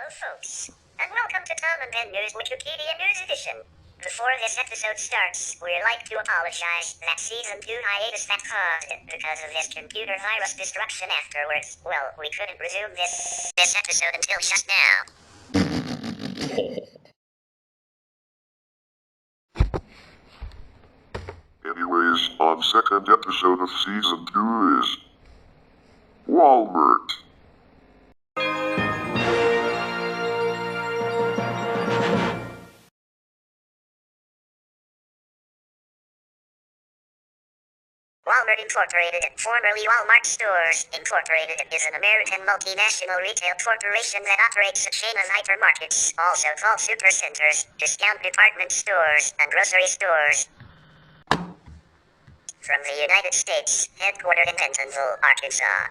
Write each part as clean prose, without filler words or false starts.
Hello, folks, and welcome to TaBNWNE's Wikipedia News Edition. Before this episode starts, we'd like to apologize that Season 2 hiatus that caused because of this computer virus destruction afterwards. Well, we couldn't resume this episode until just now. Anyways, on second episode of Season 2 is Walmart. Walmart Incorporated, formerly Walmart Stores Incorporated, is an American multinational retail corporation that operates a chain of hypermarkets, also called supercenters, discount department stores, and grocery stores. From the United States, headquartered in Bentonville, Arkansas.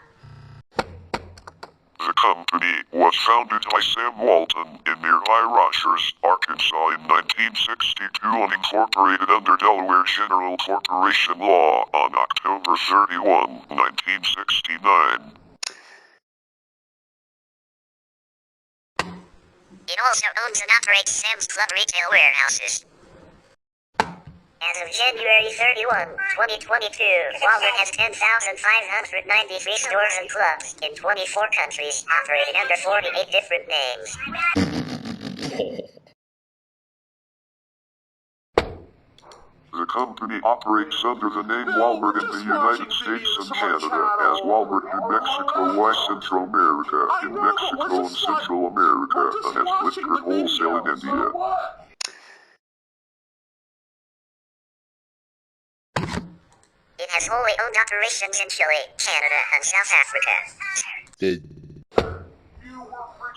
The company was founded by Sam Walton in nearby Rogers, Arkansas in 1962 and incorporated under Delaware General Corporation Law on October 31, 1969. It also owns and operates Sam's Club retail warehouses. As of January 31, 2022, Walmart has 10,593 stores and clubs in 24 countries, operating under 48 different names. The company operates under the name Walmart in the United States and Canada as Walmart New Mexico y Central America in Mexico and Central America and has Blister Wholesale in India. It has wholly owned operations in Chile, Canada, and South Africa.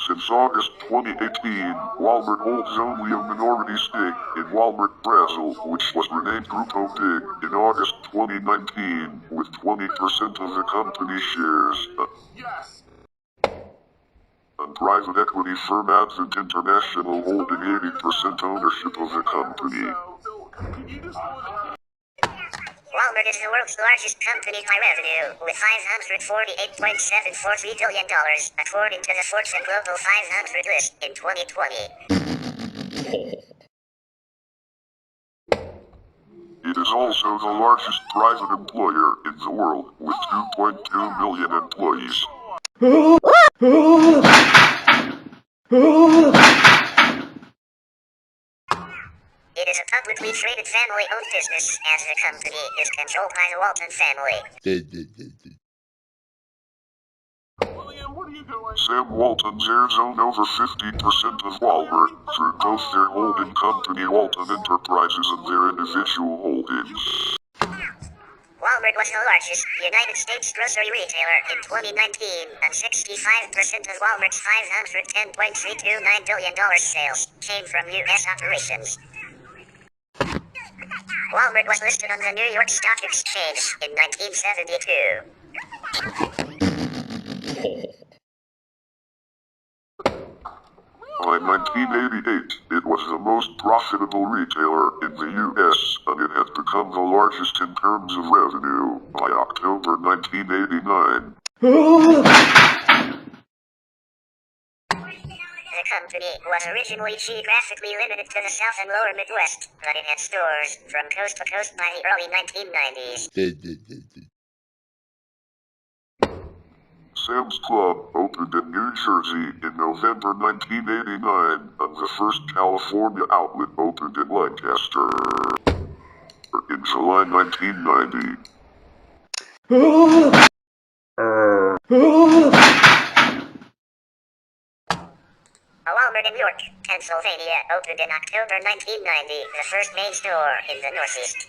Since August 2018, Walmart holds only a minority stake in Walmart Brazil, which was renamed Grupo Big in August 2019, with 20% of the company shares. And private equity firm Advent International holding 80% ownership of the company. Walmart is the world's largest company by revenue, with $548.743 billion, according to the Fortune Global 500 list in 2020. It is also the largest private employer in the world, with 2.2 million employees. It is a publicly traded family-owned business, as the company is controlled by the Walton family. Sam Walton's heirs own over 50% of Walmart, through both their holding company Walton Enterprises and their individual holdings. Walmart was the largest United States grocery retailer in 2019, and 65% of Walmart's $510.329 billion sales came from U.S. operations. Walmart was listed on the New York Stock Exchange in 1972. By 1988, it was the most profitable retailer in the U.S., and it had become the largest in terms of revenue by October 1989. The company was originally geographically limited to the South and Lower Midwest, but it had stores from coast to coast by the early 1990s. Sam's Club opened in New Jersey in November 1989, and the first California outlet opened in Lancaster in July 1990. A Walmart in York, Pennsylvania opened in October 1990, the first main store in the Northeast.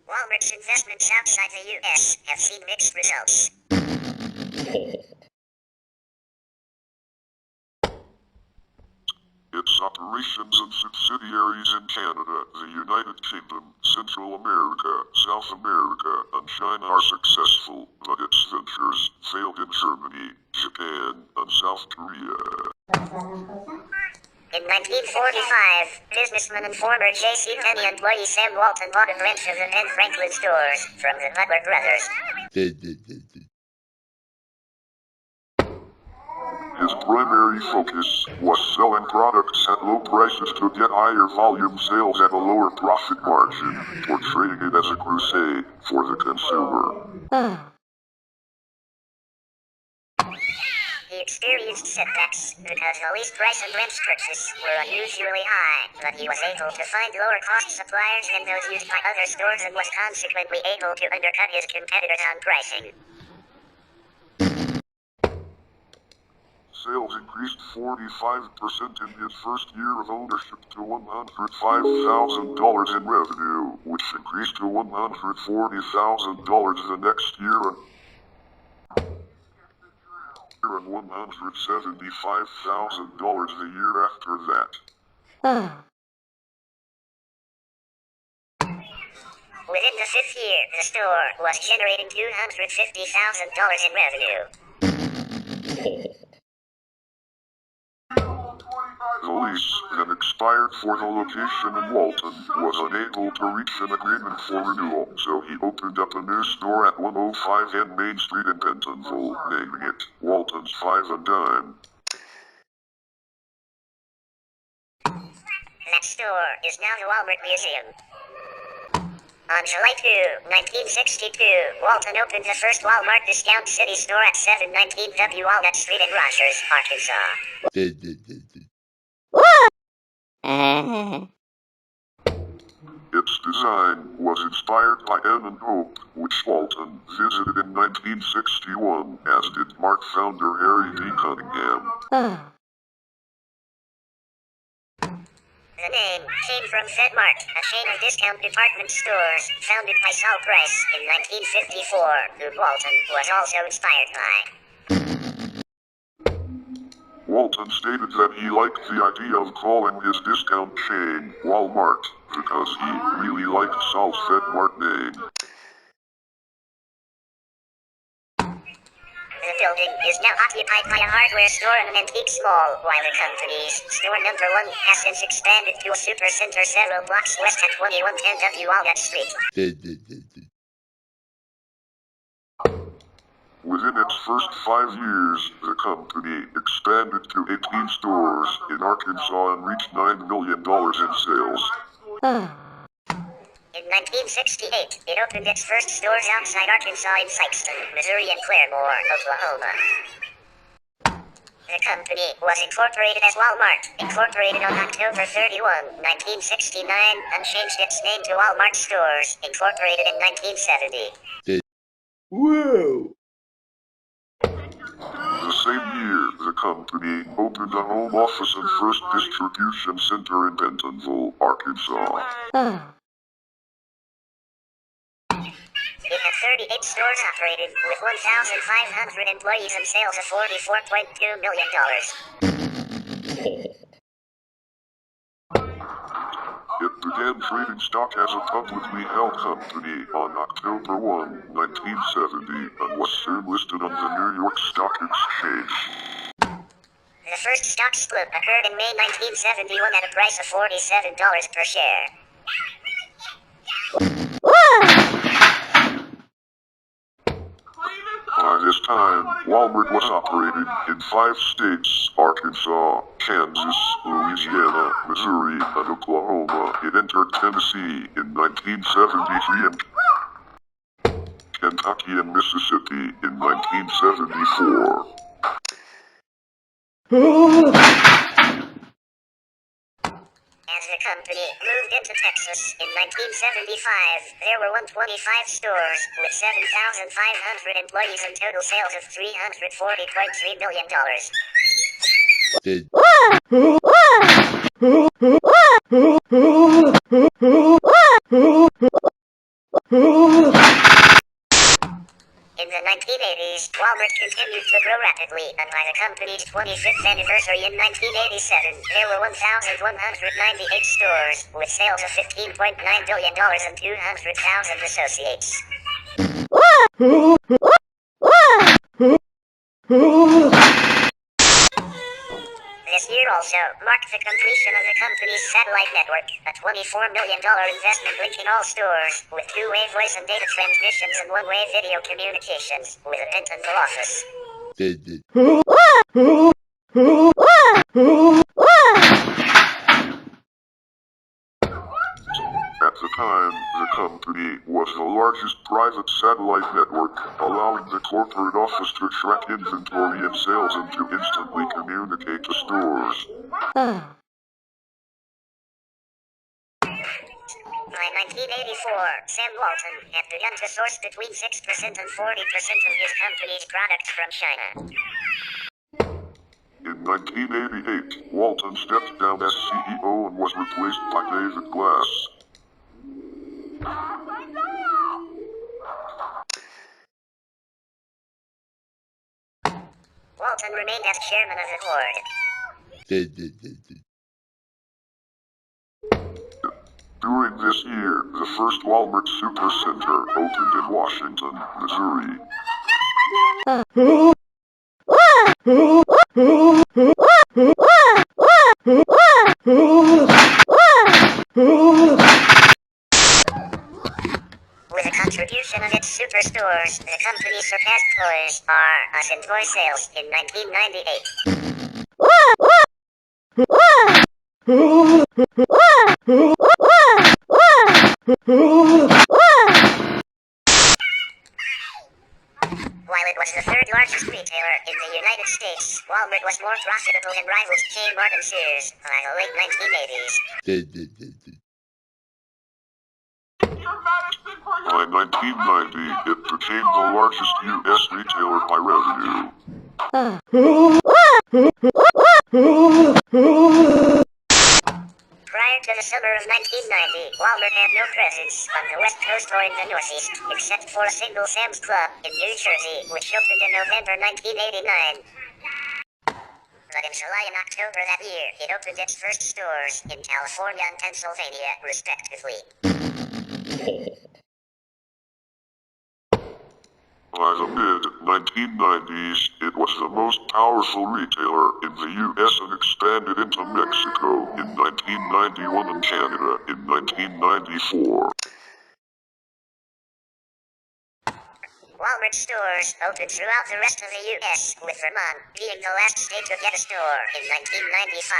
Walmart's investments outside the U.S. have seen mixed results. Its operations and subsidiaries in Canada, the United Kingdom, Central America, South America, and China are successful, but its ventures failed in Germany, Japan, and South Korea. In 1945, businessman and former J.C. Penney employee Sam Walton bought a branch of the Ben Franklin stores from the Butler brothers. His primary focus was selling products at low prices to get higher volume sales at a lower profit margin, portraying it as a crusade for the consumer. He experienced setbacks because the lease price and rent purchase were unusually high, but he was able to find lower cost suppliers than those used by other stores and was consequently able to undercut his competitors on pricing. Sales increased 45% in his first year of ownership to $105,000 in revenue, which increased to $140,000 the next year and $175,000 the year after that. Within the 5th year, the store was generating $250,000 in revenue. The lease that expired for the location in Walton was unable to reach an agreement for renewal, so he opened up a new store at 105 N Main Street in Bentonville, naming it Walton's Five and Dime. That store is now the Walmart Museum. On July 2, 1962, Walton opened the first Walmart Discount City store at 719 W Walnut Street in Rogers, Arkansas. Its design was inspired by Ann and Hope, which Walton visited in 1961, as did Mart founder Harry D. Cunningham. The name came from FedMart, a chain of discount department stores founded by Saul Price in 1954, who Walton was also inspired by. Walton stated that he liked the idea of calling his discount chain Walmart, because he really liked Saul's FedMart name. The building is now occupied by a hardware store and an antique mall, while the company's store number 1 has since expanded to a supercenter several blocks west at 2110 W Walnut Street. Within its first 5 years, the company expanded to 18 stores in Arkansas and reached $9 million in sales. In 1968, it opened its first stores outside Arkansas in Sikeston, Missouri and Claremore, Oklahoma. The company was incorporated as Walmart, incorporated on October 31, 1969, and changed its name to Walmart Stores, incorporated in 1970. Whoa! The same year, the company opened a home office and first distribution center in Bentonville, Arkansas. It had 38 stores operated, with 1,500 employees and sales of $44.2 million. It began trading stock as a publicly held company on October 1, 1970, and was soon listed on the New York Stock Exchange. The first stock split occurred in May 1971 at a price of $47 per share. By this time, Walmart was operating in 5 states: Arkansas, Kansas, Louisiana, Missouri, and Oklahoma. It entered Tennessee in 1973 and Kentucky and Mississippi in 1974. As the company moved into Texas in 1975, there were 125 stores with 7,500 employees and total sales of $340.3 million. In the 1980s, Walmart continued to grow rapidly, and by the company's 25th anniversary in 1987, there were 1,198 stores, with sales of $15.9 billion and 200,000 associates. This year also marked the completion of the company's satellite network, a $24 million investment linking all stores, with two-way voice and data transmissions and one-way video communications, with a dental office. At the time, the company was the largest private satellite network, allowing the corporate office to track inventory and sales and to instantly communicate to stores. By 1984, Sam Walton had begun to source between 6% and 40% of his company's products from China. In 1988, Walton stepped down as CEO and was replaced by David Glass. Walton remained as chairman of the board. During this year, the first Walmart Supercenter opened in Washington, Missouri. With a contribution of its superstores, the company surpassed Toys R Us in toy sales in 1998. While it was the third largest retailer in the United States, Walmart was more profitable than rivals Kmart and Sears by the late 1980s. By 1990, it became the largest U.S. retailer by revenue. Prior to the summer of 1990, Walmart had no presence on the West Coast or in the Northeast, except for a single Sam's Club in New Jersey, which opened in November 1989. But in July and October that year, it opened its first stores in California and Pennsylvania, respectively. By the mid-1990s, it was the most powerful retailer in the U.S. and expanded into Mexico in 1991 and Canada in 1994. Walmart stores opened throughout the rest of the U.S., with Vermont being the last state to get a store in 1995.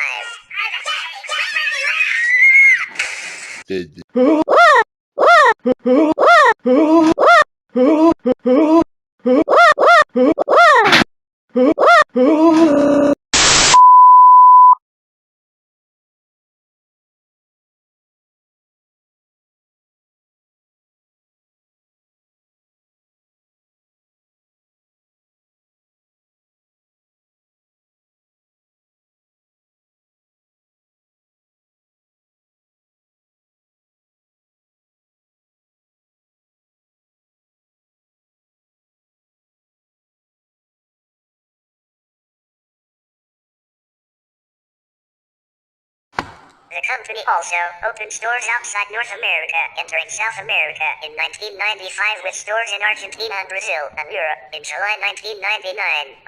The company also opened stores outside North America, entering South America in 1995 with stores in Argentina and Brazil and Europe in July 1999,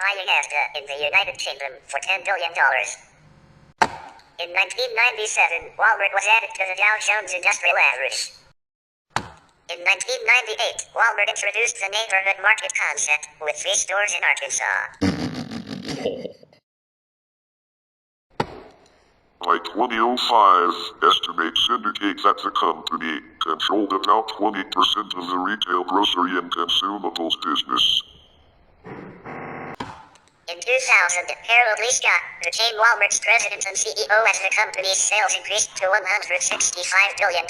buying Asda in the United Kingdom for $10 billion. In 1997, Walmart was added to the Dow Jones Industrial Average. In 1998, Walmart introduced the neighborhood market concept with 3 stores in Arkansas. By 2005, estimates indicate that the company controlled about 20% of the retail grocery and consumables business. In 2000, Harold Lee Scott became Walmart's president and CEO as the company's sales increased to $165 billion.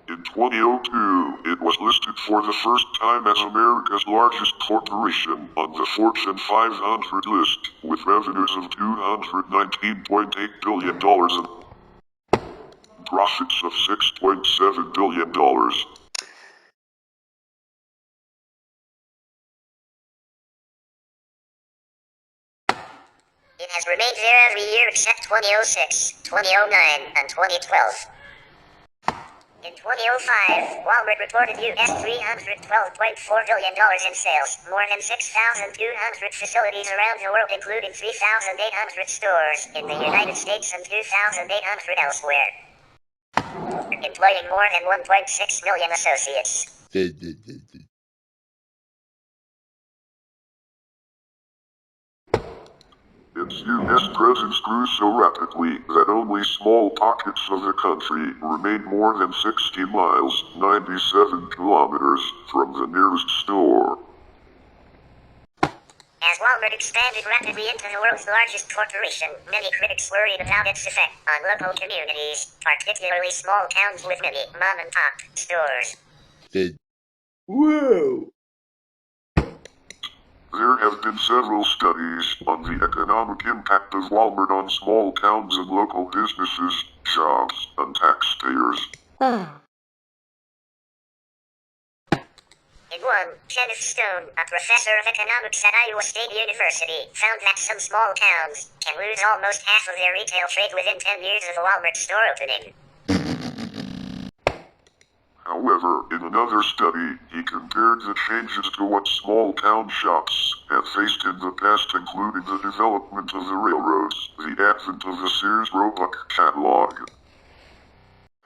In 2002, it was listed for the first time as America's largest corporation on the Fortune 500 list, with revenues of $219.8 billion. profits of $6.7 billion. It has remained there every year except 2006, 2009, and 2012. In 2005, Walmart reported US $312.4 billion in sales, more than 6,200 facilities around the world including 3,800 stores in the United States and 2,800 elsewhere, employing more than 1.6 million associates. Its U.S. presence grew so rapidly that only small pockets of the country remain more than 60 miles, 97 kilometers, from the nearest store. As Walmart expanded rapidly into the world's largest corporation, many critics worried about its effect on local communities, particularly small towns with many mom-and-pop stores. Whoa! There have been several studies on the economic impact of Walmart on small towns and local businesses, jobs, and taxpayers. In one, Kenneth Stone, a professor of economics at Iowa State University, found that some small towns can lose almost half of their retail trade within 10 years of a Walmart store opening. However, in another study, he compared the changes to what small town shops have faced in the past, including the development of the railroads, the advent of the Sears Roebuck catalog,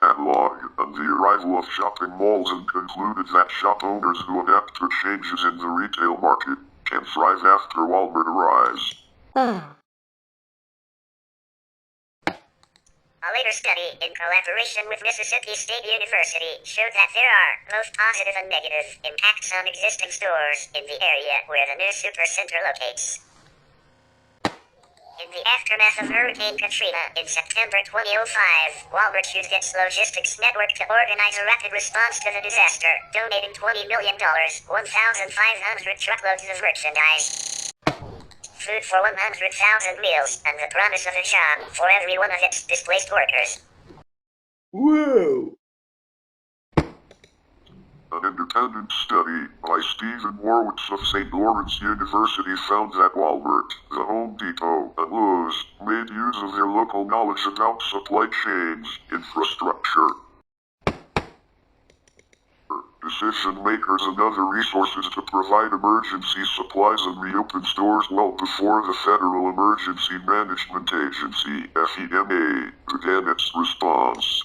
and the arrival of shopping malls, and concluded that shop owners who adapt to changes in the retail market can thrive after Walmart arrives. A later study, in collaboration with Mississippi State University, showed that there are both positive and negative impacts on existing stores in the area where the new supercenter locates. In the aftermath of Hurricane Katrina in September 2005, Walmart used its logistics network to organize a rapid response to the disaster, donating $20 million, 1,500 truckloads of merchandise, food for 100,000 meals, and the promise of a job for every one of its displaced workers. Whoa! An independent study by Stephen Warwitz of St. Lawrence University found that Walmart, the Home Depot, and Lowe's made use of their local knowledge about supply chains, infrastructure, decision makers, and other resources to provide emergency supplies and reopen stores well before the Federal Emergency Management Agency, FEMA, began its response.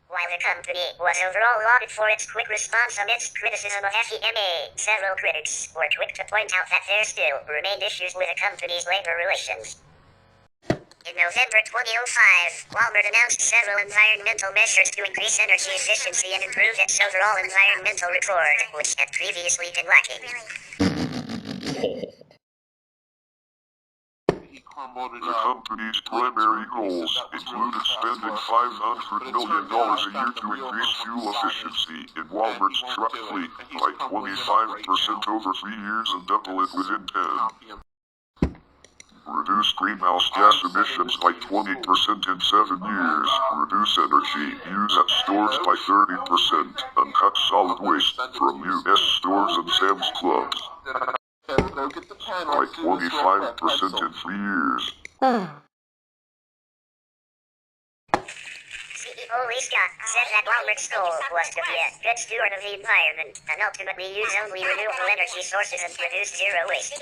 While the company was overall lauded for its quick response amidst criticism of FEMA, several critics were quick to point out that there still remained issues with the company's labor relations. In November 2005, Walmart announced several environmental measures to increase energy efficiency and improve its overall environmental record, which had previously been lacking. The company's primary goals included spending $500 million a year to increase fuel efficiency in Walmart's truck fleet by 25% over 3 years and double it within 10. Reduce greenhouse gas emissions by 20% in 7 years, reduce energy use at stores by 30%, and cut solid waste from U.S. stores and Sam's Clubs by 25% in 3 years. CEO Lee Scott said that Walmart's goal was to be a good steward of the environment and ultimately use only renewable energy sources and produce zero waste.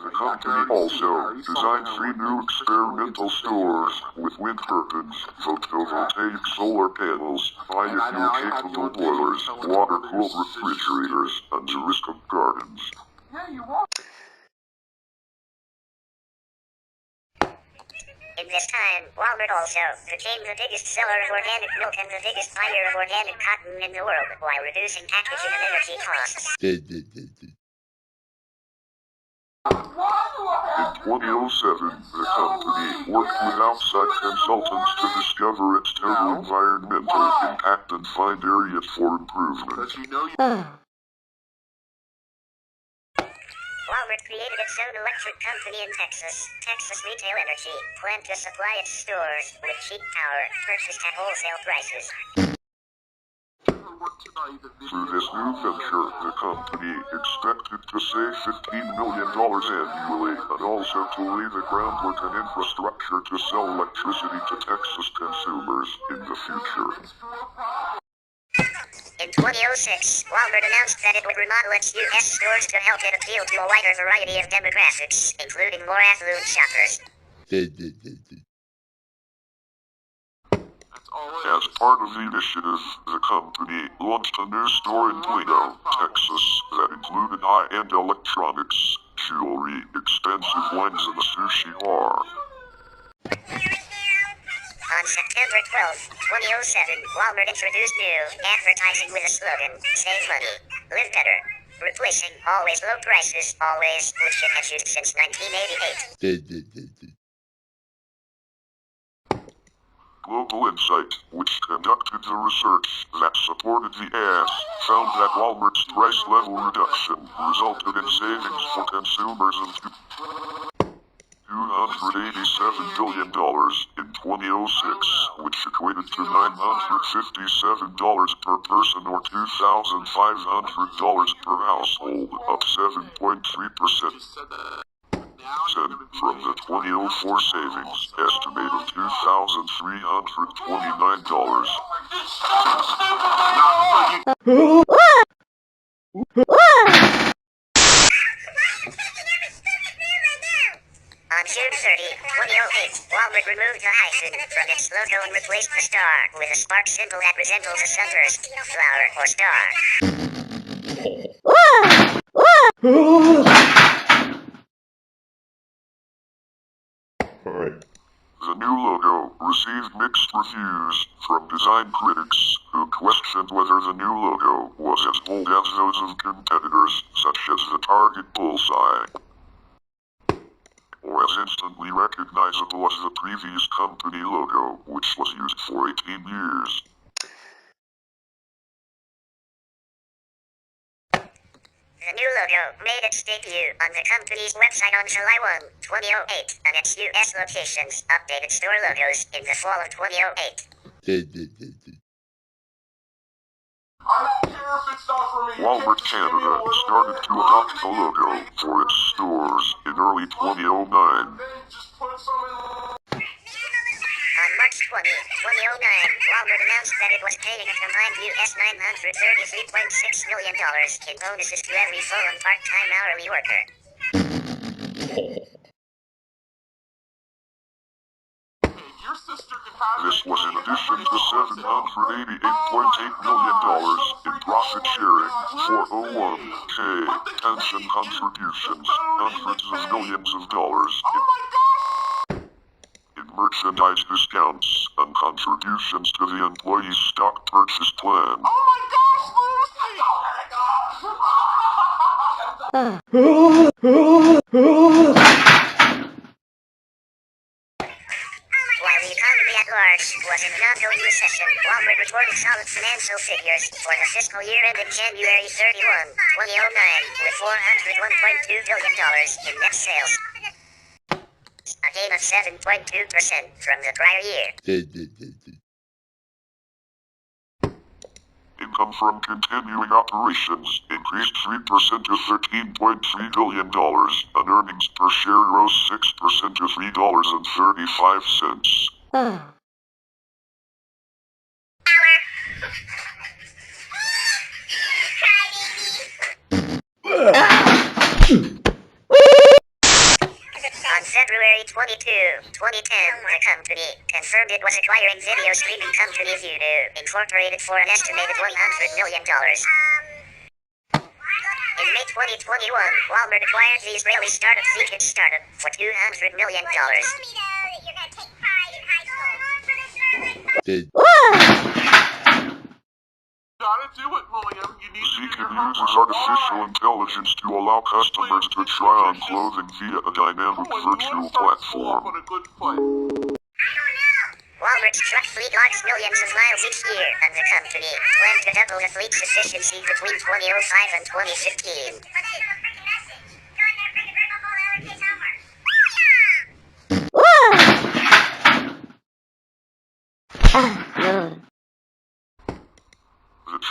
The company also designed 3 new experimental stores with wind turbines, photovoltaic solar panels, biofuel-capable boilers, water-cooled refrigerators, and touristic gardens. In this time, Walmart also became the biggest seller of organic milk and the biggest buyer of organic cotton in the world, while reducing packaging and energy costs. In 2007, the company worked with outside consultants to discover its total environmental impact and find areas for improvement. Walmart Walmart created its own electric company in Texas, Texas Retail Energy, planned to supply its stores with cheap power, purchased at wholesale prices. Through this new venture, the company expected to save $15 million annually and also to lay the groundwork and infrastructure to sell electricity to Texas consumers in the future. In 2006, Walmart announced that it would remodel its U.S. stores to help it appeal to a wider variety of demographics, including more affluent shoppers. As part of the initiative, the company launched a new store in Plano, Texas, that included high-end electronics, jewelry, expensive wines, and a sushi bar. On September 12, 2007, Walmart introduced new advertising with a slogan, Save Money, Live Better, replacing Always Low Prices, Always, which it has used since 1988. Global Insight, which conducted the research that supported the ads, found that Walmart's price level reduction resulted in savings for consumers of $287 billion in 2006, which equated to $957 per person or $2,500 per household, up 7.3%. From the 2004 savings estimate of $2,329. On June 30, 2008, Walmart removed the hyphen from its logo and replaced the star with a spark symbol that resembles a sunburst, flower, or star. Alright. The new logo received mixed reviews from design critics, who questioned whether the new logo was as bold as those of competitors, such as the Target bullseye, or as instantly recognizable as the previous company logo, which was used for 18 years. The new logo made its debut on the company's website on July 1, 2008, and its U.S. locations updated store logos in the fall of 2008. Walmart Canada started to adopt the logo for its stores in early 2009. On March 20, 2009, Walmart announced that it was paying a combined US $933.6 million in bonuses to every full and part-time hourly worker. This was in addition to $788.8 million in profit sharing, 401k, pension contributions, hundreds of millions of dollars in merchandise discounts and contributions to the employee stock purchase plan. While the economy at large was in an ongoing recession, Walmart reported solid financial figures for the fiscal year ended January 31, 2009, with $401.2 billion in net sales, a gain of 7.2% from the prior year. Income from continuing operations increased 3% to $13.3 billion, and earnings per share rose 6% to $3.35. On February 22, 2010, the company confirmed it was acquiring video streaming company Vudu, Incorporated for an estimated $100 million. In May 2021, Walmart acquired the Israeli startup Zikit Startup for $200 million. Zikit uses artificial intelligence to allow customers to try on clothing via a dynamic virtual platform. Walmart's truck fleet logs millions of miles each year, and the company planned to double the fleet's efficiency between 2005 and 2015. The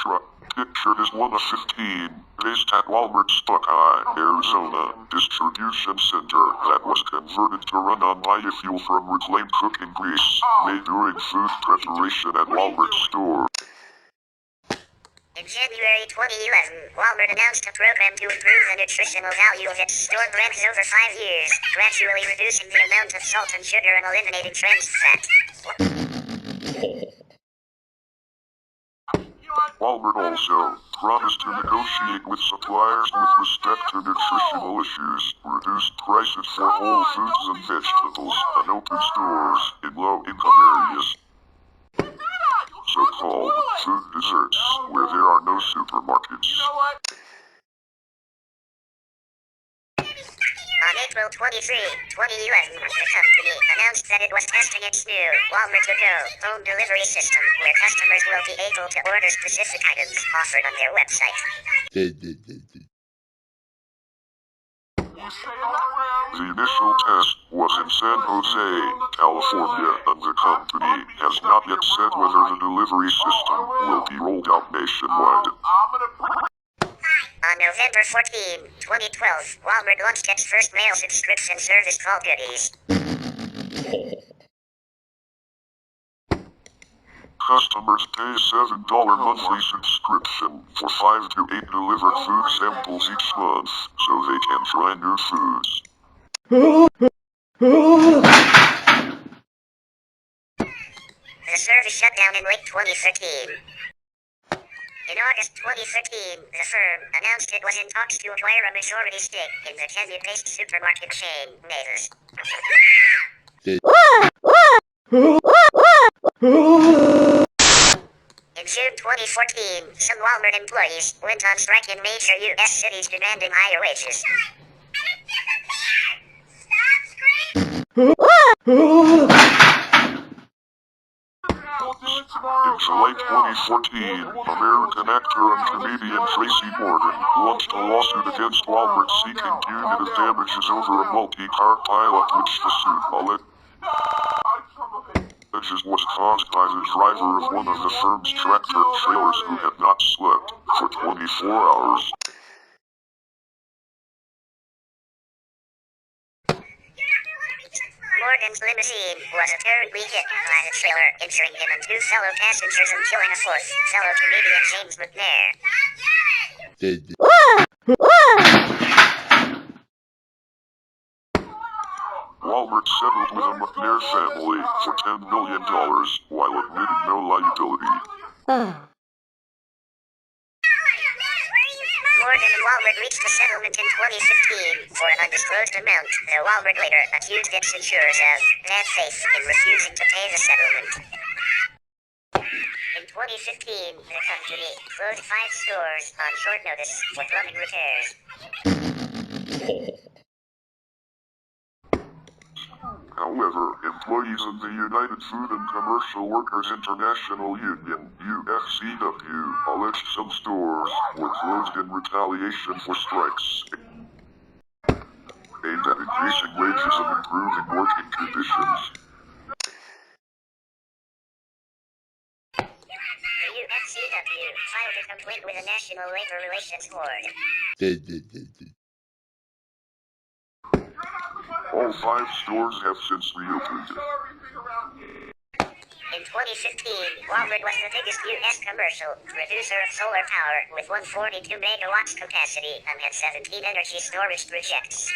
truck pictured is one of 15, based at Walmart's Buckeye, Arizona, distribution center that was converted to run on biofuel from reclaimed cooking grease made during food preparation at Walmart store. In January 2011, Walmart announced a program to improve the nutritional value of its store brands over 5 years, gradually reducing the amount of salt and sugar and eliminating trans fat. Walmart also promised to negotiate with suppliers with respect to nutritional issues, reduced prices for whole foods and vegetables, and open stores in low-income areas. So-called food deserts, where there are no supermarkets. On April 23, 2011, the company announced that it was testing its new Walmart To Go home delivery system, where customers will be able to order specific items offered on their website. The initial test was in San Jose, California, and the company has not yet said whether the delivery system will be rolled out nationwide. On November 14, 2012, Walmart launched its first mail subscription service called Goodies. Customers pay $7 monthly subscription for 5 to 8 delivered food samples each month, so they can try new foods. The service shut down in late 2013. In August 2013, the firm announced it was in talks to acquire a majority stake in the Kenya-based supermarket chain, Neighbors. In June 2014, some Walmart employees went on strike in major U.S. cities demanding higher wages. In July 2014, American actor and comedian Tracy Morgan launched a lawsuit against Walmart seeking punitive damages over a multi-car pileup which the suit alleged was caused by the driver of one of the firm's tractor trailers who had not slept for 24 hours. Morgan's limousine was apparently hit by the trailer, injuring him and 2 fellow passengers and killing a 4th, fellow comedian James McNair. Walmart settled with the McNair family for $10 million while admitting no liability. Morgan and Walmart reached a settlement in 2015 for an undisclosed amount, though Walmart later accused its insurers of bad faith in refusing to pay the settlement. In 2015, the company closed 5 stores on short notice for plumbing repairs. However, employees of the United Food and Commercial Workers International Union, UFCW, alleged some stores were closed in retaliation for strikes aimed at increasing wages and improving working conditions. The UFCW filed a complaint with the National Labor Relations Board. All 5 stores have since reopened. In 2015, Walmart was the biggest U.S. commercial producer of solar power with 142 megawatts capacity and had 17 energy storage projects.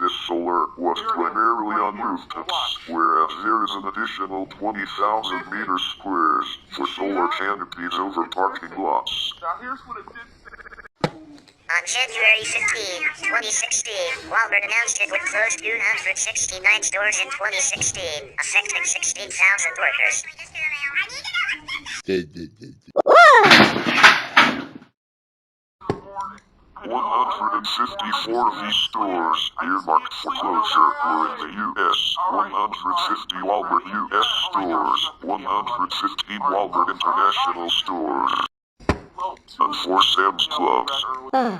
This solar was primarily on rooftops, whereas there is an additional 20,000 meter squares for solar canopies over parking lots. On January 15, 2016, Walmart announced it would close 269 stores in 2016, affecting 16,000 workers. 154 of these stores, earmarked for closure, were in the U.S., 150 Walmart U.S. stores, 115 Walmart International stores, and 4 Sam's Clubs. 9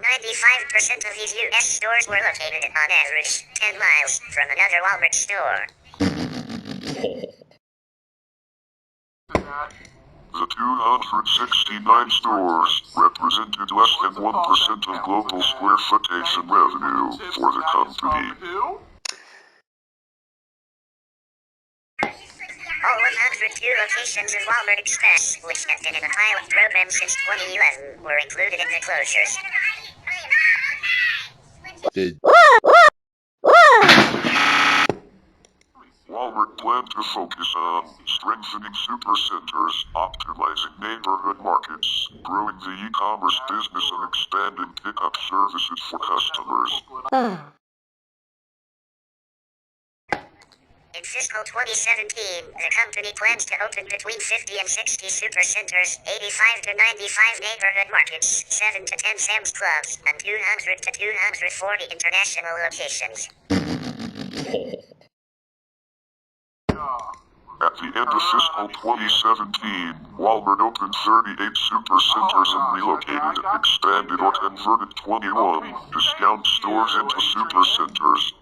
95% of these U.S. stores were located on average 10 miles from another Walmart store. The 269 stores represented less than 1% of global square footage and revenue for the company. All 102 locations of Walmart Express, which have been in a pilot program since 2011, were included in the closures. Walmart planned to focus on strengthening supercenters, optimizing neighborhood markets, growing the e-commerce business, and expanding pickup services for customers. In fiscal 2017, the company plans to open between 50 and 60 supercenters, 85 to 95 neighborhood markets, 7 to 10 Sam's Clubs, and 200 to 240 international locations. At the end of fiscal 2017, Walmart opened 38 supercenters and relocated, expanded, or converted 21 discount stores into supercenters.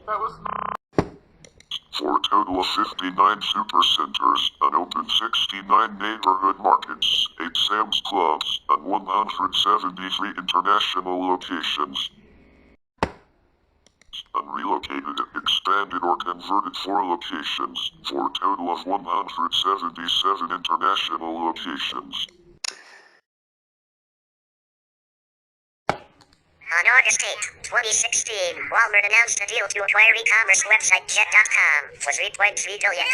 For a total of 59 supercenters, and opened 69 neighborhood markets, 8 Sam's Clubs, and 173 international locations. And relocated, expanded, or converted 4 locations, for a total of 177 international locations. On August 8, 2016, Walmart announced a deal to acquire e-commerce website Jet.com for $3.3 billion.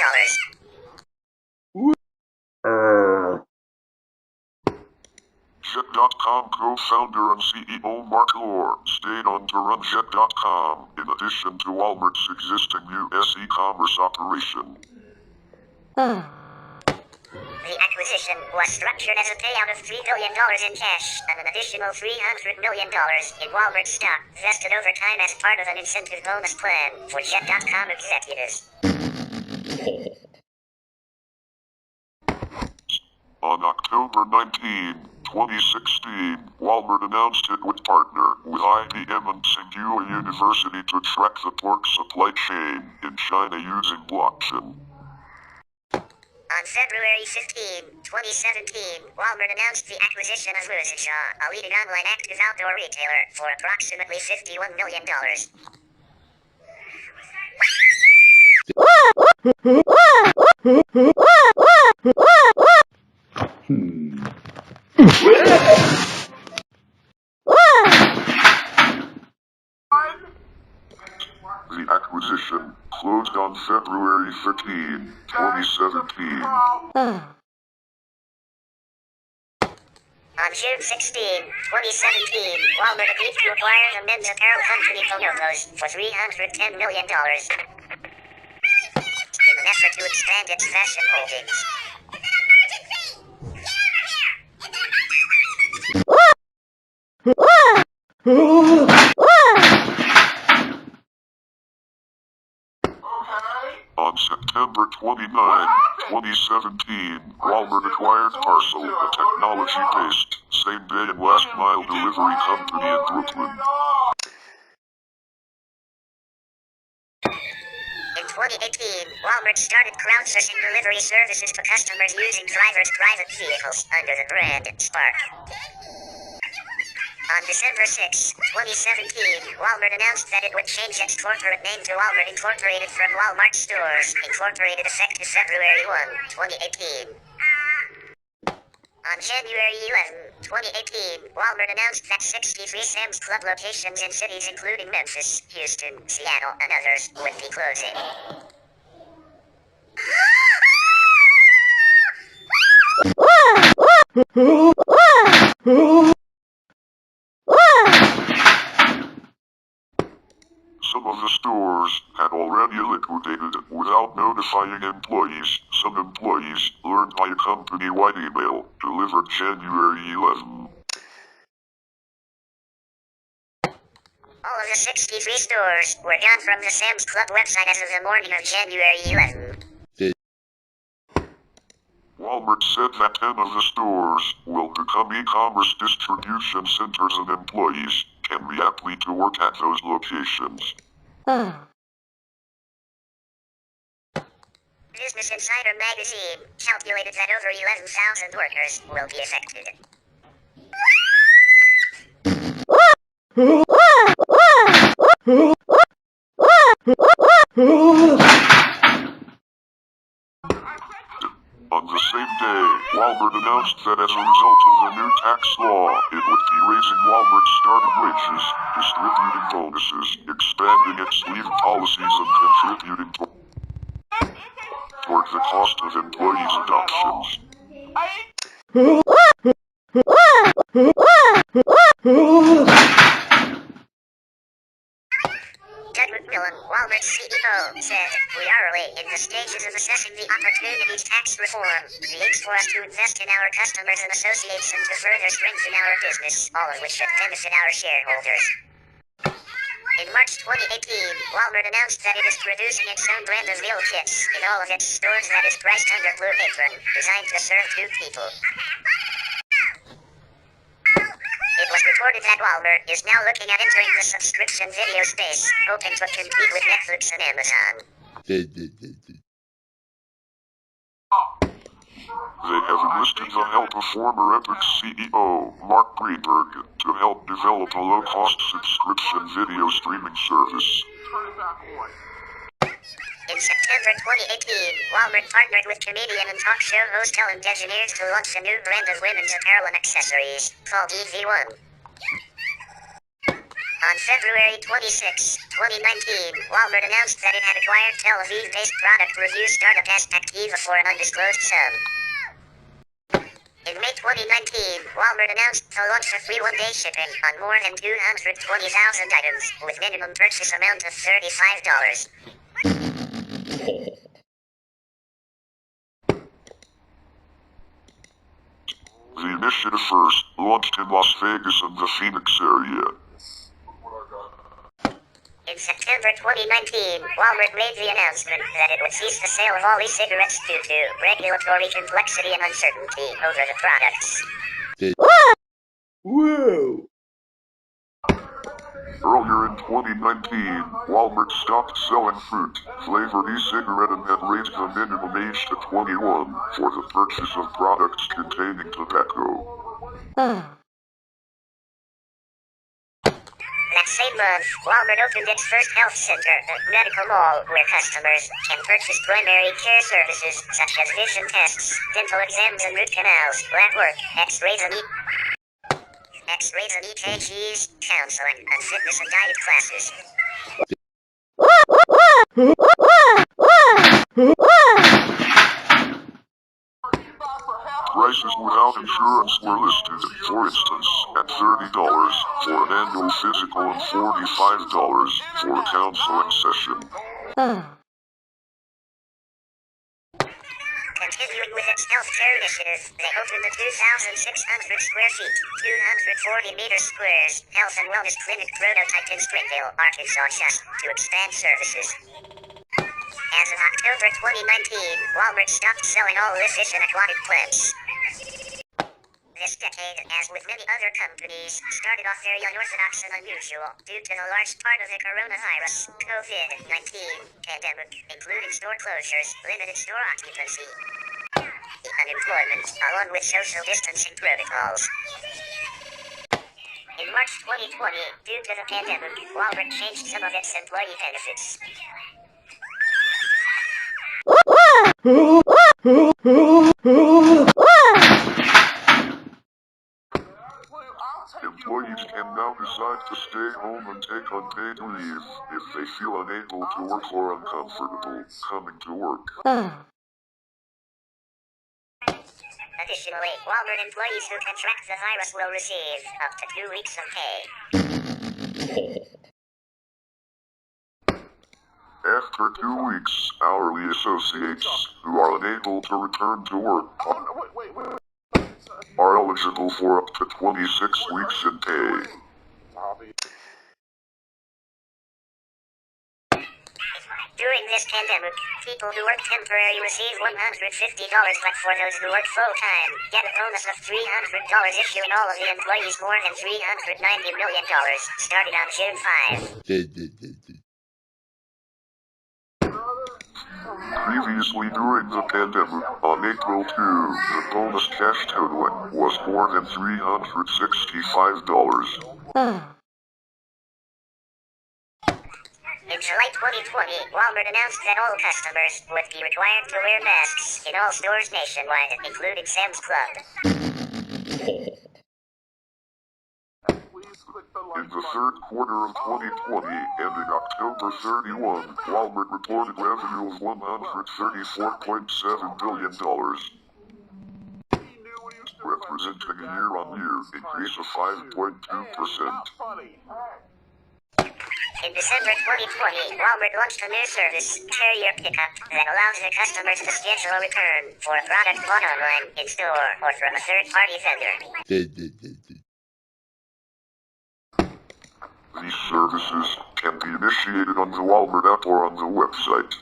Jet.com co-founder and CEO Mark Lore stayed on to run Jet.com, in addition to Walmart's existing U.S. e-commerce operation. The acquisition was structured as a payout of $3 billion in cash and an additional $300 million in Walmart stock vested over time as part of an incentive bonus plan for Jet.com executives. On October 19, 2016, Walmart announced it would partner with IBM and Tsinghua University to track the pork supply chain in China using blockchain. On February 15, 2017, Walmart announced the acquisition of Withdrawal, a leading online active outdoor retailer, for approximately $51 million. The acquisition closed on February 13, 2017. On June 16, 2017, Walmart agreed to acquire the men's apparel company Bonobos for $310 million in an effort to expand its fashion holdings. On September 29, 2017, Walmart acquired Parcel, a technology-based, same-day and last-mile delivery company in Brooklyn. In 2018, Walmart started crowdsourcing delivery services to customers using drivers' private vehicles under the brand Spark. On December 6, 2017, Walmart announced that it would change its corporate name to Walmart Incorporated from Walmart Stores Incorporated effective February 1, 2018. On January 11, 2018, Walmart announced that 63 Sam's Club locations in cities including Memphis, Houston, Seattle, and others would be closing. Some of the stores had already liquidated without notifying employees. Some employees learned by a company-wide email delivered January 11. All of the 63 stores were gone from the Sam's Club website as of the morning of January 11. Walmart said that 10 of the stores will become e-commerce distribution centers and employees can react to work at those locations. Business Insider magazine calculated that over 11,000 workers will be affected. On the same day, Walmart announced that as a result of the new tax law, it would be raising Walmart's starting wages, distributing bonuses, expanding its leave policies, and contributing toward the cost of employees' adoptions. Walmart's CEO said, "We are early in the stages of assessing the opportunities tax reform. The aims for us to invest in our customers and associates and to further strengthen our business, all of which should benefit our shareholders." In March 2018, Walmart announced that it is producing its own brand of meal kits in all of its stores that is priced under Blue Apron, designed to serve 2 people. It was reported that Walmart is now looking at entering the subscription video space, hoping to compete with Netflix and Amazon. They have enlisted the help of former Epic CEO, Mark Greenberg, to help develop a low-cost subscription video streaming service. In September 2018, Walmart partnered with comedian and talk show host Ellen DeGeneres to launch a new brand of women's apparel and accessories, called EV1. On February 26, 2019, Walmart announced that it had acquired Tel Aviv-based product review startup Activa for an undisclosed sum. In May 2019, Walmart announced to launch a free one-day shipping on more than 220,000 items, with minimum purchase amount of $35. The initiative first launched in Las Vegas and the Phoenix area. In September 2019, Walmart made the announcement that it would cease the sale of all e-cigarettes due to regulatory complexity and uncertainty over the products. Whoa! Earlier in 2019, Walmart stopped selling fruit-flavored e-cigarette and had raised the minimum age to 21 for the purchase of products containing tobacco. That same month, Walmart opened its first health center, a medical mall, where customers can purchase primary care services such as vision tests, dental exams and root canals, lab work, x-rays and EKGs, counseling, and fitness and diet classes. Prices without insurance were listed, for instance, at $30 for an annual physical and $45 for a counseling session. Continuing with its healthcare initiative, they opened the 2,600 square feet, 240 meter squares, health and wellness clinic prototype in Springdale, Arkansas, just to expand services. As of October 2019, Walmart stopped selling all live fish and aquatic plants. This decade, as with many other companies, started off very unorthodox and unusual due to the large part of the coronavirus, COVID-19 pandemic, including store closures, limited store occupancy, unemployment, along with social distancing protocols. In March 2020, due to the pandemic, Walmart changed some of its employee benefits. Employees can now decide to stay home and take unpaid leave if they feel unable to work or uncomfortable coming to work. Additionally, Walmart employees who contract the virus will receive up to 2 weeks of pay. After 2 weeks, hourly associates who are unable to return to work are eligible for up to 26 weeks in pay. During this pandemic, people who work temporary receive $150, but for those who work full-time, get a bonus of $300 issuing all of the employees more than $390 million, starting on June 5. Previously during the pandemic, on April 2, the bonus cash total was more than $365. In July 2020, Walmart announced that all customers would be required to wear masks in all stores nationwide, including Sam's Club. In the third quarter of 2020, ending October 31, Walmart reported revenue of $134.7 billion, representing a year-on-year increase of 5.2%. In December 2020, Walmart launched a new service, Carrier Pickup, that allows the customers to schedule a return for a product bought online, in-store, or from a third-party vendor. These services can be initiated on the Walmart app or on the website.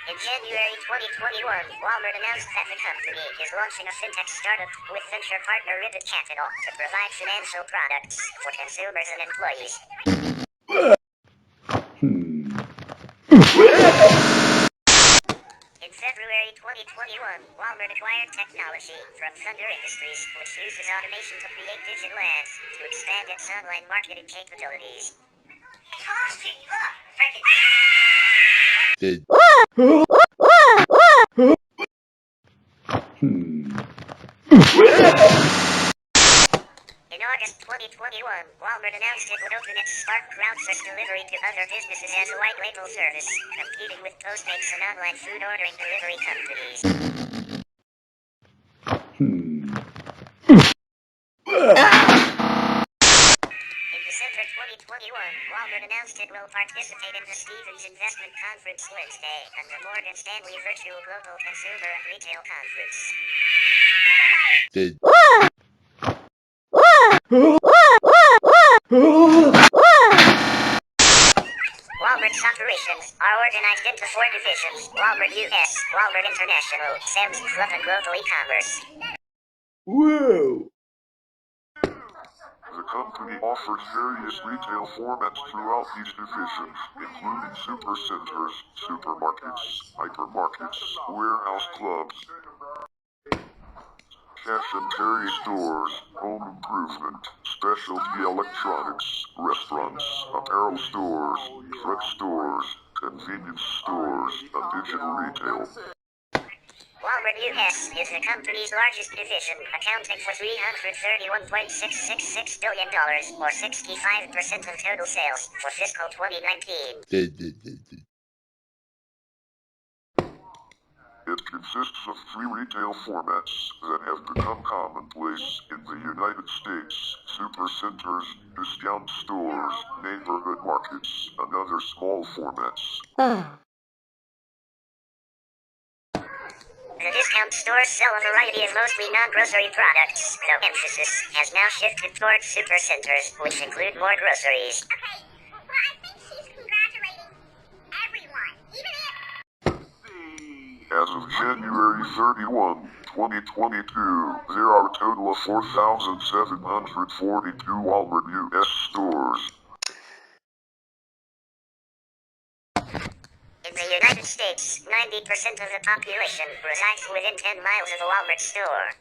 In January 2021, Walmart announced that the company is launching a fintech startup with venture partner Ribbit Capital to provide financial products for consumers and employees. In February 2021, Walmart acquired technology from Thunder Industries, which uses automation to create digital ads to expand its online marketing capabilities. In August 2021, Walmart announced it would open its Spark crowdsource delivery to other businesses as a white label service, competing with Postmates and online food ordering delivery companies. In December 2021, Walmart announced it will participate in the Stevens Investment Conference Wednesday and the Morgan Stanley Virtual Global Consumer and Retail Conference. Walmart's operations are organized into 4 divisions: Walmart US, Walmart International, Sam's Club, and Global E-commerce. Whoa! The company offers various retail formats throughout these divisions, including supercenters, supermarkets, hypermarkets, warehouse clubs, cash and carry stores, home improvement, specialty electronics, restaurants, apparel stores, drugstores, convenience stores, and digital retail. Walmart US is the company's largest division, accounting for $331.666 billion, or 65% of total sales, for fiscal 2019. It consists of 3 retail formats that have become commonplace in the United States: supercenters, discount stores, neighborhood markets, and other small formats. The discount stores sell a variety of mostly non-grocery products, though emphasis has now shifted towards supercenters, which include more groceries. Okay, well, I think she's congratulating everyone, even if... As of January 31, 2022, there are a total of 4,742 Walmart US stores. In the United States, 90% of the population resides within 10 miles of a Walmart store.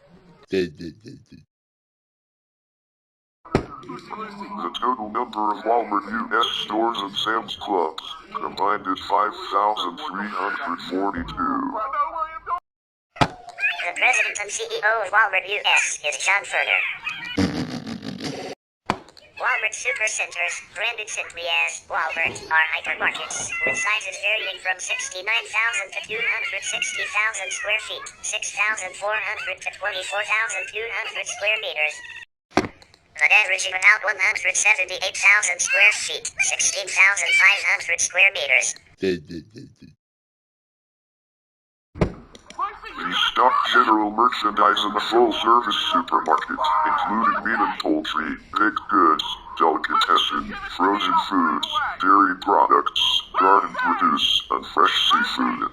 The total number of Walmart US stores and Sam's Clubs combined is 5,342. The president and CEO of Walmart US is John Furner. Walmart supercenters, branded simply as Walmart, are hypermarkets, with sizes varying from 69,000 to 260,000 square feet, 6,400 to 24,200 square meters, but averaging about 178,000 square feet, 16,500 square meters. These stock general merchandise in a full-service supermarket, including meat and poultry, baked goods, delicatessen, kitchen, frozen foods, dairy products, garden produce, and fresh seafood.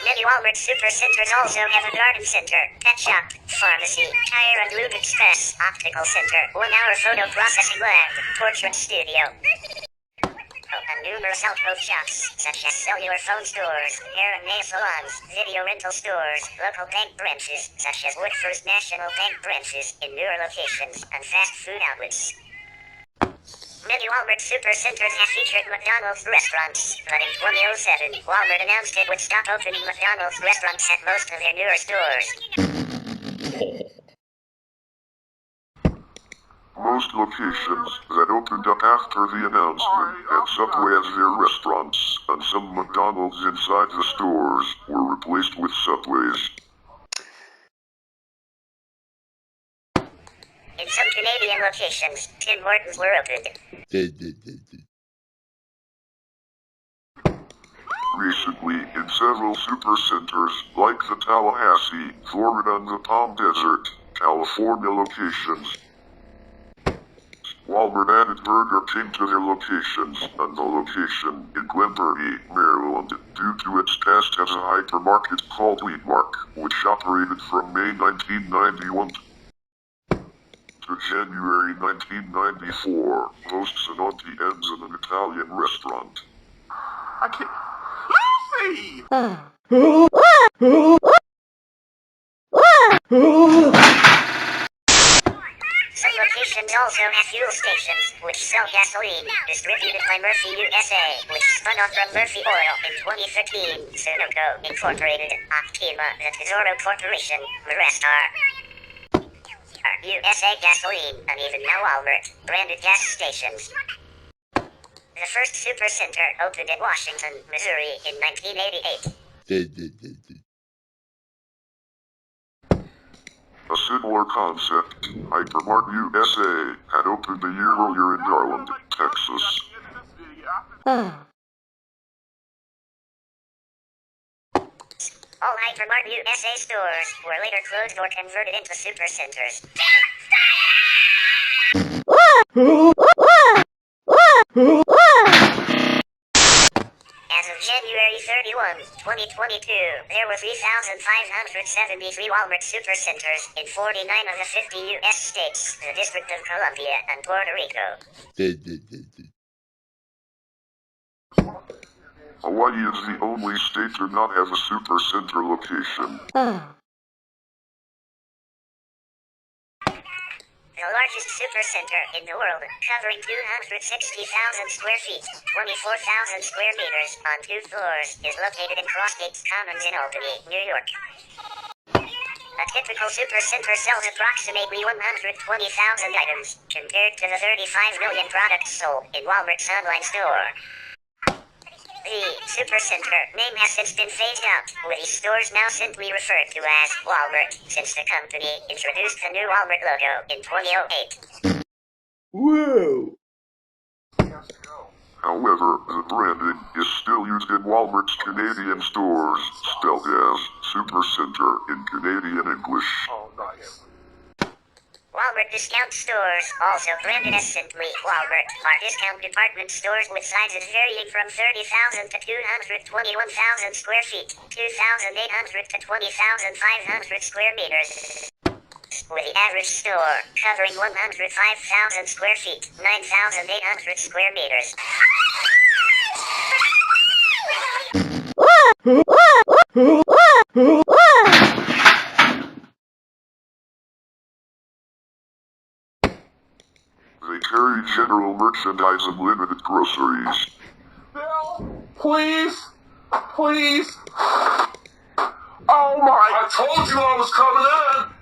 Many Walmart supercenters also have a garden center, pet shop, pharmacy, tire and lube express, optical center, 1-hour photo processing lab, portrait studio, and numerous outgrowth shops, such as cellular phone stores, hair and nail salons, video rental stores, local bank branches, such as Woodford's National Bank branches in newer locations, and fast food outlets. Many Walmart supercenters have featured McDonald's restaurants, but in 2007, Walmart announced it would stop opening McDonald's restaurants at most of their newer stores. Most locations that opened up after the announcement had Subway as their restaurants, and some McDonald's inside the stores were replaced with Subways. In some Canadian locations, Tim Hortons were opened. Recently, in several supercenters, like the Tallahassee, Florida and the Palm Desert, California locations, Walmart added Burger King to their locations, and the location in Glenburnie, Maryland, due to its past as a hypermarket called Weedmark, which operated from May 1991 to January 1994, hosts an Auntie M's and an Italian restaurant. I can't. Some locations also have fuel stations, which sell gasoline, distributed by Murphy USA, which spun off from Murphy Oil in 2013, Sunoco Incorporated, Optima, the Tesoro Corporation, Marestar, USA Gasoline, and even now Walmart, branded gas stations. The first supercenter opened in Washington, Missouri in 1988. A similar concept, Hypermart USA, had opened a year earlier in Garland, Texas. All Hypermart USA stores were later closed or converted into supercenters. As of January 31, 2022, there were 3,573 Walmart supercenters in 49 of the 50 U.S. states, the District of Columbia, and Puerto Rico. Hawaii is the only state to not have a supercenter location. The largest supercenter in the world, covering 260,000 square feet, 24,000 square meters, on 2 floors, is located in Crossgates Commons in Albany, New York. A typical supercenter sells approximately 120,000 items, compared to the 35 million products sold in Walmart's online store. The supercenter name has since been phased out, with these stores now simply referred to as Walmart, since the company introduced the new Walmart logo in 2008. Whoa! However, the branding is still used in Walmart's Canadian stores, spelled as Supercenter in Canadian English. Walmart discount stores, also branded as simply Walmart, are discount department stores with sizes varying from 30,000 to 221,000 square feet, 2,800 to 20,500 square meters. With the average store covering 105,000 square feet, 9,800 square meters. They carry general merchandise and limited groceries. Bill, please, please. Oh my! I told you I was coming in.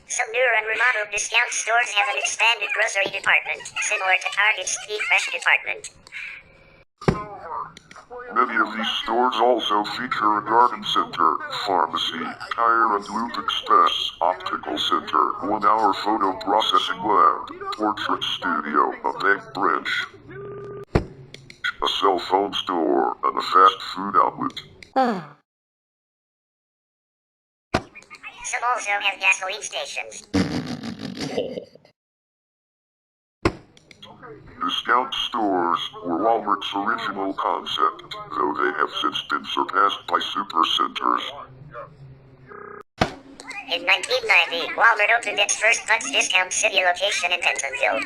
Some newer and remodeled discount stores have an expanded grocery department, similar to Target's Key Fresh department. Many of these stores also feature a garden center, pharmacy, tire and lube express, optical center, 1-hour photo processing lab, portrait studio, a bank branch, a cell phone store, and a fast food outlet. Some also have gasoline stations. Discount stores were Walmart's original concept, though they have since been surpassed by supercenters. In 1990, Walmart opened its first Butts Discount City location in Bentonville.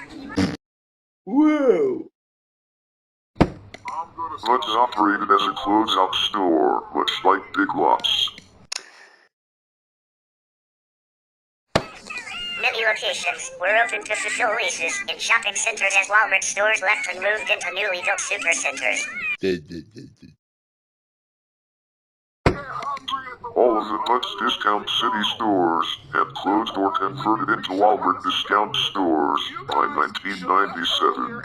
Whoa. Butts operated as a closeout store, much like Big Lots. Many locations were opened to fulfill leases in shopping centers as Walmart stores left and moved into newly built supercenters. All of the Butts Discount City stores had closed or converted into Walmart discount stores by 1997.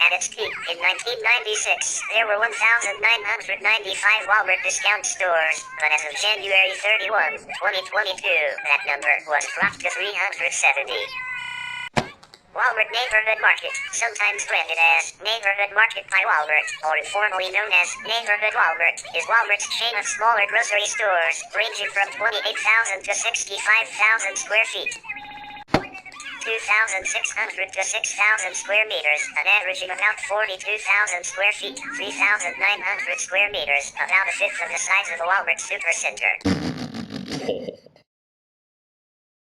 At its peak in 1996, there were 1,995 Walmart discount stores, but as of January 31, 2022, that number was dropped to 370. Walmart Neighborhood Market, sometimes branded as Neighborhood Market by Walmart, or informally known as Neighborhood Walmart, is Walmart's chain of smaller grocery stores, ranging from 28,000 to 65,000 square feet. 2,600 to 6,000 square meters, and averaging about 42,000 square feet, 3,900 square meters, about a fifth of the size of a Walmart supercenter.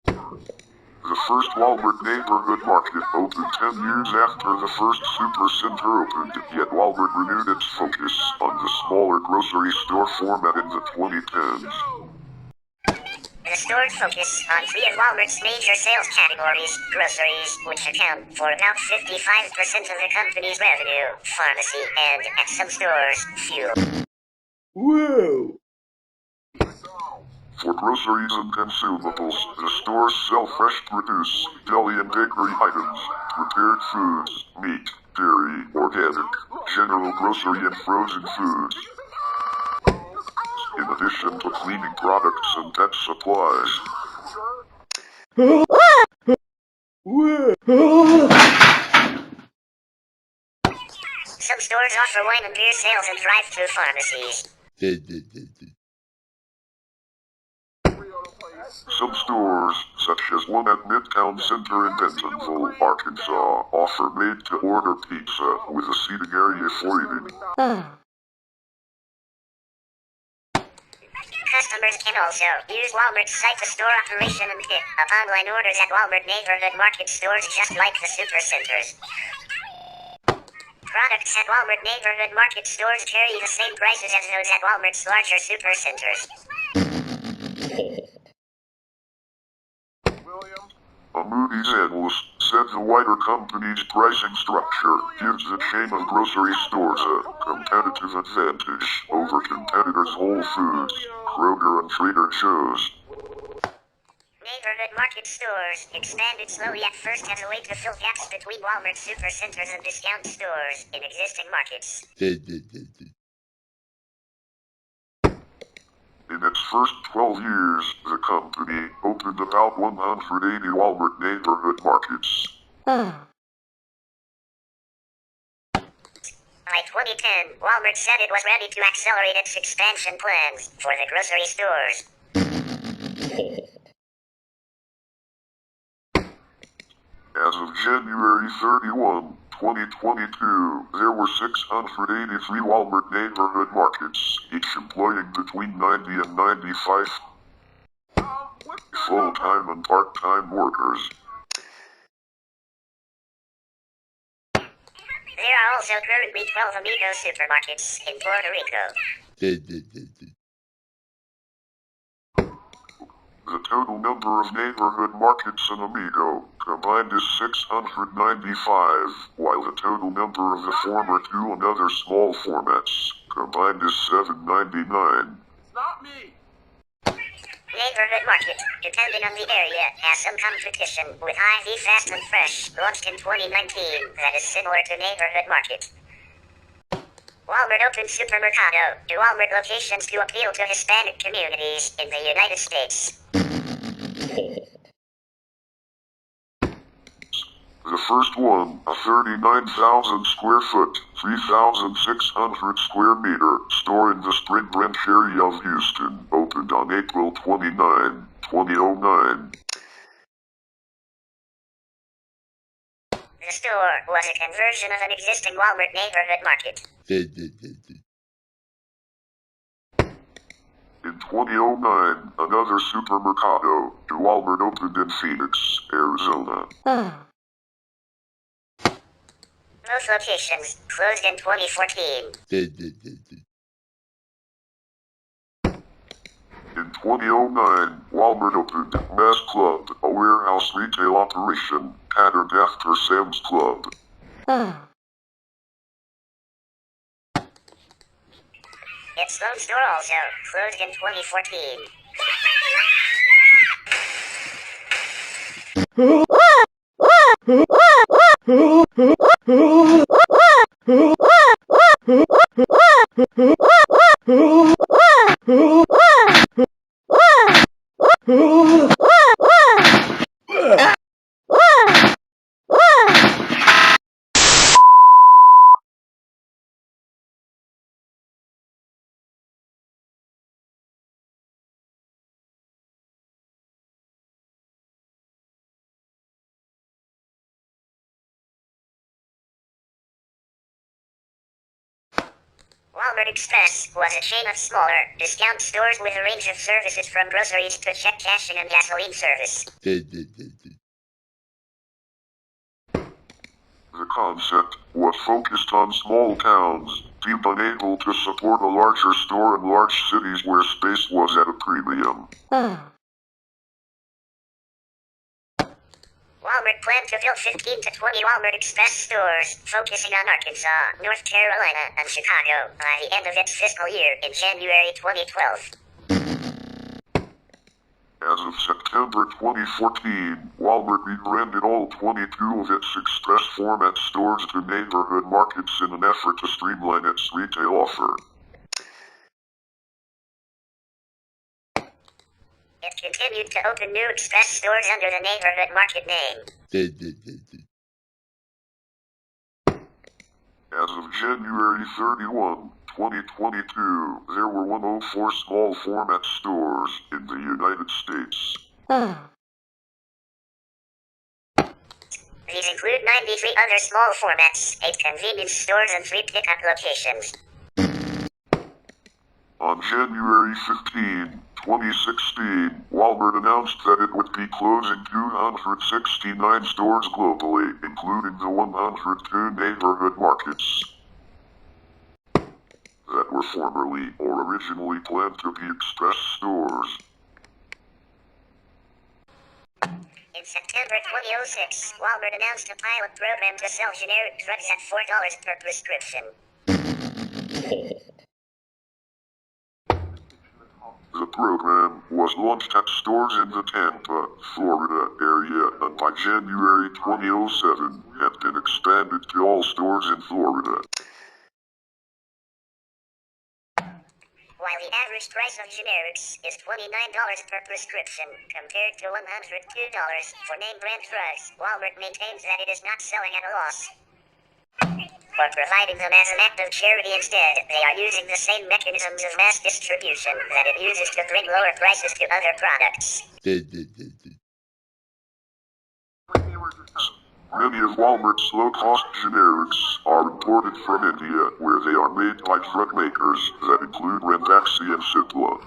The first Walmart Neighborhood Market opened 10 years after the first supercenter opened, yet Walmart renewed its focus on the smaller grocery store format in the 2010s. The store focus on three of Walmart's major sales categories: groceries, which account for about 55% of the company's revenue, pharmacy, and, at some stores, fuel. Whoa. For groceries and consumables, the stores sell fresh produce, deli and bakery items, prepared foods, meat, dairy, organic, general grocery and frozen foods, in addition to cleaning products and pet supplies. Some stores offer wine and beer sales and drive-through pharmacies. Some stores, such as one at Midtown Center in Bentonville, Arkansas, offer made-to-order pizza with a seating area for eating. Customers can also use Walmart's site-to-store operation and pick up online orders at Walmart Neighborhood Market stores, just like the supercenters. Products at Walmart Neighborhood Market stores carry the same prices as those at Walmart's larger supercenters. A Moody's analyst said the wider company's pricing structure gives the chain of grocery stores a competitive advantage over competitors Whole Foods, Kroger, and Trader Joe's. Neighborhood Market stores expanded slowly at first as a way to fill gaps between Walmart supercenters and discount stores in existing markets. In its first 12 years, the company opened about 180 Walmart Neighborhood Markets. By 2010, Walmart said it was ready to accelerate its expansion plans for the grocery stores. As of January 31, 2022, there were 683 Walmart Neighborhood Markets, each employing between 90 and 95 full-time and part-time workers. There are also currently 12 Amigo supermarkets in Puerto Rico. The total number of neighborhood markets in Amigo combined is 695, while the total number of the former two and other small formats combined is 799. Not me. Neighborhood Market, depending on the area, has some competition with IV Fast and Fresh, launched in 2019, that is similar to Neighborhood Market. Walmart opened Supermercado to Walmart locations to appeal to Hispanic communities in the United States. The first one, a 39,000 square foot, 3,600 square meter store in the Spring Branch area of Houston, opened on April 29, 2009. The store was a conversion of an existing Walmart neighborhood market. In 2009, another supermercado, Walmart, opened in Phoenix, Arizona. Both locations closed in 2014. In 2009, Walmart opened Mass Club, a warehouse retail operation, patterned after Sam's Club. Its own store also closed in 2014. Walmart Express was a chain of smaller, discount stores with a range of services from groceries to check cashing and gasoline service. The concept was focused on small towns, deemed unable to support a larger store in large cities where space was at a premium. Walmart planned to build 15 to 20 Walmart Express stores, focusing on Arkansas, North Carolina, and Chicago, by the end of its fiscal year in January 2012. As of September 2014, Walmart rebranded all 22 of its express format stores to neighborhood markets in an effort to streamline its retail offer. It continued to open new express stores under the neighborhood market name. As of January 31, 2022, there were 104 small format stores in the United States. These include 93 other small formats, 8 convenience stores, and 3 pickup locations. On January 15, 2016, Walmart announced that it would be closing 269 stores globally, including the 102 neighborhood markets that were formerly or originally planned to be express stores. In September 2006, Walmart announced a pilot program to sell generic drugs at $4 per prescription. The program was launched at stores in the Tampa, Florida area, and by January 2007 had been expanded to all stores in Florida. While the average price of generics is $29 per prescription, compared to $102 for name brand drugs, Walmart maintains that it is not selling at a loss, or providing them as an act of charity. Instead, they are using the same mechanisms of mass distribution that it uses to bring lower prices to other products. Many of Walmart's low-cost generics are imported from India, where they are made by drug makers that include Ranbaxy and Cipla.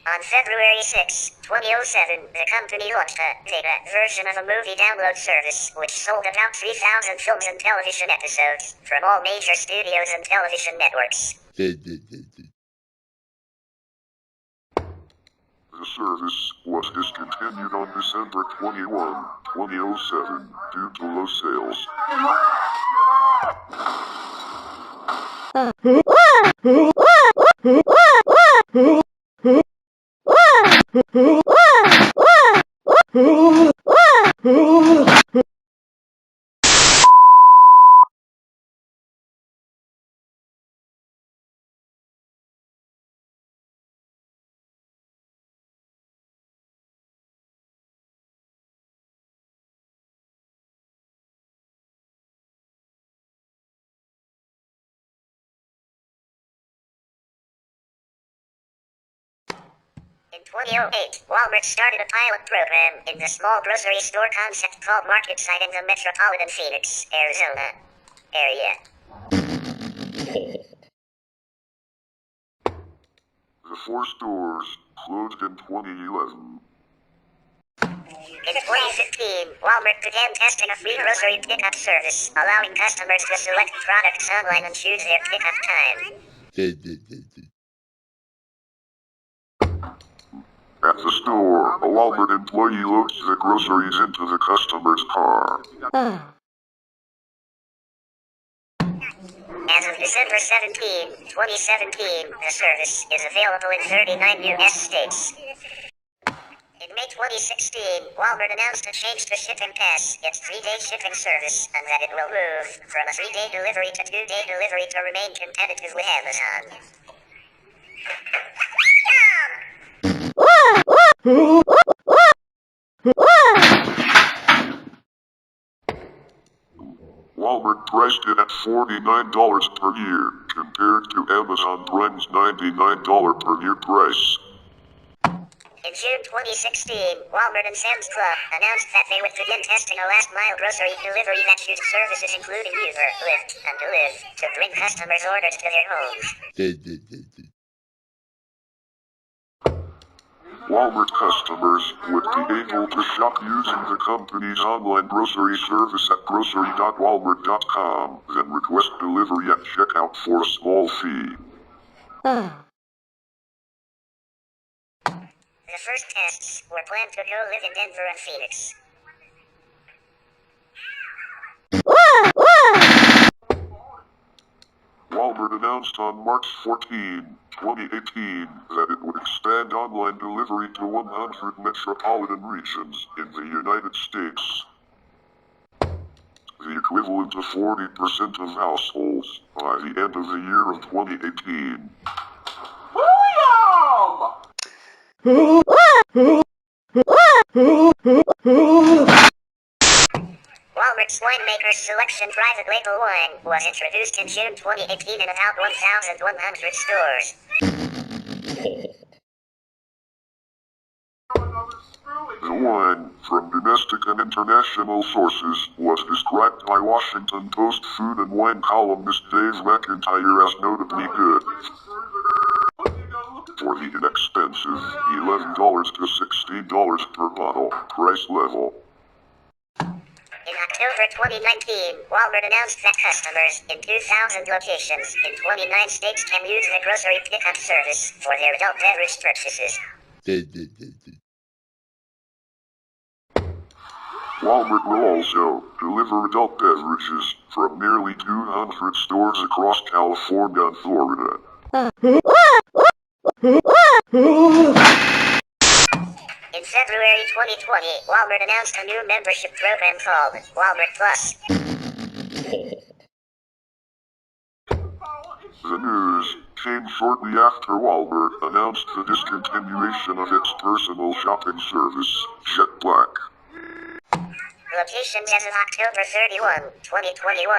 On February 6, 2007, the company launched a beta version of a movie download service, which sold about 3,000 films and television episodes from all major studios and television networks. The service was discontinued on December 21, 2007, due to low sales. In 2008, Walmart started a pilot program in the small grocery store concept called Market Site in the metropolitan Phoenix, Arizona area. The 4 stores closed in 2011. In 2015, Walmart began testing a free grocery pickup service, allowing customers to select products online and choose their pickup time. At the store, a Walmart employee loads the groceries into the customer's car. As of December 17, 2017, the service is available in 39 U.S. states. In May 2016, Walmart announced a change to Shipping Pass, its 3-day shipping service, and that it will move from a 3-day delivery to 2-day delivery to remain competitive with Amazon. Walmart priced it at $49 per year, compared to Amazon Prime's $99 per year price. In June 2016, Walmart and Sam's Club announced that they would begin testing a last-mile grocery delivery that used services including Uber, Lyft, and Deliv to bring customers' orders to their homes. Walmart customers would be able to shop using the company's online grocery service at grocery.walmart.com, then request delivery at checkout for a small fee. The first tests were planned to go live in Denver and Phoenix. Walmart announced on March 14, 2018, that it would expand online delivery to 100 metropolitan regions in the United States. The equivalent of 40% of households by the end of the year of 2018. Walmart's Winemaker's Selection Private Label Wine was introduced in June 2018 in about 1,100 stores. The wine, from domestic and international sources, was described by Washington Post food and wine columnist Dave McIntyre as notably good. For the inexpensive $11 to $16 per bottle price level. In October 2019, Walmart announced that customers in 2,000 locations in 29 states can use the grocery pickup service for their adult beverage purchases. Walmart will also deliver adult beverages from nearly 200 stores across California and Florida. In February 2020, Walmart announced a new membership program called Walmart Plus. The news came shortly after Walmart announced the discontinuation of its personal shopping service, Jet Black. Locations as of October 31, 2021.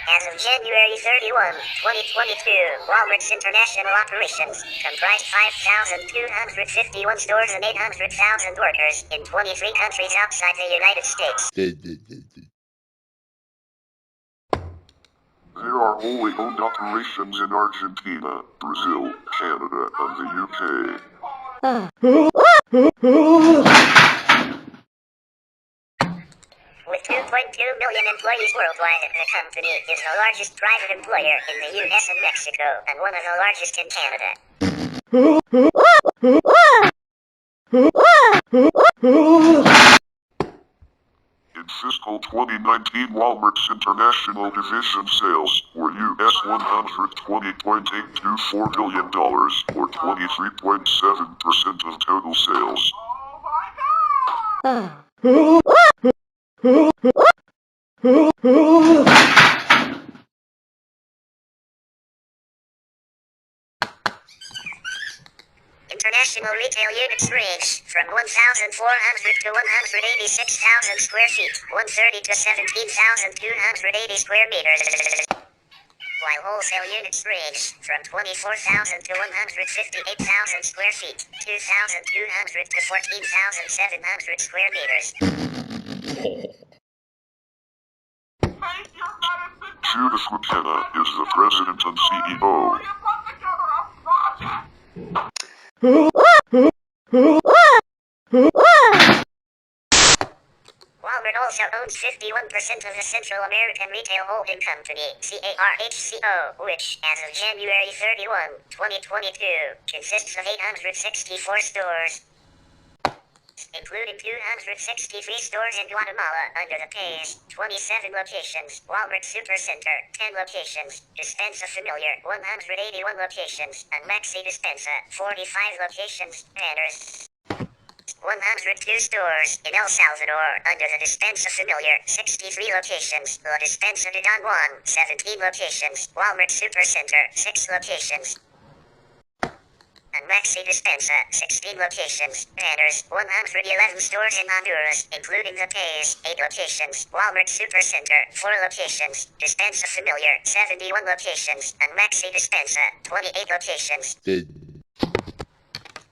As of January 31, 2022, Walmart's international operations comprised 5,251 stores and 800,000 workers in 23 countries outside the United States. There are wholly owned operations in Argentina, Brazil, Canada, and the UK. With 2.2 million employees worldwide, the company is the largest private employer in the US and Mexico, and one of the largest in Canada. In fiscal 2019 Walmart's international division sales were US $120.824 billion, or 23.7% of total sales. International retail units range from 1,400 to 186,000 square feet, 130 to 17,280 square meters, while wholesale units range from 24,000 to 158,000 square feet, 2,200 to 14,700 square meters. Judith McKenna is the president and CEO. Walmart also owns 51% of the Central American Retail Holding Company, CARHCO, which, as of January 31, 2022, consists of 864 stores, including 263 stores in Guatemala under the PAYS, 27 locations, Walmart Supercenter, 10 locations, Despensa Familiar, 181 locations, and Maxi Despensa, 45 locations, banners. 102 stores in El Salvador under the Despensa Familiar, 63 locations, La Despensa de Don Juan, 17 locations, Walmart Supercenter, 6 locations, and Maxi Despensa, 16 locations, banners, 111 stores in Honduras, including the PAYS, 8 locations, Walmart Supercenter, 4 locations, Despensa Familiar, 71 locations, and Maxi Despensa, 28 locations.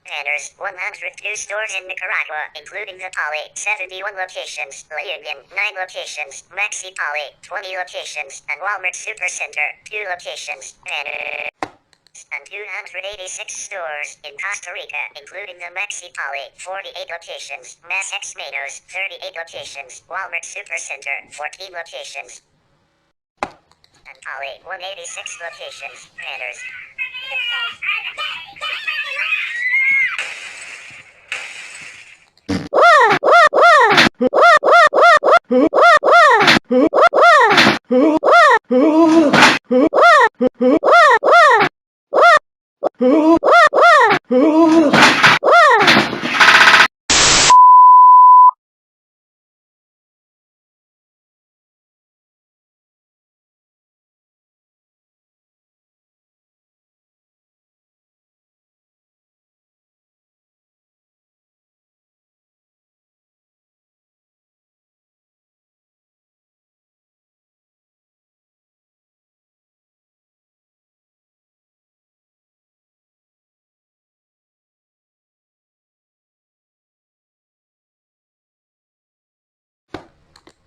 Banners, 102 stores in Nicaragua, including the Poly, 71 locations, La Union, 9 locations, Maxi Poly, 20 locations, and Walmart Supercenter, 2 locations, banners, and 286 stores in Costa Rica, including the Maxi Poly, 48 locations, Mass X Manos, 38 locations, Walmart Supercenter, 14 locations, and Poly, 186 locations, banners.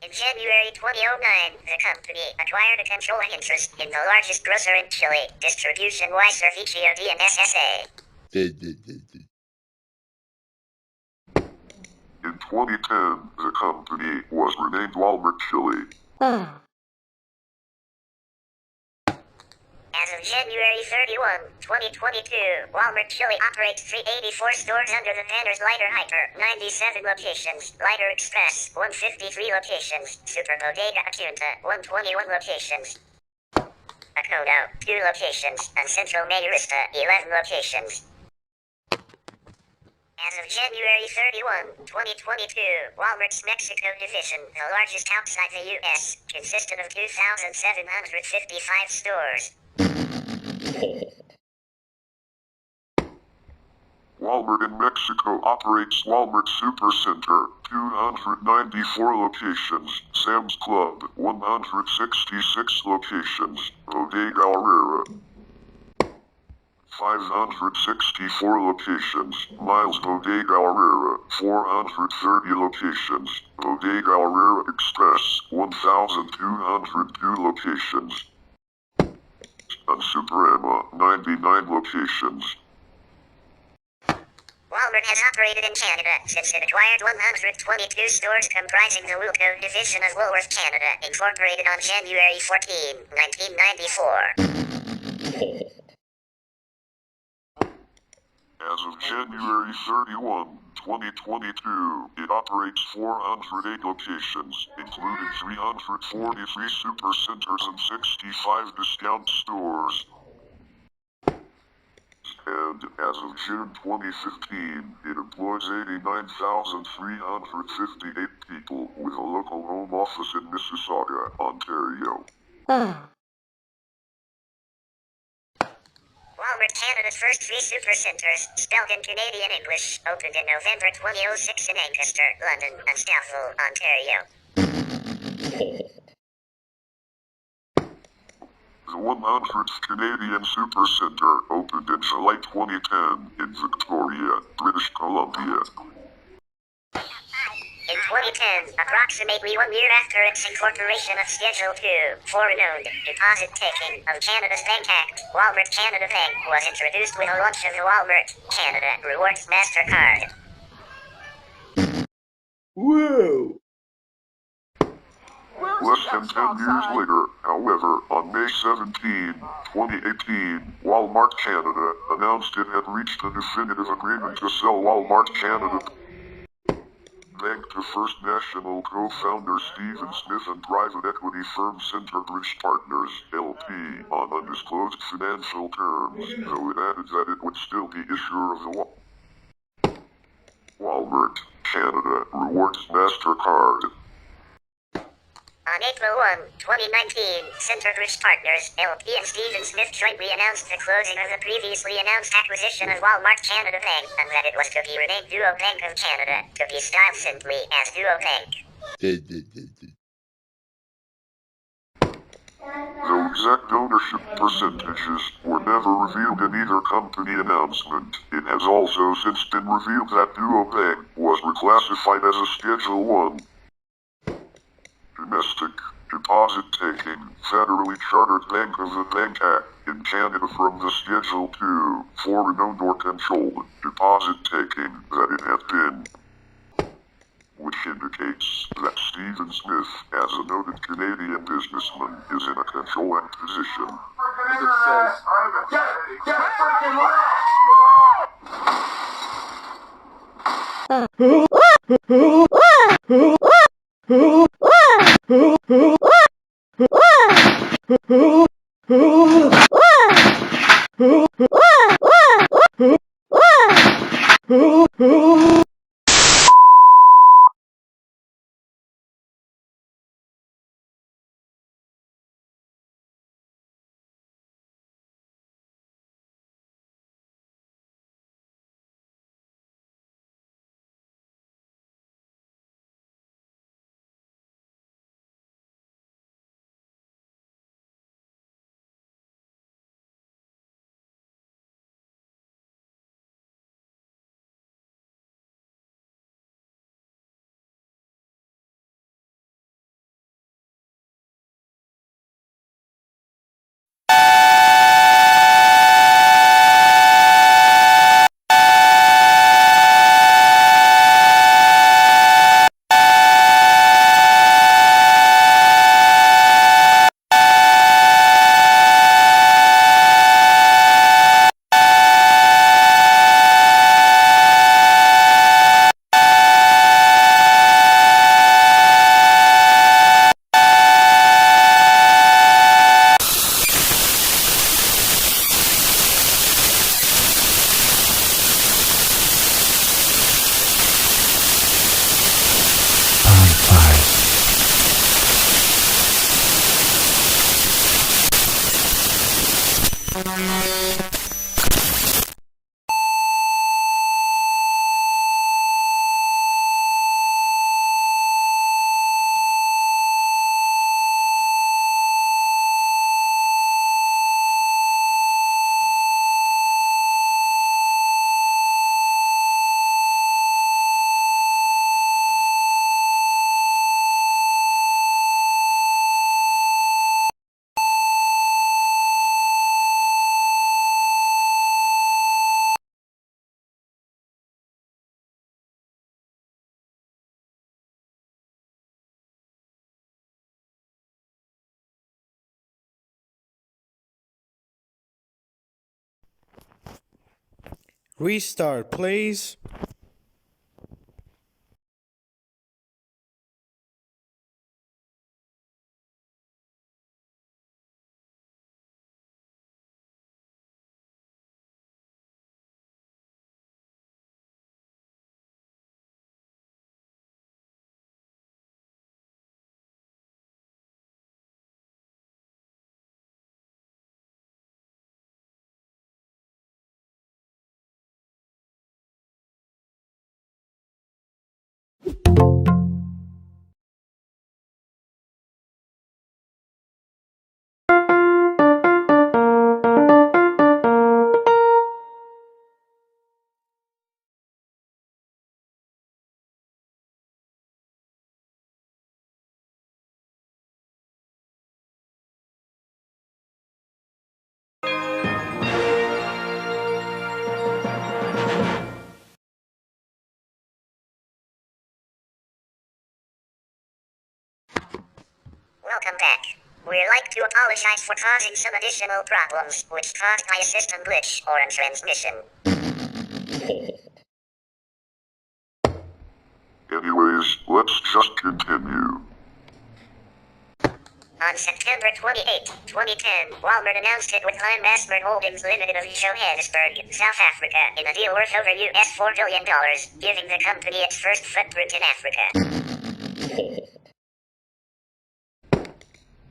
In January 2009, the company acquired a controlling interest in the largest grocer in Chile, distribution-wise Servicio DNS S.A. In 2010, the company was renamed Walmart Chile. As of January 31, 2022, Walmart Chile operates 384 stores under the banners Lighter Hyper, 97 locations, Lighter Express, 153 locations, Super Bodega Acunta, 121 locations, Acono, 2 locations, and Centro Mayorista, 11 locations. As of January 31, 2022, Walmart's Mexico division, the largest outside the U.S., consisted of 2,755 stores. Walmart in Mexico operates Walmart Supercenter, 294 locations, Sam's Club, 166 locations, Bodega Aurrera, 564 locations, Miles Bodega Aurrera, 430 locations, Bodega Aurrera Express, 1,202 locations, and Suprema, 99 locations. Walmart has operated in Canada since it acquired 122 stores comprising the Wilco division of Woolworth Canada, incorporated on January 14, 1994. As of January 31, 2022, it operates 408 locations, including 343 supercenters and 65 discount stores. And as of June 2015, it employs 89,358 people with a local home office in Mississauga, Ontario. Walmart Canada's first three supercenters, spelled in Canadian English, opened in November 2006 in Ancaster, London, and Staffel, Ontario. The 100th Canadian Supercenter opened in July 2010 in Victoria, British Columbia. In 2010, approximately 1 year after its incorporation of Schedule 2, foreign-owned deposit-taking of Canada's Bank Act, Walmart Canada Bank was introduced with the launch of the Walmart Canada Rewards MasterCard. Whoa! Less than 10 years later, however, on May 17, 2018, Walmart Canada announced it had reached a definitive agreement to sell Walmart Canada Bank to First National co-founder Stephen Smith and private equity firm Centerbridge Partners, LP, on undisclosed financial terms, though it added that it would still be issuer of the Walmart Canada Rewards MasterCard. On April 1, 2019, Centerbridge Partners, LP and Stephen Smith jointly announced the closing of the previously announced acquisition of Walmart Canada Bank, and that it was to be renamed Duo Bank of Canada, to be styled simply as Duo Bank. Though exact ownership percentages were never revealed in either company announcement, it has also since been revealed that Duo Bank was reclassified as a Schedule 1 domestic deposit-taking federally chartered bank of the Bank Act in Canada from the Schedule 2 foreign-owned or controlled deposit-taking that it had been, which indicates that Stephen Smith, as a noted Canadian businessman, is in a controlling position. Restart, please. welcome back. We'd like to apologize for causing some additional problems, which caused by a system glitch or in transmission. Anyways, let's just continue. On September 28, 2010, Walmart announced it would climb Massmart Holdings Limited of Johannesburg, South Africa, in a deal worth over $4 billion, giving the company its first footprint in Africa.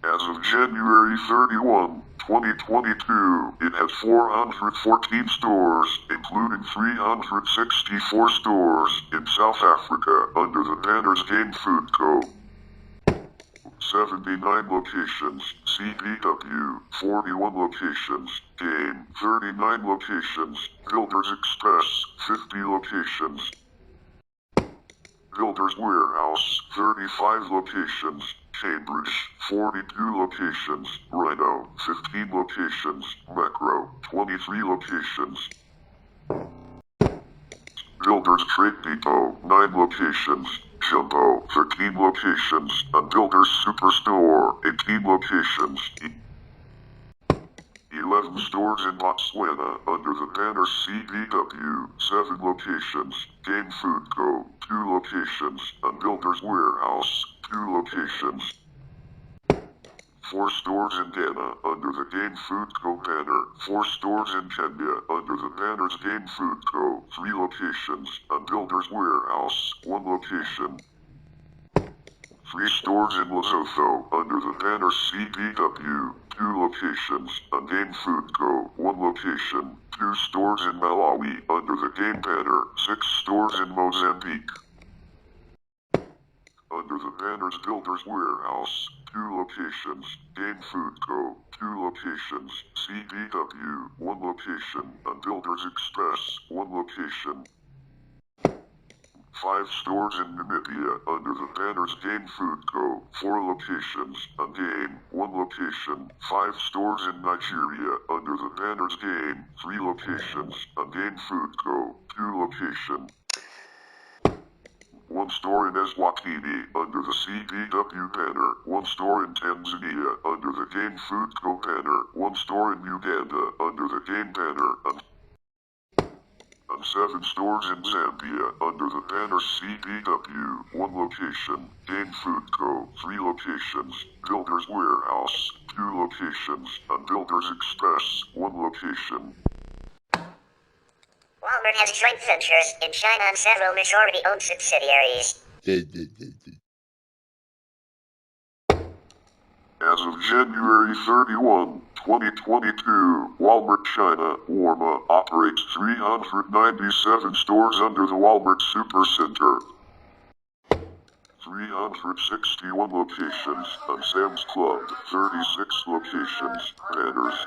As of January 31, 2022, it had 414 stores, including 364 stores in South Africa under the banners Game Food Co. 79 locations, CBW, 41 locations, Game, 39 locations, Builders Express, 50 locations, Builders Warehouse, 35 locations, Cambridge, 42 locations, Rhino, 15 locations, Macro, 23 locations, Builders Trade Depot, 9 locations, Jumbo, 13 locations, and Builders Superstore, 18 locations, 11 stores in Botswana under the banner CBW, 7 locations, Game Food Co., 2 locations, and Builders Warehouse, 2 locations. 4 stores in Ghana under the Game Food Co. banner, 4 stores in Kenya under the banners Game Food Co., 3 locations, and Builders Warehouse, 1 location. 3 stores in Lesotho under the banner CBW, 2 locations, and Game Food Co., 1 location. 2 stores in Malawi under the Game banner, 6 stores in Mozambique. Under the banners Builders Warehouse, 2 locations, Game Food Co., 2 locations, CBW, 1 location, and Builders Express, 1 location. 5 stores in Namibia under the banners Game Food Co., 4 locations, and Game, 1 location. 5 stores in Nigeria under the banners Game, 3 locations, and Game Food Co., 2 location. 1 store in Eswatini under the CBW banner, 1 store in Tanzania under the Game Food Co. banner, 1 store in Uganda under the Game banner, and 7 stores in Zambia under the banner CBW, 1 location, Game Food Co., 3 locations, Builders Warehouse, 2 locations, and Builders Express, 1 location. Walmart has joint ventures in China and several majority-owned subsidiaries. As of January 31, 2022, Walmart China, Warma, operates 397 stores under the Walmart Supercenter, 361 locations, and Sam's Club, 36 locations, banners.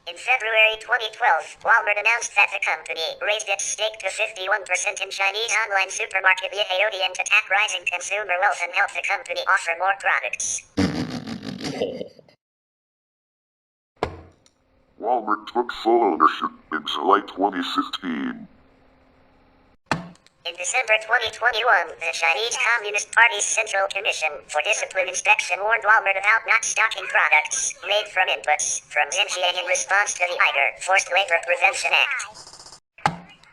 In February 2012, Walmart announced that the company raised its stake to 51% in Chinese online supermarket A.K.A and to attack rising consumer wealth and help the company offer more products. Walmart took full ownership in July 2015. In December 2021, the Chinese Communist Party's Central Commission for Discipline Inspection warned Walmart about not stocking products made from inputs from Xinjiang in response to the IDER Forced Labor Prevention Act.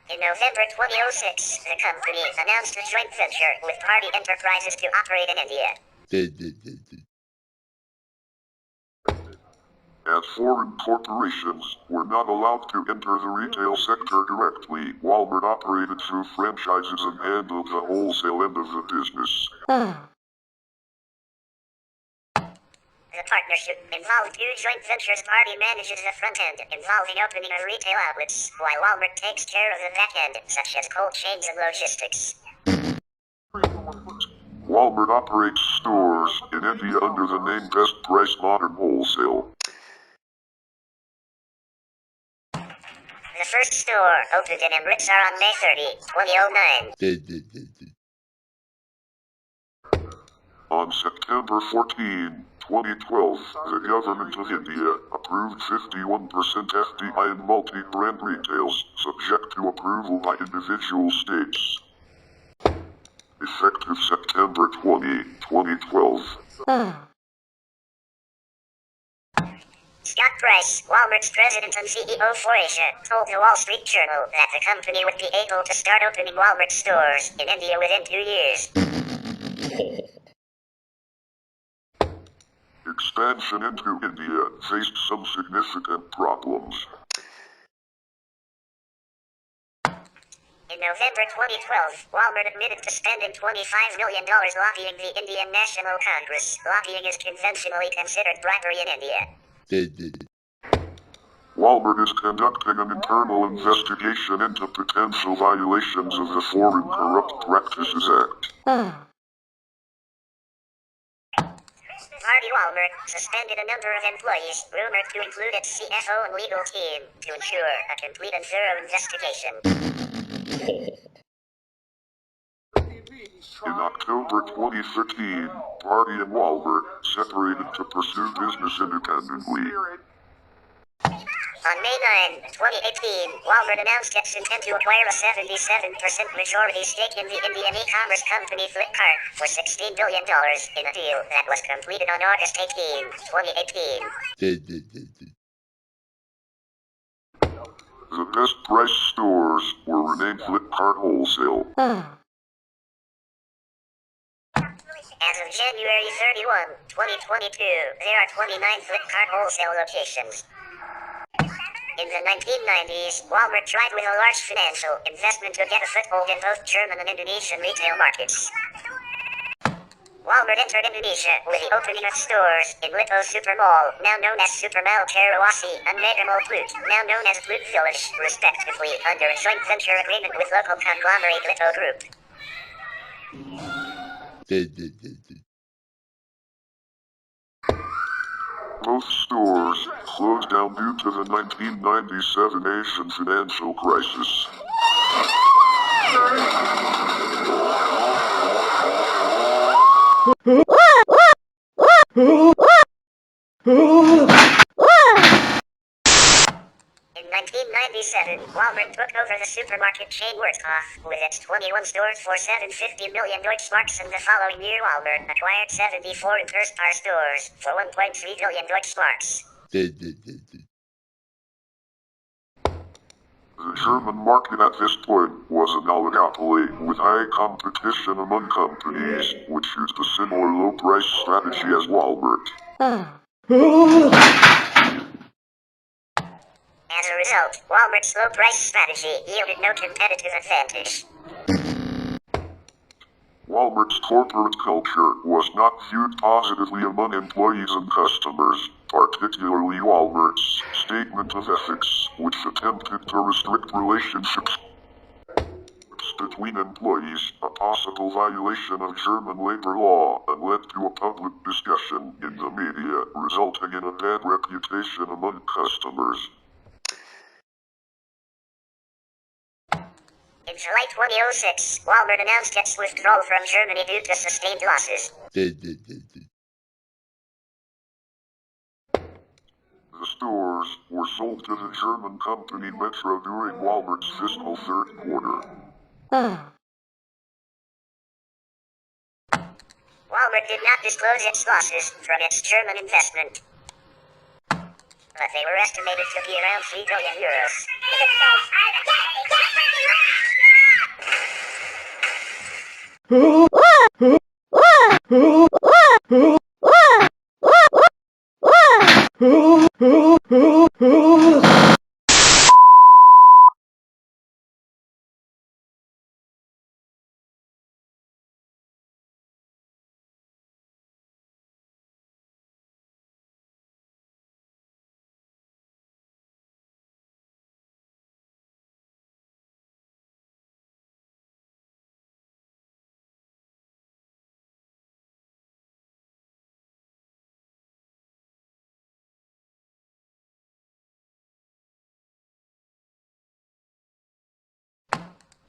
In November 2006, the company announced a joint venture with Party Enterprises to operate in India. As foreign corporations were not allowed to enter the retail sector directly, Walmart operated through franchises and handled the wholesale end of the business. The partnership involved two joint ventures. Party manages the front end, involving opening of retail outlets, while Walmart takes care of the back end, such as cold chains and logistics. Walmart operates stores in India under the name Best Price Modern Wholesale. The first store opened in Amritsar on May 30, 2009. On September 14, 2012, the government of India approved 51% FDI in multi-brand retails, subject to approval by individual states. Effective September 20, 2012. Scott Price, Walmart's president and CEO for Asia, told the Wall Street Journal that the company would be able to start opening Walmart stores in India within 2 years. Expansion into India faced some significant problems. In November 2012, Walmart admitted to spending $25 million lobbying the Indian National Congress. Lobbying is conventionally considered bribery in India. Walmart is conducting an internal investigation into potential violations of the Foreign Corrupt Practices Act. Party Walmart suspended a number of employees, rumored to include its CFO and legal team, to ensure a complete and thorough investigation. In October 2013, Party and Walmart separated to pursue business independently. On May 9, 2018, Walmart announced its intent to acquire a 77% majority stake in the Indian e-commerce company Flipkart for $16 billion in a deal that was completed on August 18, 2018. The Best Price stores were renamed Flipkart Wholesale. As of January 31, 2022, there are 29 Flipkart wholesale locations. In the 1990s, Walmart tried with a large financial investment to get a foothold in both German and Indonesian retail markets. Walmart entered Indonesia with the opening of stores in Lippo Supermall, now known as Supermall Terawasi, and Megamall Plut, now known as Plut Village, respectively, under a joint venture agreement with local conglomerate Lippo Group. Both stores closed down due to the 1997 Asian financial crisis. In 1997, Walmart took over the supermarket chain Werthof with its 21 stores for 750 million Deutschmarks, and the following year Walmart acquired 74 Interstar stores for 1.3 billion Deutschmarks. The German market at this point was an oligopoly with high competition among companies which used a similar low-price strategy as Walmart. As a result, Walmart's low-price strategy yielded no competitive advantage. Walmart's corporate culture was not viewed positively among employees and customers, particularly Walmart's statement of ethics, which attempted to restrict relationships between employees, a possible violation of German labor law, and led to a public discussion in the media, resulting in a bad reputation among customers. In July 2006, Walmart announced its withdrawal from Germany due to sustained losses. The stores were sold to the German company Metro during Walmart's fiscal third quarter. Walmart did not disclose its losses from its German investment, but they were estimated to be around 3 billion euros.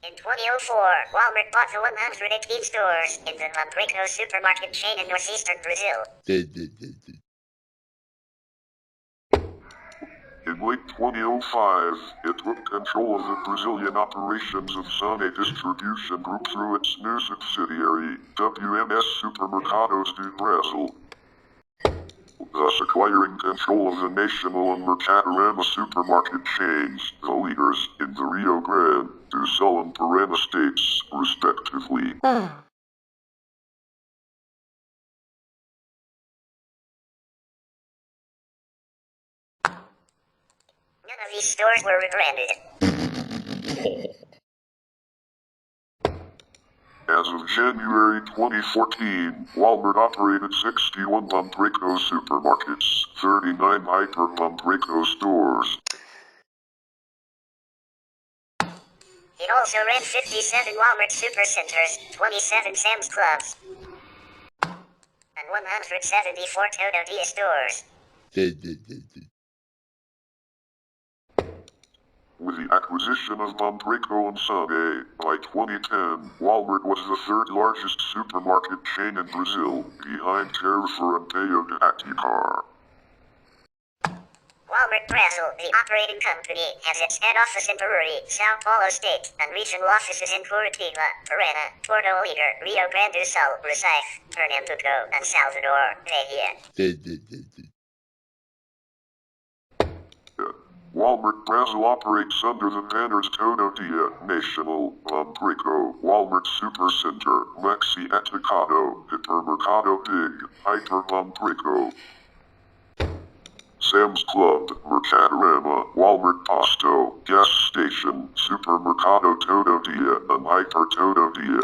In 2004, Walmart bought the 118 stores in the Lambrico supermarket chain in northeastern Brazil. In late 2005, it took control of the Brazilian operations of Sane Distribution Group through its new subsidiary, WMS Supermercados do Brasil, thus acquiring control of the National and Mercatorama supermarket chains, the leaders in the Rio Grande do Sul and Paraná states, respectively. None of these stores were rebranded. As of January 2014, Walmart operated 61 Lambrico supermarkets, 39 Hyper Lambrico stores. It also ran 57 Walmart Supercenters, 27 Sam's Clubs, and 174 Todo Dia stores. With the acquisition of Lambrico and Sane, by 2010, Walmart was the third largest supermarket chain in Brazil, behind Carrefour and A.K.A. Walmart Brazil, the operating company, has its head office in Peru, Sao Paulo State, and regional offices in Curitiba, Paraná, Porto Alegre, Rio Grande do Sul, Recife, Pernambuco, and Salvador, Bahia. Walmart Brazil operates under the banners Todo Dia, National, Lambrico, Walmart Supercenter, Maxi Atacado, Hipermercado Big, Hyper Lambrico, Sam's Club, Mercatorama, Walmart Pasto, Gas Station, Supermercado Todo Dia, and Hyper Todo Dia.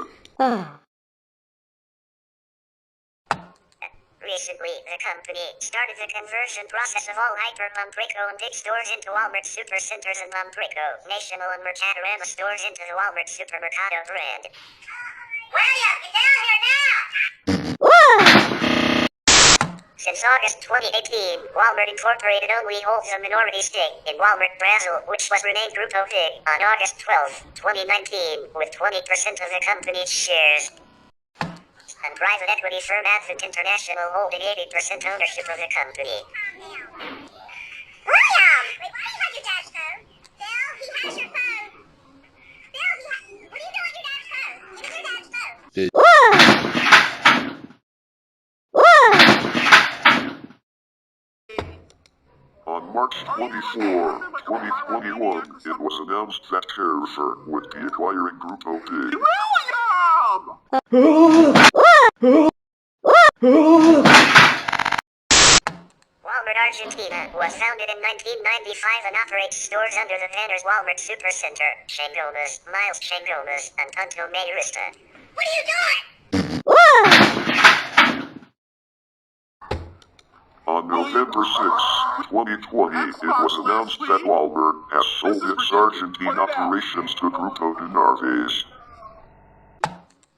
Recently, the company started the conversion process of all Hyper Lambrico and Big stores into Walmart Supercenters and Lambrico, National and Mercatorama stores into the Walmart Supermercado brand. William, get down here now! Since August 2018, Walmart Incorporated only holds a minority stake in Walmart Brazil, which was renamed Grupo Big on August 12, 2019, with 20% of the company's shares. And private equity firm Advent International holding 80% ownership of the company. William! Wait, why do you have your dad's phone? Bill, he has your phone. Bill, what are you doing with your dad's phone? Give me your dad's phone. On March 24, 2021, it was announced that Carrefour would be acquiring Grupo Big. Walmart Argentina was founded in 1995 and operates stores under the banners Walmart Supercenter, Changomas, Miles Changomas, and Punto Mayorista. What are you doing? On November 6, 2020, it was announced that Walmart has sold its Argentine operations to Grupo Narvaez.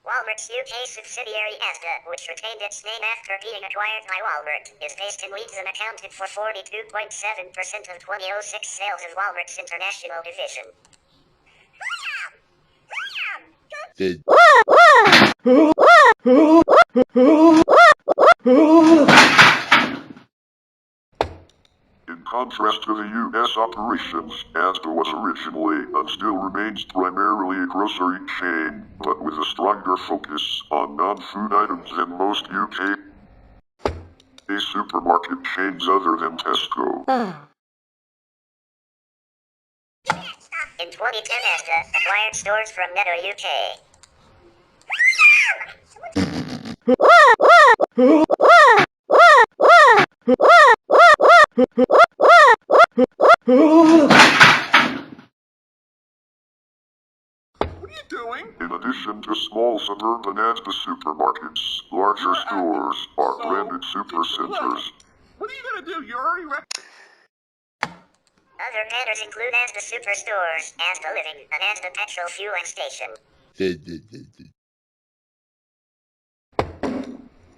Walmart's UK subsidiary Asda, which retained its name after being acquired by Walmart, is based in Leeds and accounted for 42.7% of 2006 sales of Walmart's international division. In contrast to the U.S. operations, Asda was originally and still remains primarily a grocery chain, but with a stronger focus on non-food items than most UK supermarket chains other than Tesco. In 2010, Asda acquired stores from Netto UK. In addition to small suburban Asda supermarkets, larger stores are branded supercenters. What are you gonna do? You already Other banners include Asda Superstores, Asda Living, and Asda Petrol Fueling Station.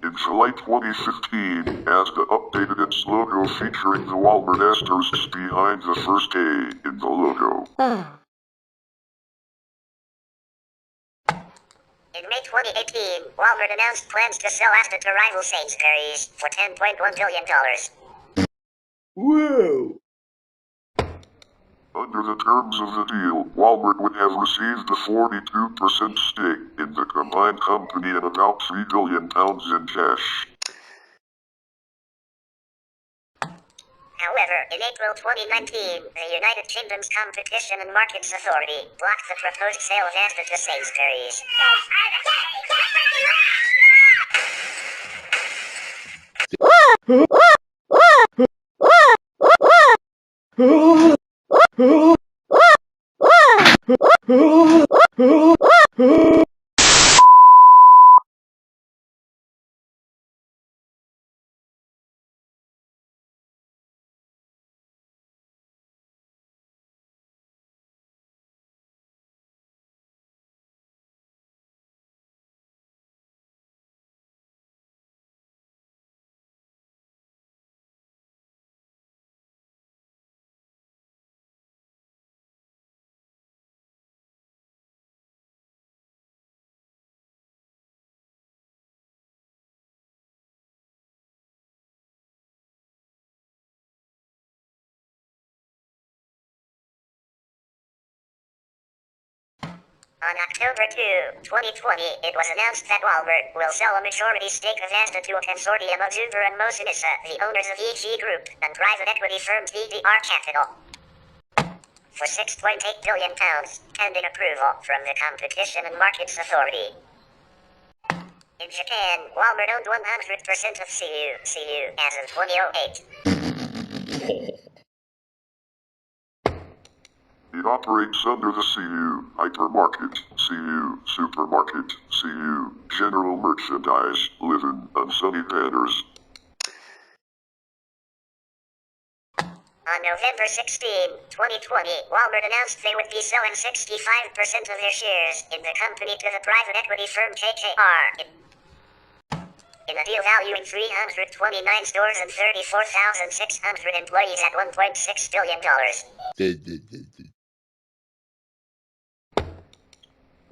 In July 2015, Asda updated its logo featuring the Walmart asterisk behind the first A in the logo. In May 2018, Walmart announced plans to sell Asda to rival Sainsbury's for $10.1 billion. Whoa. Under the terms of the deal, Walmart would have received a 42% stake in the combined company and about £3 billion in cash. However, in April 2019, the United Kingdom's Competition and Markets Authority blocked the proposed sale of Asda to Sainsbury's. On October 2, 2020, it was announced that Walmart will sell a majority stake of Asda to a consortium of Zuber and Mosinissa, the owners of EG Group, and private equity firm BDR Capital, for £6.8 billion, pending approval from the Competition and Markets Authority. In Japan, Walmart owned 100% of CU as of 2008. It operates under the CU Hypermarket, CU Supermarket, CU General Merchandise, Living and Sunny banners. On November 16, 2020, Walmart announced they would be selling 65% of their shares in the company to the private equity firm A.K.A. in a deal valuing 329 stores and 34,600 employees at $1.6 billion.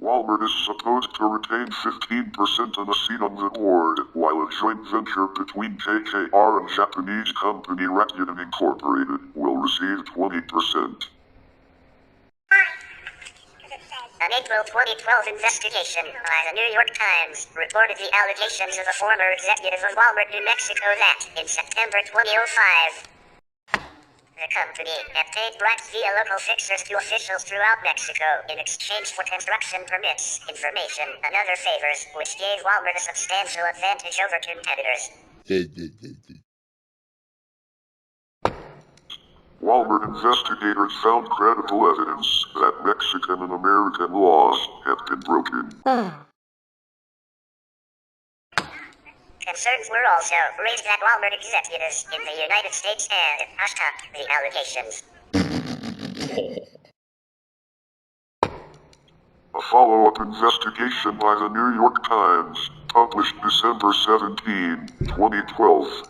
Walmart is supposed to retain 15% of the seat on the board, while a joint venture between KKR and Japanese company Rakuten Incorporated will receive 20%. An April 2012 investigation by the New York Times reported the allegations of a former executive of Walmart New Mexico that, in September 2005, the company had paid bribes via local fixers to officials throughout Mexico in exchange for construction permits, information, and other favors, which gave Walmart a substantial advantage over competitors. Walmart investigators found credible evidence that Mexican and American laws had been broken. Concerns were also raised that Walmart executives in the United States had hushed the allegations. A follow-up investigation by the New York Times, published December 17, 2012,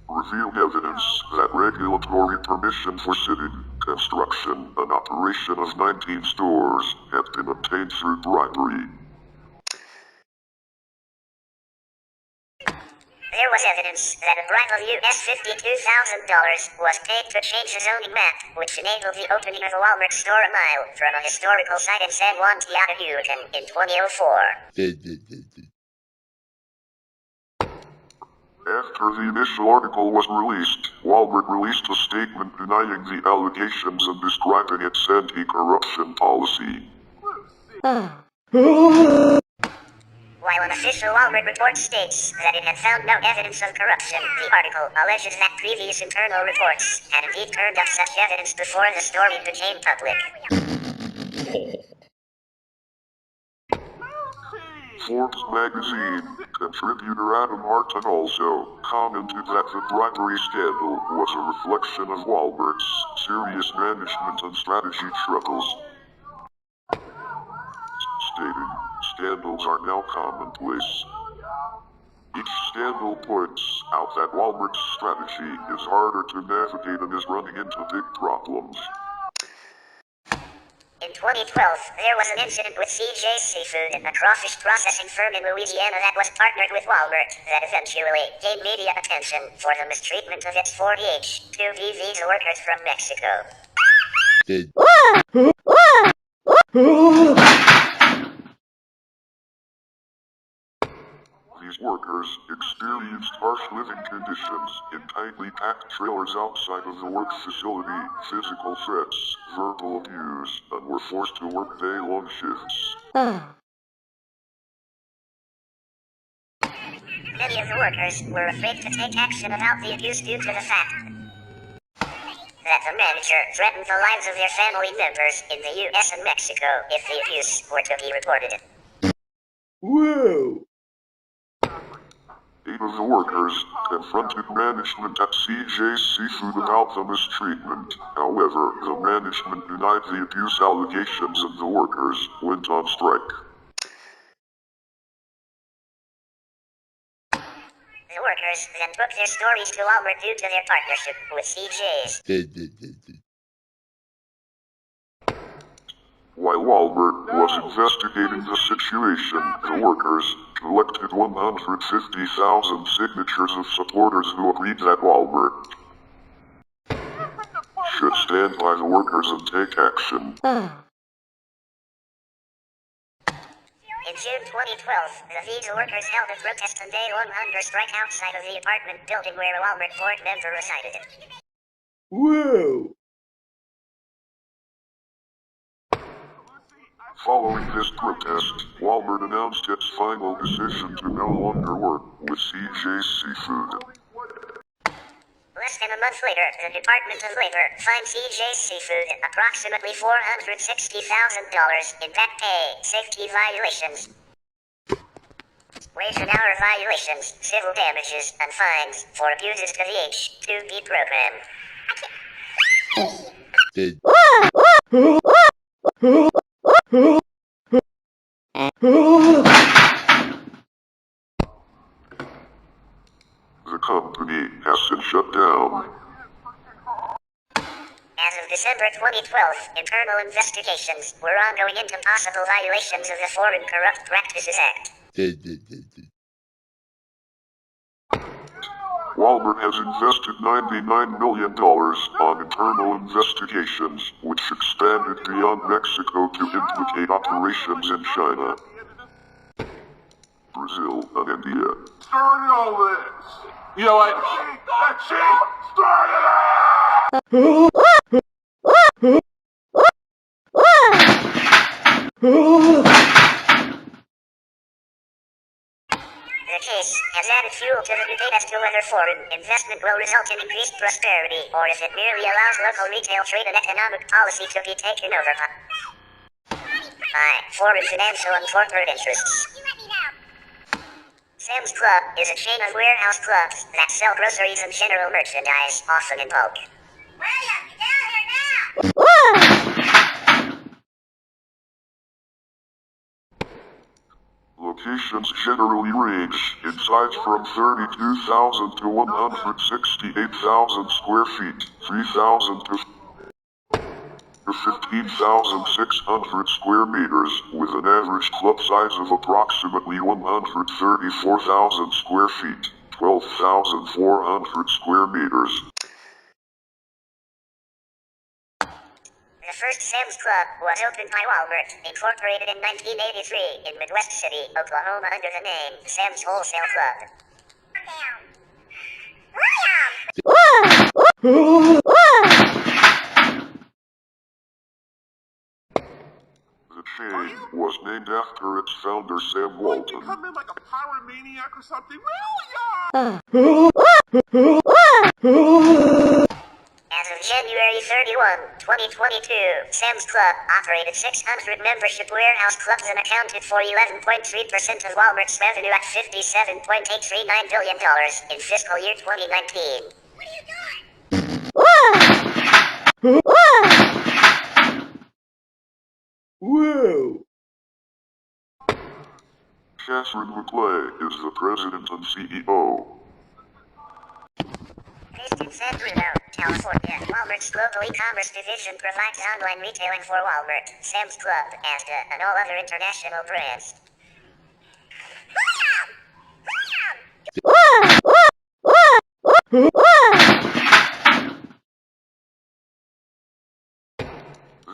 revealed evidence that regulatory permission for sitting, construction, and operation of 19 stores had been obtained through bribery. There was evidence that a bribe of US $52,000 was paid to change the zoning map, which enabled the opening of a Walmart store a mile from a historical site in San Juan Tiahuacan in 2004. After the initial article was released, Walmart released a statement denying the allegations and describing its anti-corruption policy. While an official Walmart report states that it had found no evidence of corruption, the article alleges that previous internal reports had indeed turned up such evidence before the story became public. Forbes magazine contributor Adam Martin also commented that the bribery scandal was a reflection of Walmart's serious management and strategy struggles, stating, "Scandals are now commonplace. Each scandal points out that Walmart's strategy is harder to navigate and is running into big problems." In 2012, there was an incident with CJ Seafood, a crawfish processing firm in Louisiana that was partnered with Walmart, that eventually gained media attention for the mistreatment of its 40H-2B visa workers from Mexico. These workers experienced harsh living conditions in tightly packed trailers outside of the work facility, physical threats, verbal abuse, and were forced to work day-long shifts. Many of the workers were afraid to take action about the abuse due to the fact that the manager threatened the lives of their family members in the US and Mexico if the abuse were to be reported. Whoa. 8 of the workers confronted management at CJ Seafood about the mistreatment. However, the management denied the abuse allegations and the workers went on strike. The workers then took their stories to Walmart due to their partnership with CJ's. While Walmart was investigating the situation, the workers collected 150,000 signatures of supporters who agreed that Walmart should stand by the workers and take action. In June 2012, the visa workers held a protest and day-long hunger strike outside of the apartment building where a Walmart board member resided. Whoa. Following this protest, Walmart announced its final decision to no longer work with CJ Seafood. Less than a month later, the Department of Labor fined CJ Seafood approximately $460,000 in back pay, safety violations, wage and hour violations, civil damages, and fines for abuses to the H-2B program. The company has been shut down. As of December 2012, internal investigations were ongoing into possible violations of the Foreign Corrupt Practices Act. Walmart has invested $99 million on internal investigations, which expanded beyond Mexico to implicate operations in China, Brazil, and India. Started all this. You know what? That chick started The case has added fuel to the debate as to whether foreign investment will result in increased prosperity, or if it merely allows local retail trade and economic policy to be taken over by foreign financial and corporate interests. You let me know. Sam's Club is a chain of warehouse clubs that sell groceries and general merchandise, often in bulk. William, get down here now. Locations generally range in size from 32,000 to 168,000 square feet, 3,000 to 15,600 square meters, with an average club size of approximately 134,000 square feet, 12,400 square meters. The first Sam's Club was opened by Walmart, incorporated in 1983 in Midwest City, Oklahoma under the name Sam's Wholesale Club. William! The chain was named after its founder Sam You Walton. come in like a pyromaniac or something. William! As of January 31, 2022, Sam's Club operated 600 membership warehouse clubs and accounted for 11.3% of Walmart's revenue at $57.839 billion in fiscal year 2019. What are you doing? Whoa. Catherine McClay is the president and CEO. Paste in In San Bruno, California, Walmart's global e-commerce division provides online retailing for Walmart, Sam's Club, Asda, and all other international brands.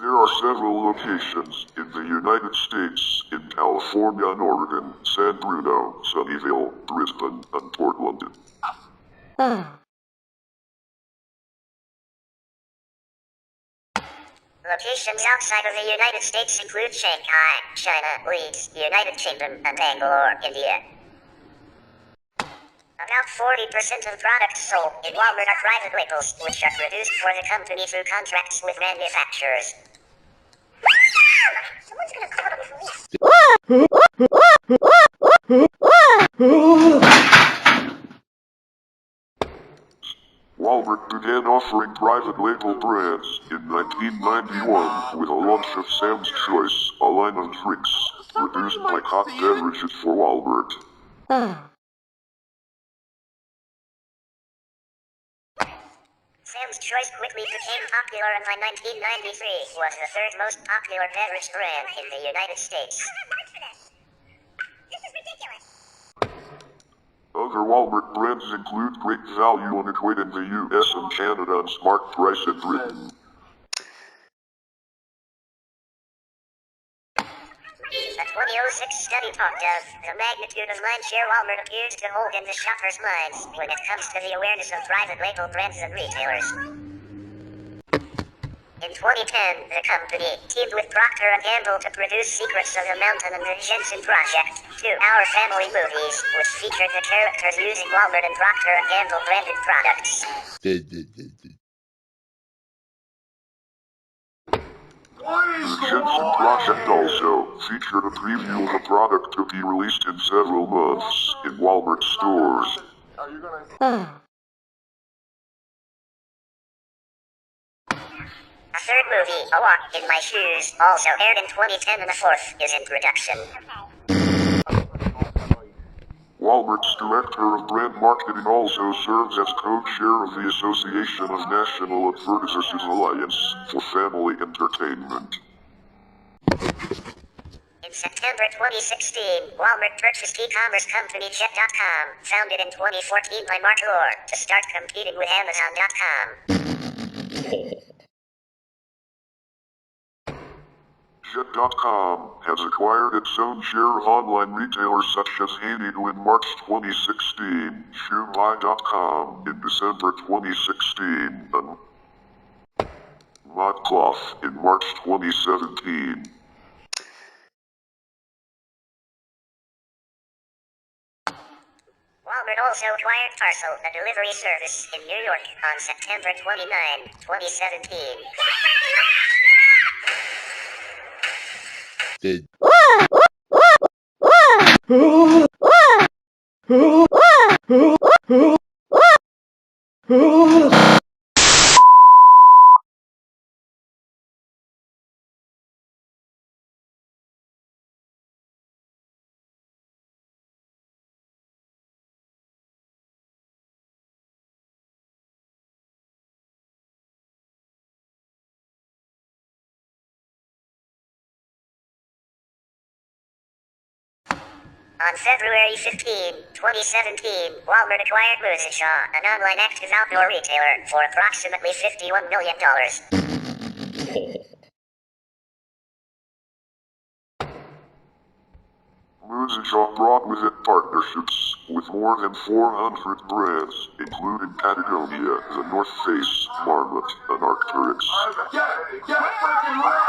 There are several locations in the United States, in California and Oregon, San Bruno, Sunnyvale, Brisbane, and Portland. Locations outside of the United States include Shanghai, China, Leeds, United Kingdom, and Bangalore, India. About 40% of products sold in Walmart are private labels, which are produced for the company through contracts with manufacturers. Someone's gonna call the police. Walmart began offering private label brands in 1991 with a launch of Sam's Choice, a line of drinks produced by hot beverages for Walmart. Sam's Choice quickly became popular and by 1993 was the third most popular beverage brand in the United States. I'm not marked for this. This is ridiculous. Other Walmart brands include Great Value on Equate in the US and Canada and Smart Price in Britain. A 2006 study talked of the magnitude of mindshare Walmart appears to hold in the shoppers' minds when it comes to the awareness of private label brands and retailers. In 2010, the company teamed with Procter & Gamble to produce Secrets of the Mountain and the Jensen Project, 2 Our Family movies, which featured the characters using Walmart and Procter & Gamble branded products. The Jensen Project also featured a preview of a product to be released in several months in Walmart stores. Are you gonna... A third movie, A Walk in My Shoes, also aired in 2010 and a fourth is in production. Walmart's Director of Brand Marketing also serves as co-chair of the Association of National Advertisers Alliance for Family Entertainment. In September 2016, Walmart purchased e-commerce company Jet.com, founded in 2014 by Mark Lord, to start competing with Amazon.com. Jet.com has acquired its own share of online retailers such as Haneydo in March 2016, Shoebuy.com in December 2016, and ModCloth in March 2017. Walmart also acquired Parcel, a delivery service in New York, on September 29, 2017. On February 15, 2017, Walmart acquired Musenshaw, an online active outdoor retailer, for approximately $51 million. Musenshaw brought with it partnerships with more than 400 brands, including Patagonia, The North Face, Marmot, and Arc'teryx. Get freaking loud!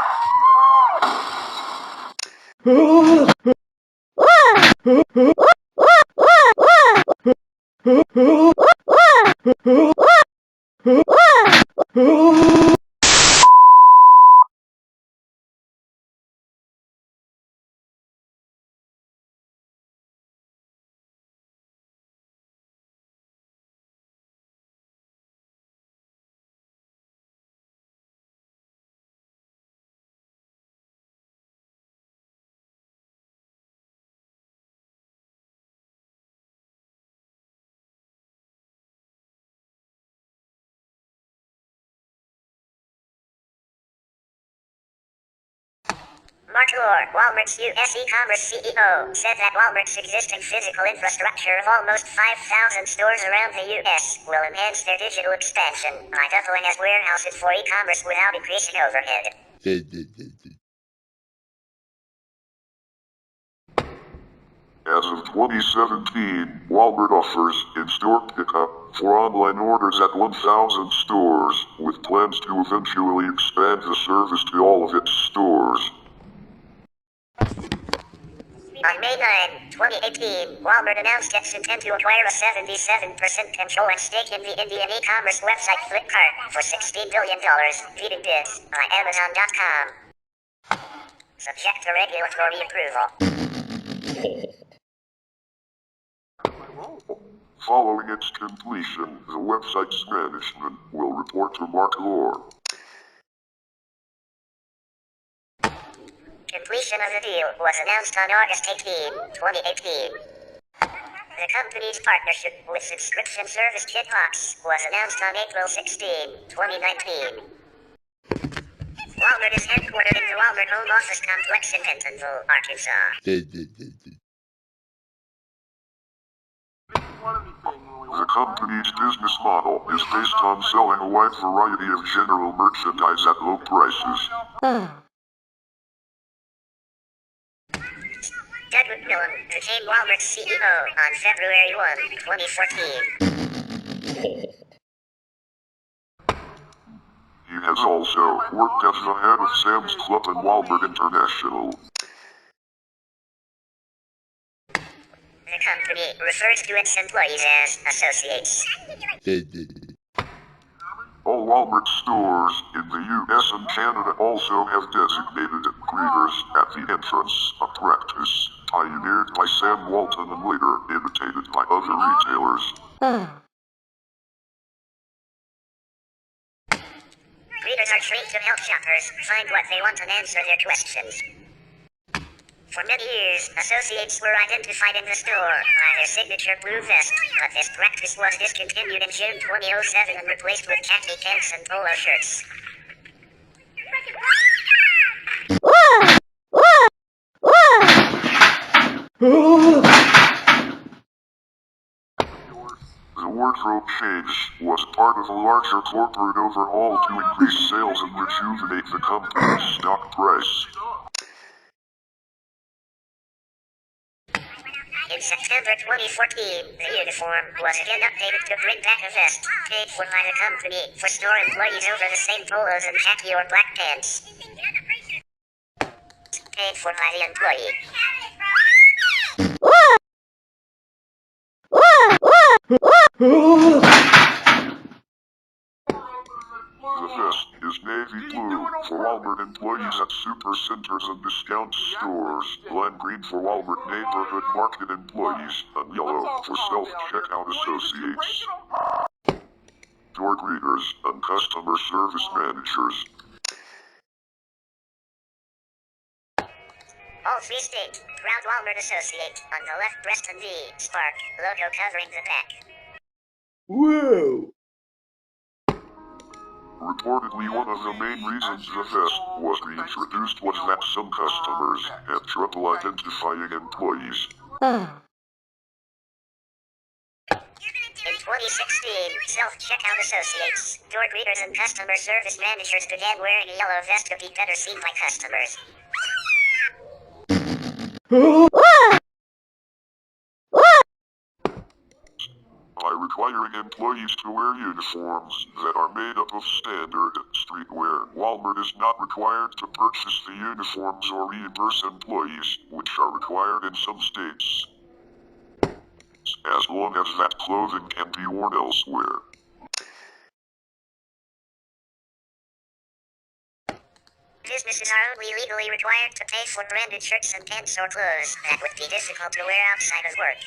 Mark Lore, Walmart's U.S. e-commerce CEO, said that Walmart's existing physical infrastructure of almost 5,000 stores around the U.S. will enhance their digital expansion by doubling as warehouses for e-commerce without increasing overhead. As of 2017, Walmart offers in-store pickup for online orders at 1,000 stores, with plans to eventually expand the service to all of its stores. On May 9, 2018, Walmart announced its intent to acquire a 77% controlling stake in the Indian e-commerce website Flipkart for $16 billion, beating bids by Amazon.com. Subject to regulatory approval. Following its completion, the website's management will report to Mark Lore. Completion of the deal was announced on August 18, 2018. The company's partnership with subscription service Kitbox was announced on April 16, 2019. Walmart is headquartered in the Walmart Home Office Complex in Bentonville, Arkansas. The company's business model is based on selling a wide variety of general merchandise at low prices. Doug McMillan became Walmart's CEO on February 1, 2014. He has also worked as the head of Sam's Club and Walmart International. The company refers to its employees as associates. All Walmart stores in the US and Canada also have designated greeters at the entrance, a practice pioneered by Sam Walton and later imitated by other retailers. Greeters are trained to help shoppers find what they want and answer their questions. For many years, associates were identified in the store by their signature blue vest, but this practice was discontinued in June 2007 and replaced with khaki pants and polo shirts. The wardrobe change was part of a larger corporate overhaul to increase sales and rejuvenate the company's stock price. In September 2014, the uniform was again updated to bring back a vest, paid for by the company, for store employees over the same polos and khaki or black pants. Paid for by the employee. The vest is navy blue for Walmart employees at super centers and discount stores, lime green for Walmart neighborhood market employees, and yellow for self-checkout associates, door greeters, and customer service managers. All three state, proud Walmart associate, on the left breast and V, Spark, logo covering the back. Whoa! Reportedly, one of the main reasons the vest was reintroduced was that some customers had trouble identifying employees. In 2016, self-checkout associates, door greeters and customer service managers began wearing a yellow vest to be better seen by customers. By requiring employees to wear uniforms that are made up of standard streetwear, Walmart is not required to purchase the uniforms or reimburse employees, which are required in some states, as long as that clothing can be worn elsewhere. Businesses are only legally required to pay for branded shirts and pants or clothes that would be difficult to wear outside of work.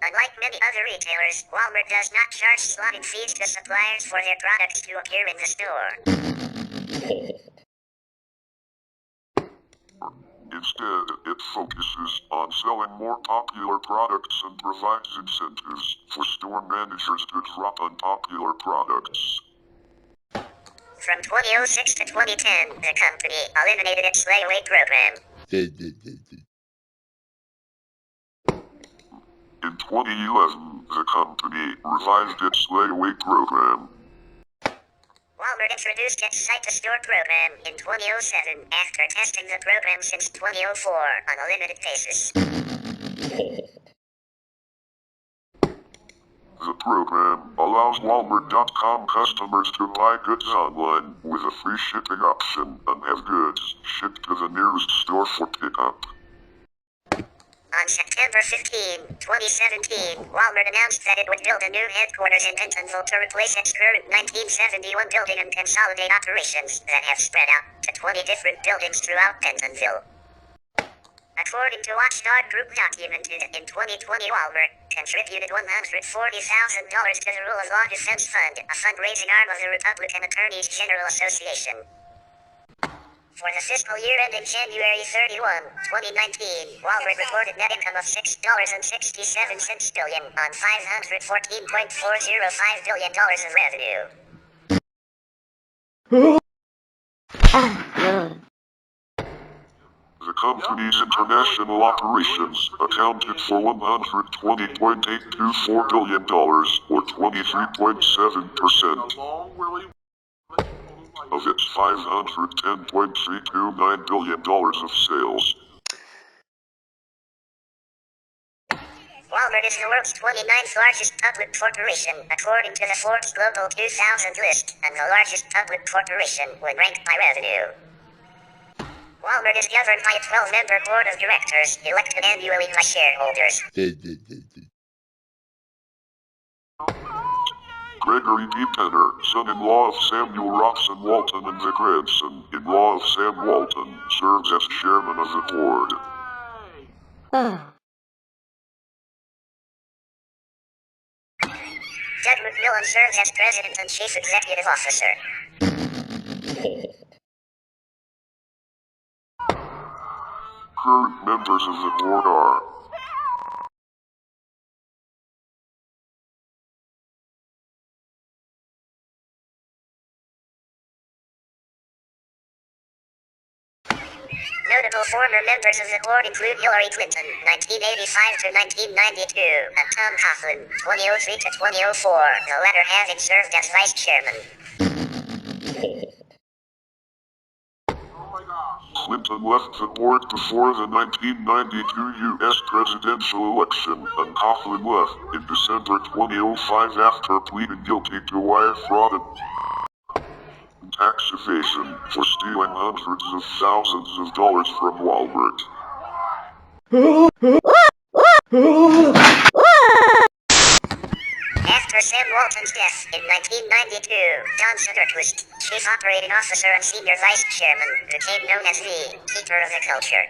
Unlike many other retailers, Walmart does not charge slotting fees to suppliers for their products to appear in the store. Instead, it focuses on selling more popular products and provides incentives for store managers to drop unpopular products. From 2006 to 2010, the company eliminated its layaway program. In 2011, the company revised its layaway program. Walmart introduced its site-to-store program in 2007 after testing the program since 2004 on a limited basis. The program allows Walmart.com customers to buy goods online with a free shipping option and have goods shipped to the nearest store for pickup. On September 15, 2017, Walmart announced that it would build a new headquarters in Bentonville to replace its current 1971 building and consolidate operations that have spread out to 20 different buildings throughout Bentonville. According to Watchdog Group documented in 2020, Walmart contributed $140,000 to the Rule of Law Defense Fund, a fundraising arm of the Republican Attorneys General Association. For the fiscal year ending January 31, 2019, Walmart reported net income of $6.67 billion on $514.405 billion of revenue. The company's international operations accounted for $120.824 billion, or 23.7%. Of its $510.329 billion of sales. Walmart is the world's 29th largest public corporation, according to the Forbes Global 2000 list, and the largest public corporation when ranked by revenue. Walmart is governed by a 12-member board of directors, elected annually by shareholders. Gregory D. Penner, son-in-law of Samuel Robson Walton and the grandson-in-law of Sam Walton, serves as chairman of the board. Doug McMillan serves as president and chief executive officer. Current members of the board are Notable former members of the board include Hillary Clinton, 1985 to 1992, and Tom Coughlin, 2003 to 2004, the latter having served as vice chairman. Clinton left the board before the 1992 U.S. presidential election, and Coughlin left in December 2005 after pleading guilty to wire fraud and tax evasion for stealing hundreds of thousands of dollars from Walmart. After Sam Walton's death in 1992, Don Sutterquist, chief operating officer and senior vice chairman, became known as the keeper of the culture.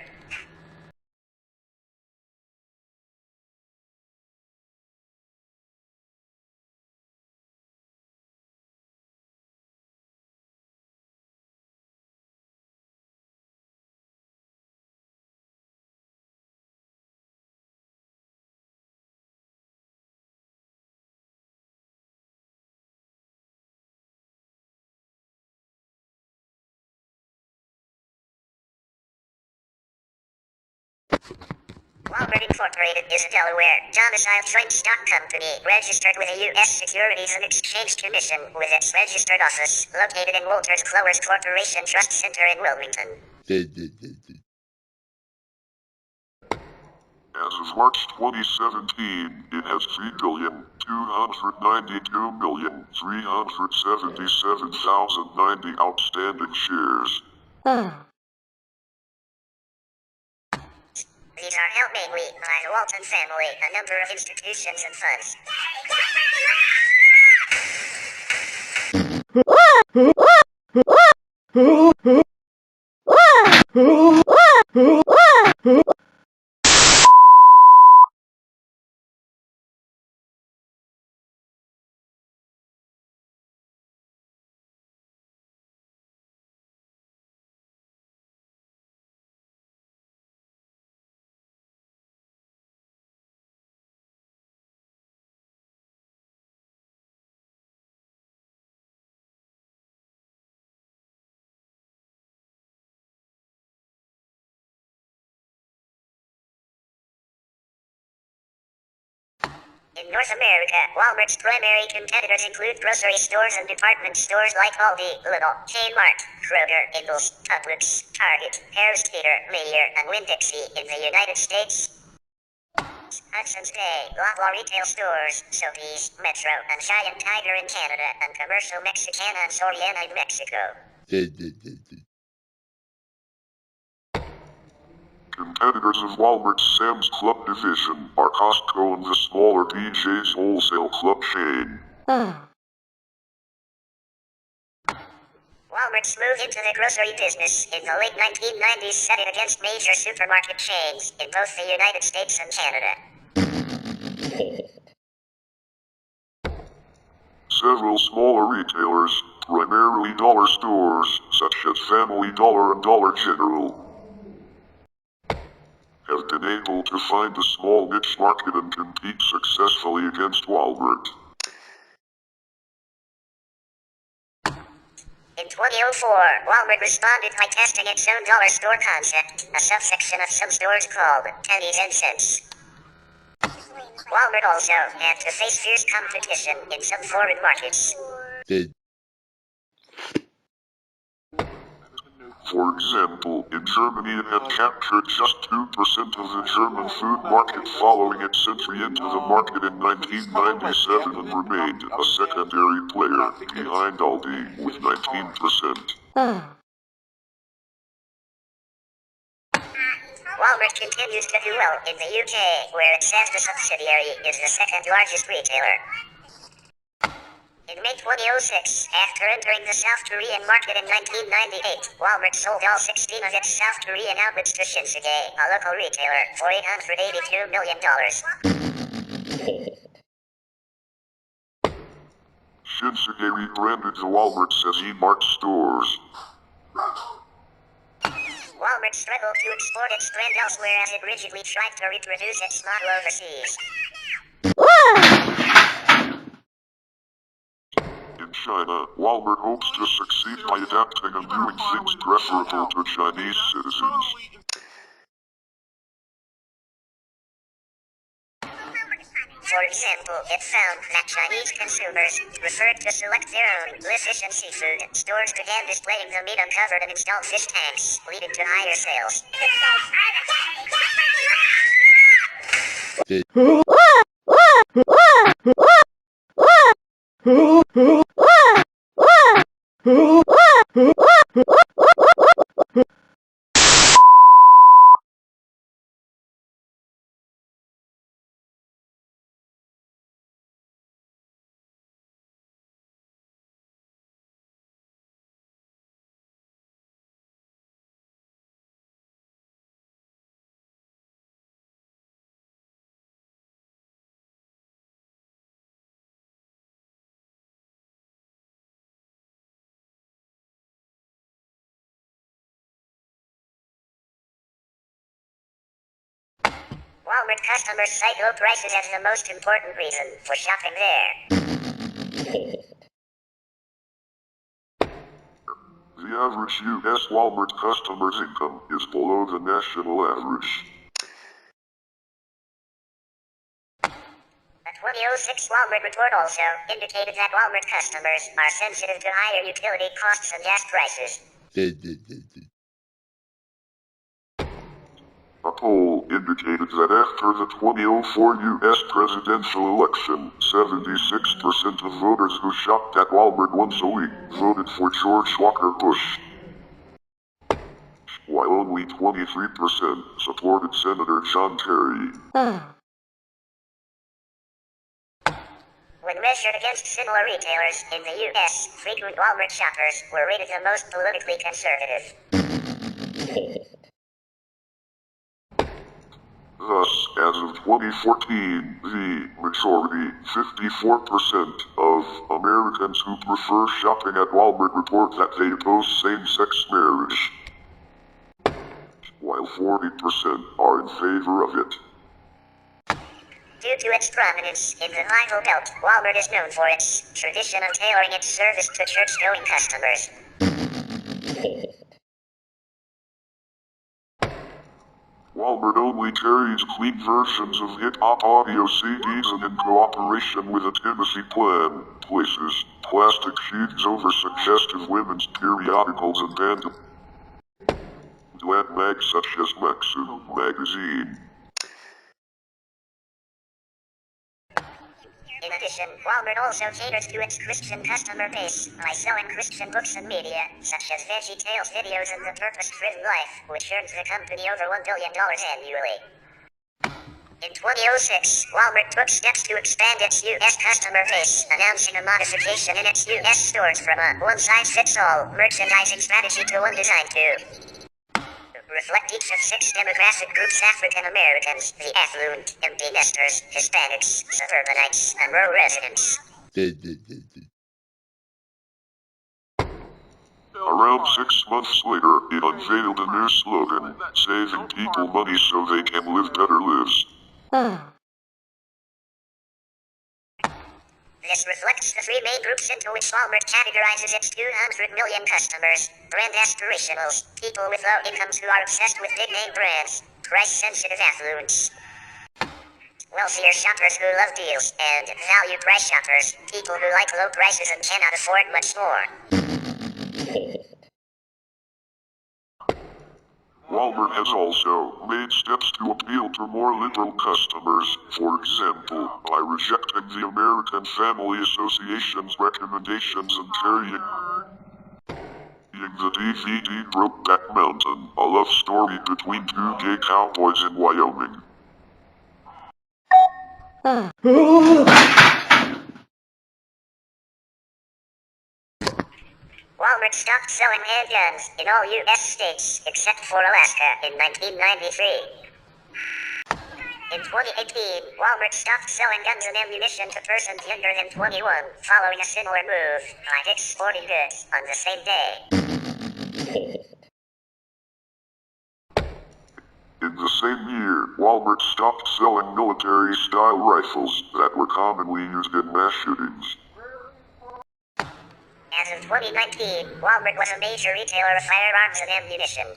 Walmart Incorporated is a Delaware, domiciled joint stock company registered with the U.S. Securities and Exchange Commission with its registered office located in Wolters Kluwer's Corporation Trust Center in Wilmington. As of March 2017, it has 3,292,377,090 outstanding shares. These are held mainly by the Walton family, a number of institutions and funds. In North America, Walmart's primary competitors include grocery stores and department stores like Aldi, Lidl, Kmart, Kroger, Ingles, Publix, Target, Harris Teeter, Meyer, and Winn-Dixie in the United States. Hudson's Bay, Loblaw retail stores, Sobeys, Metro, and Giant Tiger in Canada, and Commercial Mexicana and Soriana in Mexico. Competitors of Walmart's Sam's Club division are Costco and the smaller BJ's Wholesale Club chain. Walmart's move into the grocery business in the late 1990s set it against major supermarket chains in both the United States and Canada. Several smaller retailers, primarily dollar stores, such as Family Dollar and Dollar General, have been able to find a small niche market and compete successfully against Walmart. In 2004, Walmart responded by testing its own dollar store concept, a subsection of some stores called pennies and cents. Walmart also had to face fierce competition in some foreign markets. For example, in Germany it had captured just 2% of the German food market following its entry into the market in 1997 and remained a secondary player behind Aldi with 19%. Walmart continues to do well in the UK, where it says the subsidiary is the second largest retailer. In May 2006, after entering the South Korean market in 1998, Walmart sold all 16 of its South Korean outlets to Shinsegae, a local retailer, for $882 million. Shinsegae rebranded the Walmarts as E-Mart stores. Walmart struggled to export its brand elsewhere as it rigidly tried to reproduce its model overseas. In China, Walmart hopes to succeed by adapting and doing things preferable to Chinese citizens. For example, it found that Chinese consumers preferred to select their own fish and seafood. Stores began displaying the meat uncovered and installed fish tanks, leading to higher sales. Walmart customers cite low prices as the most important reason for shopping there. The average U.S. Walmart customer's income is below the national average. A 2006 Walmart report also indicated that Walmart customers are sensitive to higher utility costs and gas prices. A poll indicated that after the 2004 U.S. presidential election, 76% of voters who shopped at Walmart once a week voted for George Walker Bush, while only 23% supported Senator John Kerry. When measured against similar retailers in the U.S., frequent Walmart shoppers were rated the most politically conservative. Thus, as of 2014, the majority, 54% of Americans who prefer shopping at Walmart report that they oppose same-sex marriage, while 40% are in favor of it. Due to its prominence in the Bible Belt, Walmart is known for its tradition of tailoring its service to church-going customers. Walmart only carries clean versions of hip-hop audio CDs and in cooperation with a Tennessee plan, places plastic sheets over suggestive women's periodicals and banned mags such as Maxim magazine. In addition, Walmart also caters to its Christian customer base by selling Christian books and media, such as Veggie Tales videos and The Purpose-Driven Life, which earns the company over $1 billion annually. In 2006, Walmart took steps to expand its U.S. customer base, announcing a modification in its U.S. stores from a one-size-fits-all merchandising strategy to one designed to reflect each of 6 demographic groups: African Americans, the affluent, empty nesters, Hispanics, suburbanites, and rural residents. Around 6 months later, it unveiled a new slogan, saving people money so they can live better lives. This reflects the 3 main groups into which Walmart categorizes its 200 million customers: brand aspirationals, people with low incomes who are obsessed with big-name brands, price-sensitive affluents, wealthier shoppers who love deals, and value-price shoppers, people who like low prices and cannot afford much more. Walmart has also made steps to appeal to more liberal customers, for example, by rejecting the American Family Association's recommendations and carrying the DVD Brokeback Mountain, a love story between 2 gay cowboys in Wyoming. Walmart stopped selling handguns in all U.S. states except for Alaska in 1993. In 2018, Walmart stopped selling guns and ammunition to persons younger than 21, following a similar move by Dick's Sporting Goods on the same day. In the same year, Walmart stopped selling military-style rifles that were commonly used in mass shootings. As of 2019, Walmart was a major retailer of firearms and ammunition.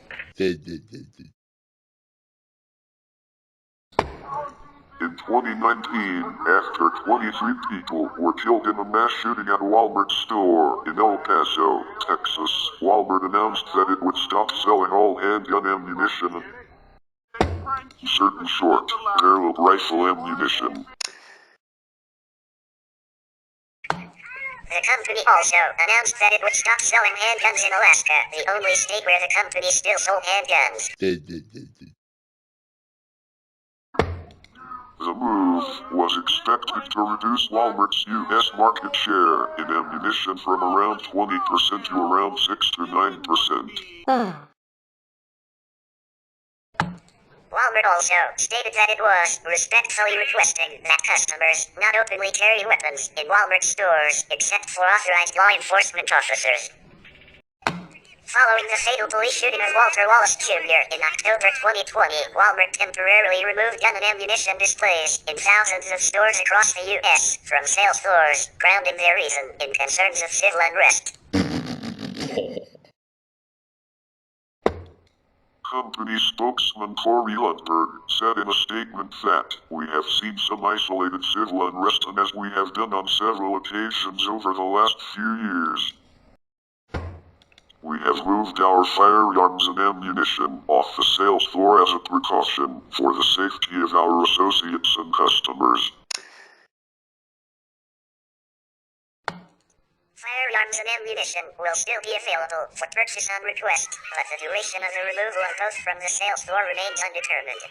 In 2019, after 23 people were killed in a mass shooting at a Walmart store in El Paso, Texas, Walmart announced that it would stop selling all handgun ammunition and certain short-barreled rifle ammunition. The company also announced that it would stop selling handguns in Alaska, the only state where the company still sold handguns. The move was expected to reduce Walmart's U.S. market share in ammunition from around 20% to around 6 to 9%. Walmart also stated that it was respectfully requesting that customers not openly carry weapons in Walmart stores except for authorized law enforcement officers. Following the fatal police shooting of Walter Wallace Jr. in October 2020, Walmart temporarily removed gun and ammunition displays in thousands of stores across the U.S. from sales floors, grounding their reason in concerns of civil unrest. Company spokesman Corey Lundberg said in a statement that, "We have seen some isolated civil unrest, and as we have done on several occasions over the last few years, we have moved our firearms and ammunition off the sales floor as a precaution for the safety of our associates and customers." Firearms and ammunition will still be available for purchase on request, but the duration of the removal of both from the sales floor remains undetermined.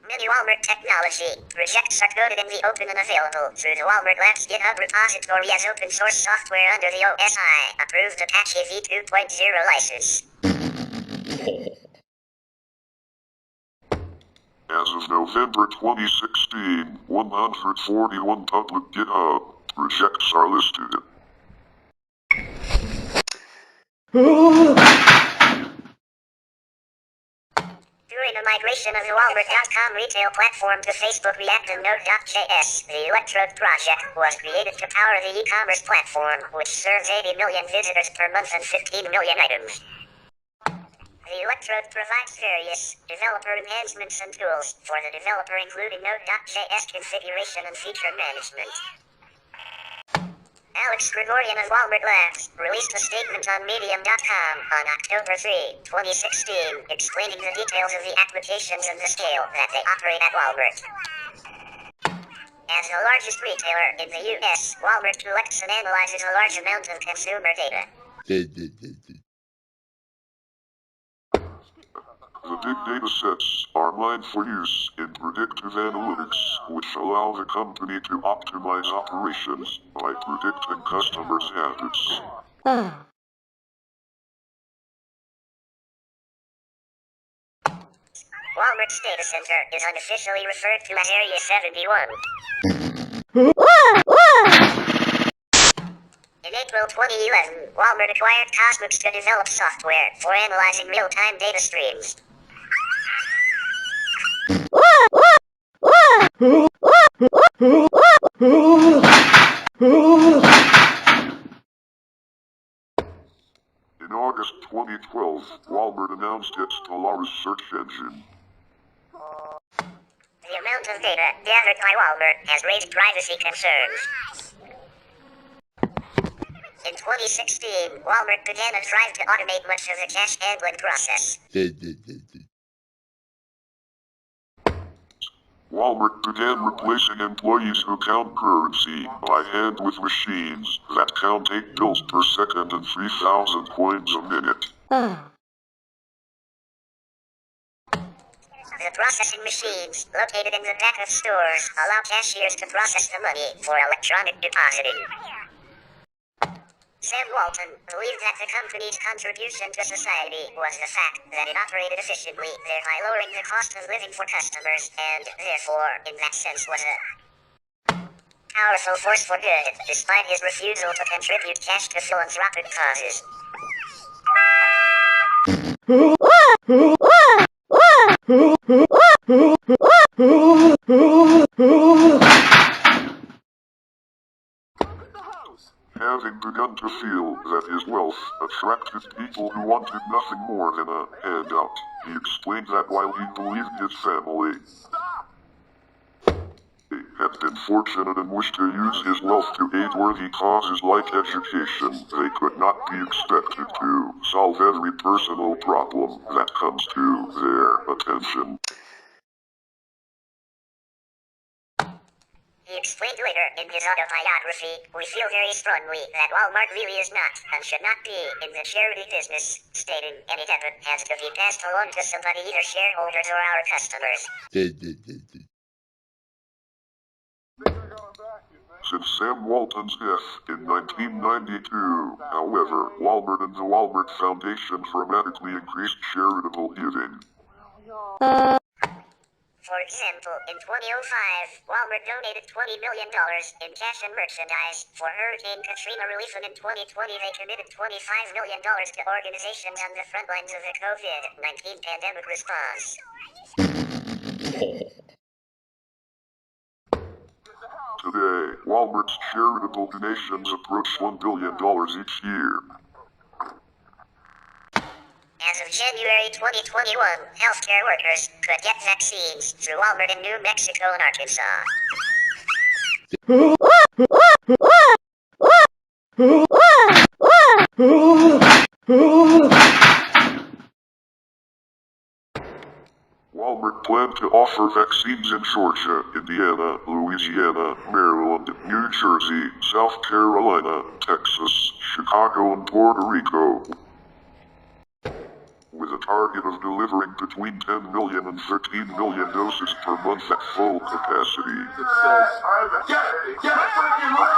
Many Walmart technology projects are coded in the open and available through the Walmart Labs GitHub repository as open source software under the OSI approved Apache v2.0 license. As of November 2016, 141 public GitHub projects are listed. During the migration of the Walmart.com retail platform to Facebook React and Node.js, the Electrode project was created to power the e-commerce platform, which serves 80 million visitors per month and 15 million items. The Electrode provides various developer enhancements and tools for the developer, including Node.js configuration and feature management. Alex Gregorian of Walmart Labs released a statement on Medium.com on October 3, 2016, explaining the details of the applications and the scale that they operate at Walmart. As the largest retailer in the U.S., Walmart collects and analyzes a large amount of consumer data. The big data sets are mined for use in predictive analytics, which allow the company to optimize operations by predicting customers' habits. Walmart's data center is unofficially referred to as Area 71. In April 2011, Walmart acquired Cosmos to develop software for analyzing real-time data streams. In August 2012, Walmart announced its Polaris search engine. The amount of data gathered by Walmart has raised privacy concerns. In 2016, Walmart began a drive to automate much of the cash handling process. Walmart began replacing employees who count currency by hand with machines that count 8 bills per second and 3,000 coins a minute. The processing machines, located in the back of stores, allow cashiers to process the money for electronic depositing. Sam Walton believed that the company's contribution to society was the fact that it operated efficiently, thereby lowering the cost of living for customers, and therefore, in that sense, was a powerful force for good, despite his refusal to contribute cash to philanthropic causes. Having begun to feel that his wealth attracted people who wanted nothing more than a handout, he explained that while he believed his family had been fortunate and wished to use his wealth to aid worthy causes like education, they could not be expected to solve every personal problem that comes to their attention. He explained later in his autobiography, "We feel very strongly that Walmart really is not and should not be in the charity business," stating any debit has to be passed along to somebody, either shareholders or our customers. Since Sam Walton's death in 1992, however, Walmart and the Walmart Foundation dramatically increased charitable giving. For example, in 2005, Walmart donated $20 million in cash and merchandise for Hurricane Katrina relief, and in 2020 they committed $25 million to organizations on the front lines of the COVID-19 pandemic response. Today, Walmart's charitable donations approach $1 billion each year. As of January 2021, healthcare workers could get vaccines through Walmart in New Mexico and Arkansas. Walmart planned to offer vaccines in Georgia, Indiana, Louisiana, Maryland, New Jersey, South Carolina, Texas, Chicago, and Puerto Rico, with a target of delivering between 10 million and 13 million doses per month at full capacity. It says, get freaking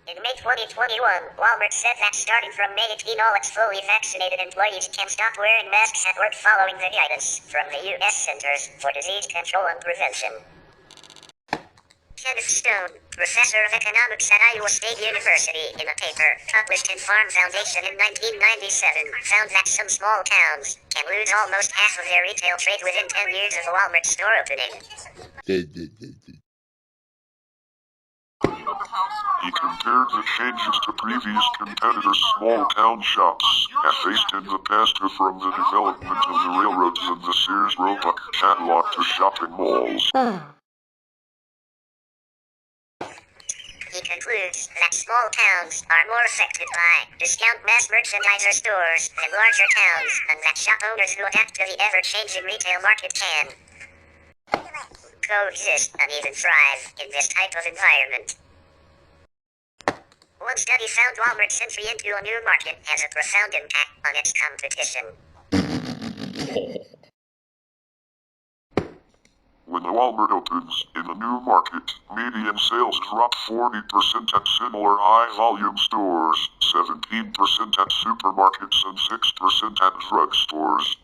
In May 2021, Walmart said that starting from May 18, all its fully vaccinated employees can stop wearing masks at work following the guidance from the U.S. Centers for Disease Control and Prevention. Kenneth Stone, professor of economics at Iowa State University, in a paper published in Farm Foundation in 1997, found that some small towns can lose almost half of their retail trade within 10 years of a Walmart store opening. He compared the changes to previous competitors' small-town shops, as faced in the past from the development of the railroads and the Sears Roebuck catalog to shopping malls. He concludes that small towns are more affected by discount mass merchandiser stores than larger towns, and that shop owners who adapt to the ever-changing retail market can coexist and even thrive in this type of environment. One study found Walmart's entry into a new market has a profound impact on its competition. When the Walmart opens in a new market, median sales drop 40% at similar high-volume stores, 17% at supermarkets, and 6% at drugstores.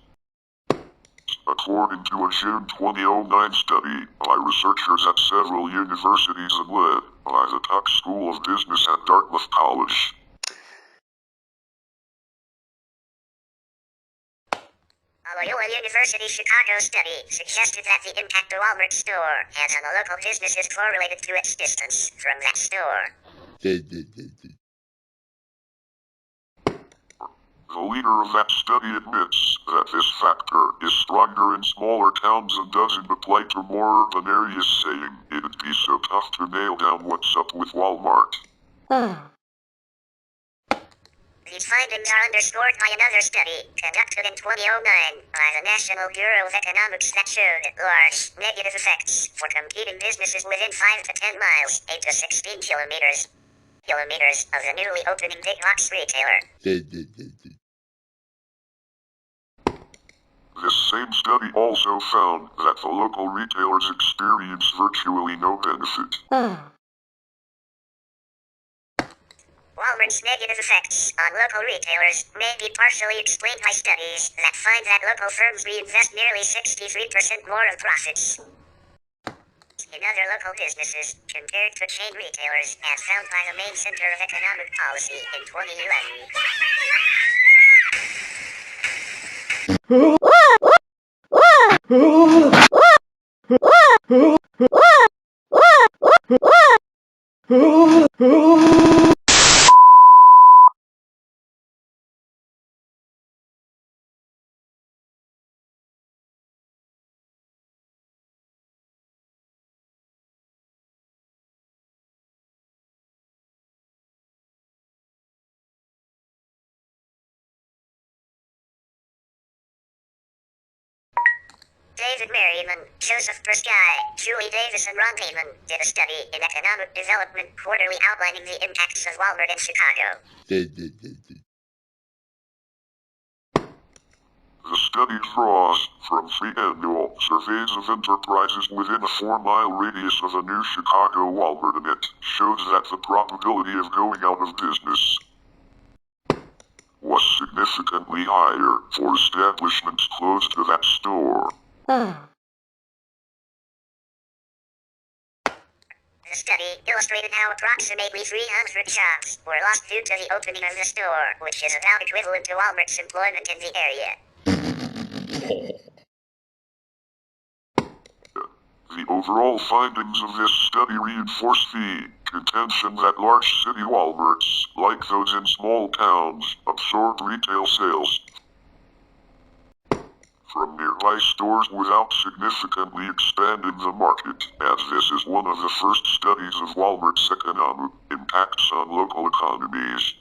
According to a June 2009 study by researchers at several universities and led by the Tuck School of Business at Dartmouth College. A Loyola University Chicago study suggested that the impact a Walmart store has on a local business is correlated to its distance from that store. The leader of that study admits that this factor is stronger in smaller towns and doesn't apply to more urban areas, saying it'd be so tough to nail down what's up with Walmart. These findings are underscored by another study conducted in 2009 by the National Bureau of Economics that showed large negative effects for competing businesses within 5 to 10 miles, 8 to 16 kilometers of the newly opening big box retailer. This same study also found that the local retailers experience virtually no benefit. Walmart's negative effects on local retailers may be partially explained by studies that find that local firms reinvest nearly 63% more of profits in other local businesses compared to chain retailers, as found by the Maine Center of Economic Policy in 2011. David Merriman, Joseph Persky, Julie Davis, and Ron Heyman did a study in Economic Development Quarterly outlining the impacts of Walmart in Chicago. The study draws from 3 annual surveys of enterprises within a 4-mile radius of a new Chicago Walmart, and it shows that the probability of going out of business was significantly higher for establishments close to that store. The study illustrated how approximately 300 shops were lost due to the opening of the store, which is about equivalent to Walmart's employment in the area. The overall findings of this study reinforce the contention that large city Walmarts, like those in small towns, absorb retail sales from nearby stores without significantly expanding the market, as this is one of the first studies of Walmart's economic impacts on local economies.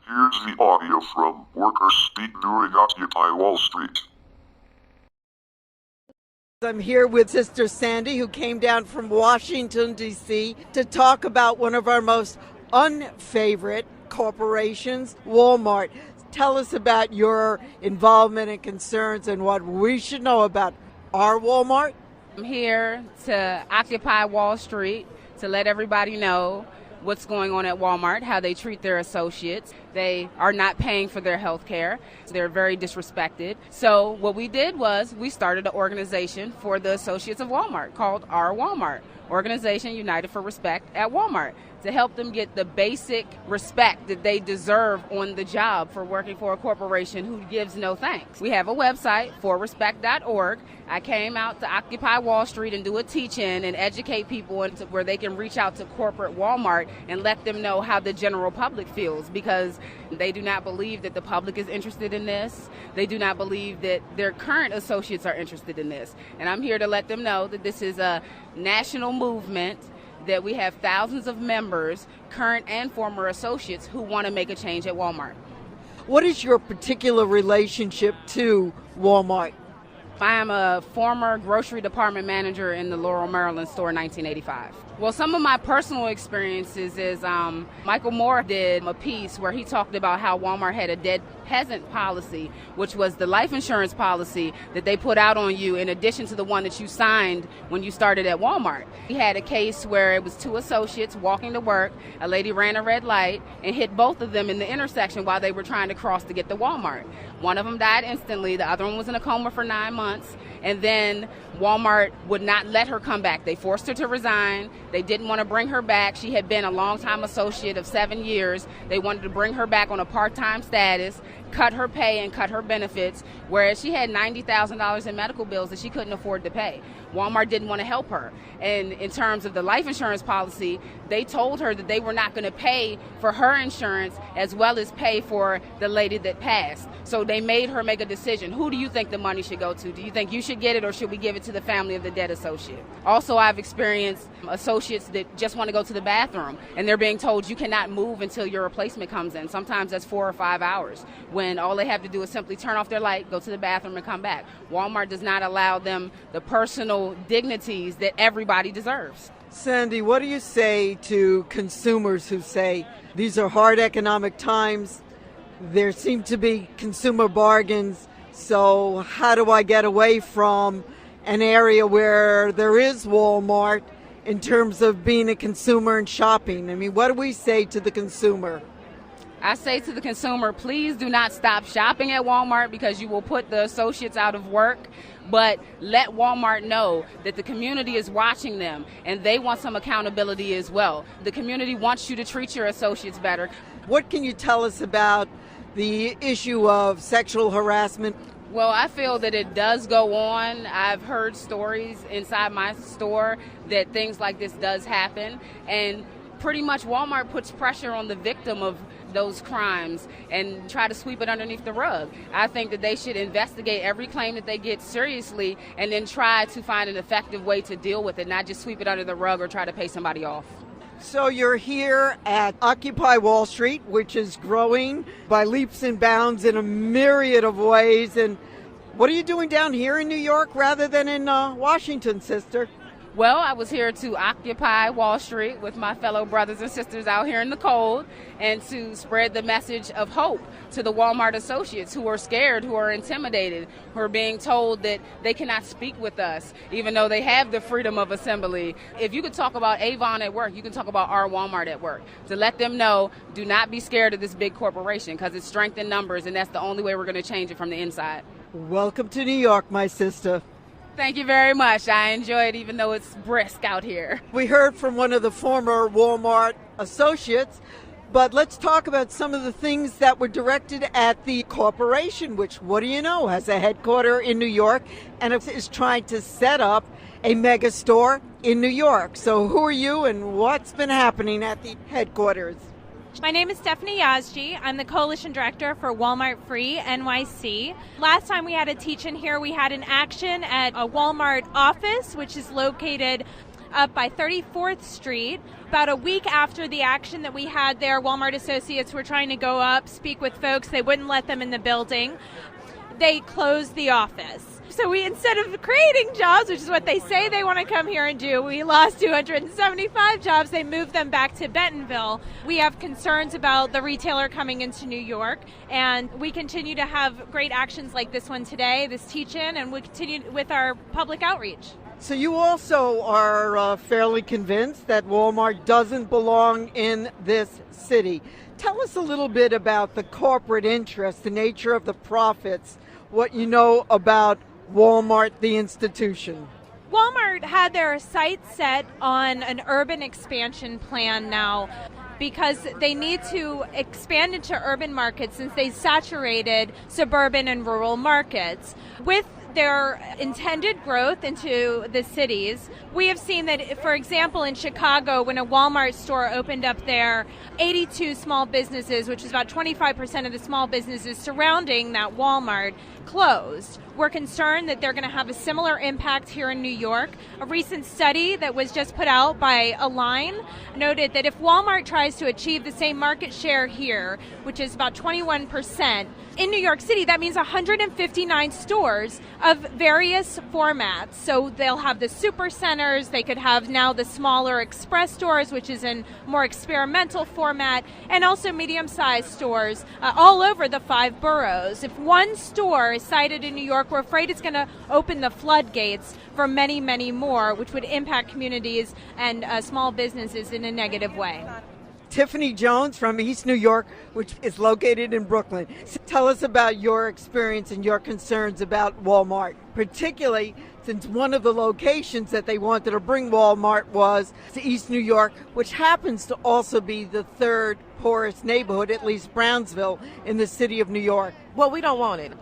Here's the audio from workers speak during Occupy Wall Street. I'm here with Sister Sandy, who came down from Washington, D.C. to talk about one of our most unfavorite corporations, Walmart. Tell us about your involvement and concerns and what we should know about our Walmart. I'm here to occupy Wall Street to let everybody know what's going on at Walmart, how they treat their associates. They are not paying for their health care. They're very disrespected. So what we did was we started an organization for the associates of Walmart called Our Walmart, Organization United for Respect at Walmart, to help them get the basic respect that they deserve on the job for working for a corporation who gives no thanks. We have a website, forrespect.org. I came out to occupy Wall Street and do a teach-in and educate people where they can reach out to corporate Walmart and let them know how the general public feels, because they do not believe that the public is interested in this. They do not believe that their current associates are interested in this. And I'm here to let them know that this is a national movement, that we have thousands of members, current and former associates, who want to make a change at Walmart. What is your particular relationship to Walmart? I am a former grocery department manager in the Laurel, Maryland store in 1985. Well, some of my personal experiences is Michael Moore did a piece where he talked about how Walmart had a dead peasant policy, which was the life insurance policy that they put out on you in addition to the one that you signed when you started at Walmart. He had a case where it was 2 associates walking to work. A lady ran a red light and hit both of them in the intersection while they were trying to cross to get to Walmart. One of them died instantly. The other one was in a coma for 9 months. And then Walmart would not let her come back. They forced her to resign. They didn't want to bring her back. She had been a longtime associate of 7 years. They wanted to bring her back on a part-time status, cut her pay and cut her benefits, whereas she had $90,000 in medical bills that she couldn't afford to pay. Walmart didn't want to help her. And in terms of the life insurance policy, they told her that they were not going to pay for her insurance as well as pay for the lady that passed. So they made her make a decision. Who do you think the money should go to? Do you think you should get it, or should we give it to the family of the dead associate? Also, I've experienced associates that just want to go to the bathroom, and they're being told you cannot move until your replacement comes in. Sometimes that's 4 or 5 hours, when all they have to do is simply turn off their light, go to the bathroom, and come back. Walmart does not allow them the personal dignities that everybody deserves. Sandy, what do you say to consumers who say these are hard economic times? There seem to be consumer bargains, so how do I get away from an area where there is Walmart in terms of being a consumer and shopping? I mean, what do we say to the consumer? I say to the consumer, please do not stop shopping at Walmart, because you will put the associates out of work. But let Walmart know that the community is watching them and they want some accountability as well. The community wants you to treat your associates better. What can you tell us about the issue of sexual harassment? Well, I feel that it does go on. I've heard stories inside my store that things like this does happen, and pretty much Walmart puts pressure on the victim of those crimes and try to sweep it underneath the rug. I think that they should investigate every claim that they get seriously and then try to find an effective way to deal with it, not just sweep it under the rug or try to pay somebody off. So you're here at Occupy Wall Street, which is growing by leaps and bounds in a myriad of ways. And what are you doing down here in New York rather than in Washington, sister? Well, I was here to occupy Wall Street with my fellow brothers and sisters out here in the cold and to spread the message of hope to the Walmart associates who are scared, who are intimidated, who are being told that they cannot speak with us, even though they have the freedom of assembly. If you could talk about Avon at work, you can talk about our Walmart at work. To let them know, do not be scared of this big corporation because it's strength in numbers, and that's the only way we're going to change it from the inside. Welcome to New York, my sister. Thank you very much. I enjoy it even though it's brisk out here. We heard from one of the former Walmart associates, but let's talk about some of the things that were directed at the corporation, which, what do you know, has a headquarter in New York and is trying to set up a mega store in New York. So who are you and what's been happening at the headquarters? My name is Stephanie Yazji. I'm the Coalition Director for Walmart Free NYC. Last time we had a teach-in here, we had an action at a Walmart office, which is located up by 34th Street. About a week after the action that we had there, Walmart associates were trying to go up, speak with folks. They wouldn't let them in the building. They closed the office. So we, instead of creating jobs, which is what they say they want to come here and do, we lost 275 jobs. They moved them back to Bentonville. We have concerns about the retailer coming into New York, and we continue to have great actions like this one today, this teach-in, and we continue with our public outreach. So you also are fairly convinced that Walmart doesn't belong in this city. Tell us a little bit about the corporate interest, the nature of the profits, what you know about Walmart, the institution. Walmart had their sights set on an urban expansion plan now because they need to expand into urban markets since they saturated suburban and rural markets. With their intended growth into the cities, we have seen that, for example, in Chicago, when a Walmart store opened up there, 82 small businesses, which is about 25% of the small businesses surrounding that Walmart, closed. We're concerned that they're going to have a similar impact here in New York. A recent study that was just put out by Align noted that if Walmart tries to achieve the same market share here, which is about 21%, in New York City, that means 159 stores of various formats. So they'll have the super centers, they could have now the smaller express stores, which is in more experimental format, and also medium-sized stores all over the 5 boroughs. If one store is cited in New York, we're afraid it's going to open the floodgates for many, many more, which would impact communities and small businesses in a negative way. Tiffany Jones from East New York, which is located in Brooklyn. So tell us about your experience and your concerns about Walmart, particularly since one of the locations that they wanted to bring Walmart was to East New York, which happens to also be the 3rd poorest neighborhood, at least Brownsville, in the city of New York. Well, we don't want it.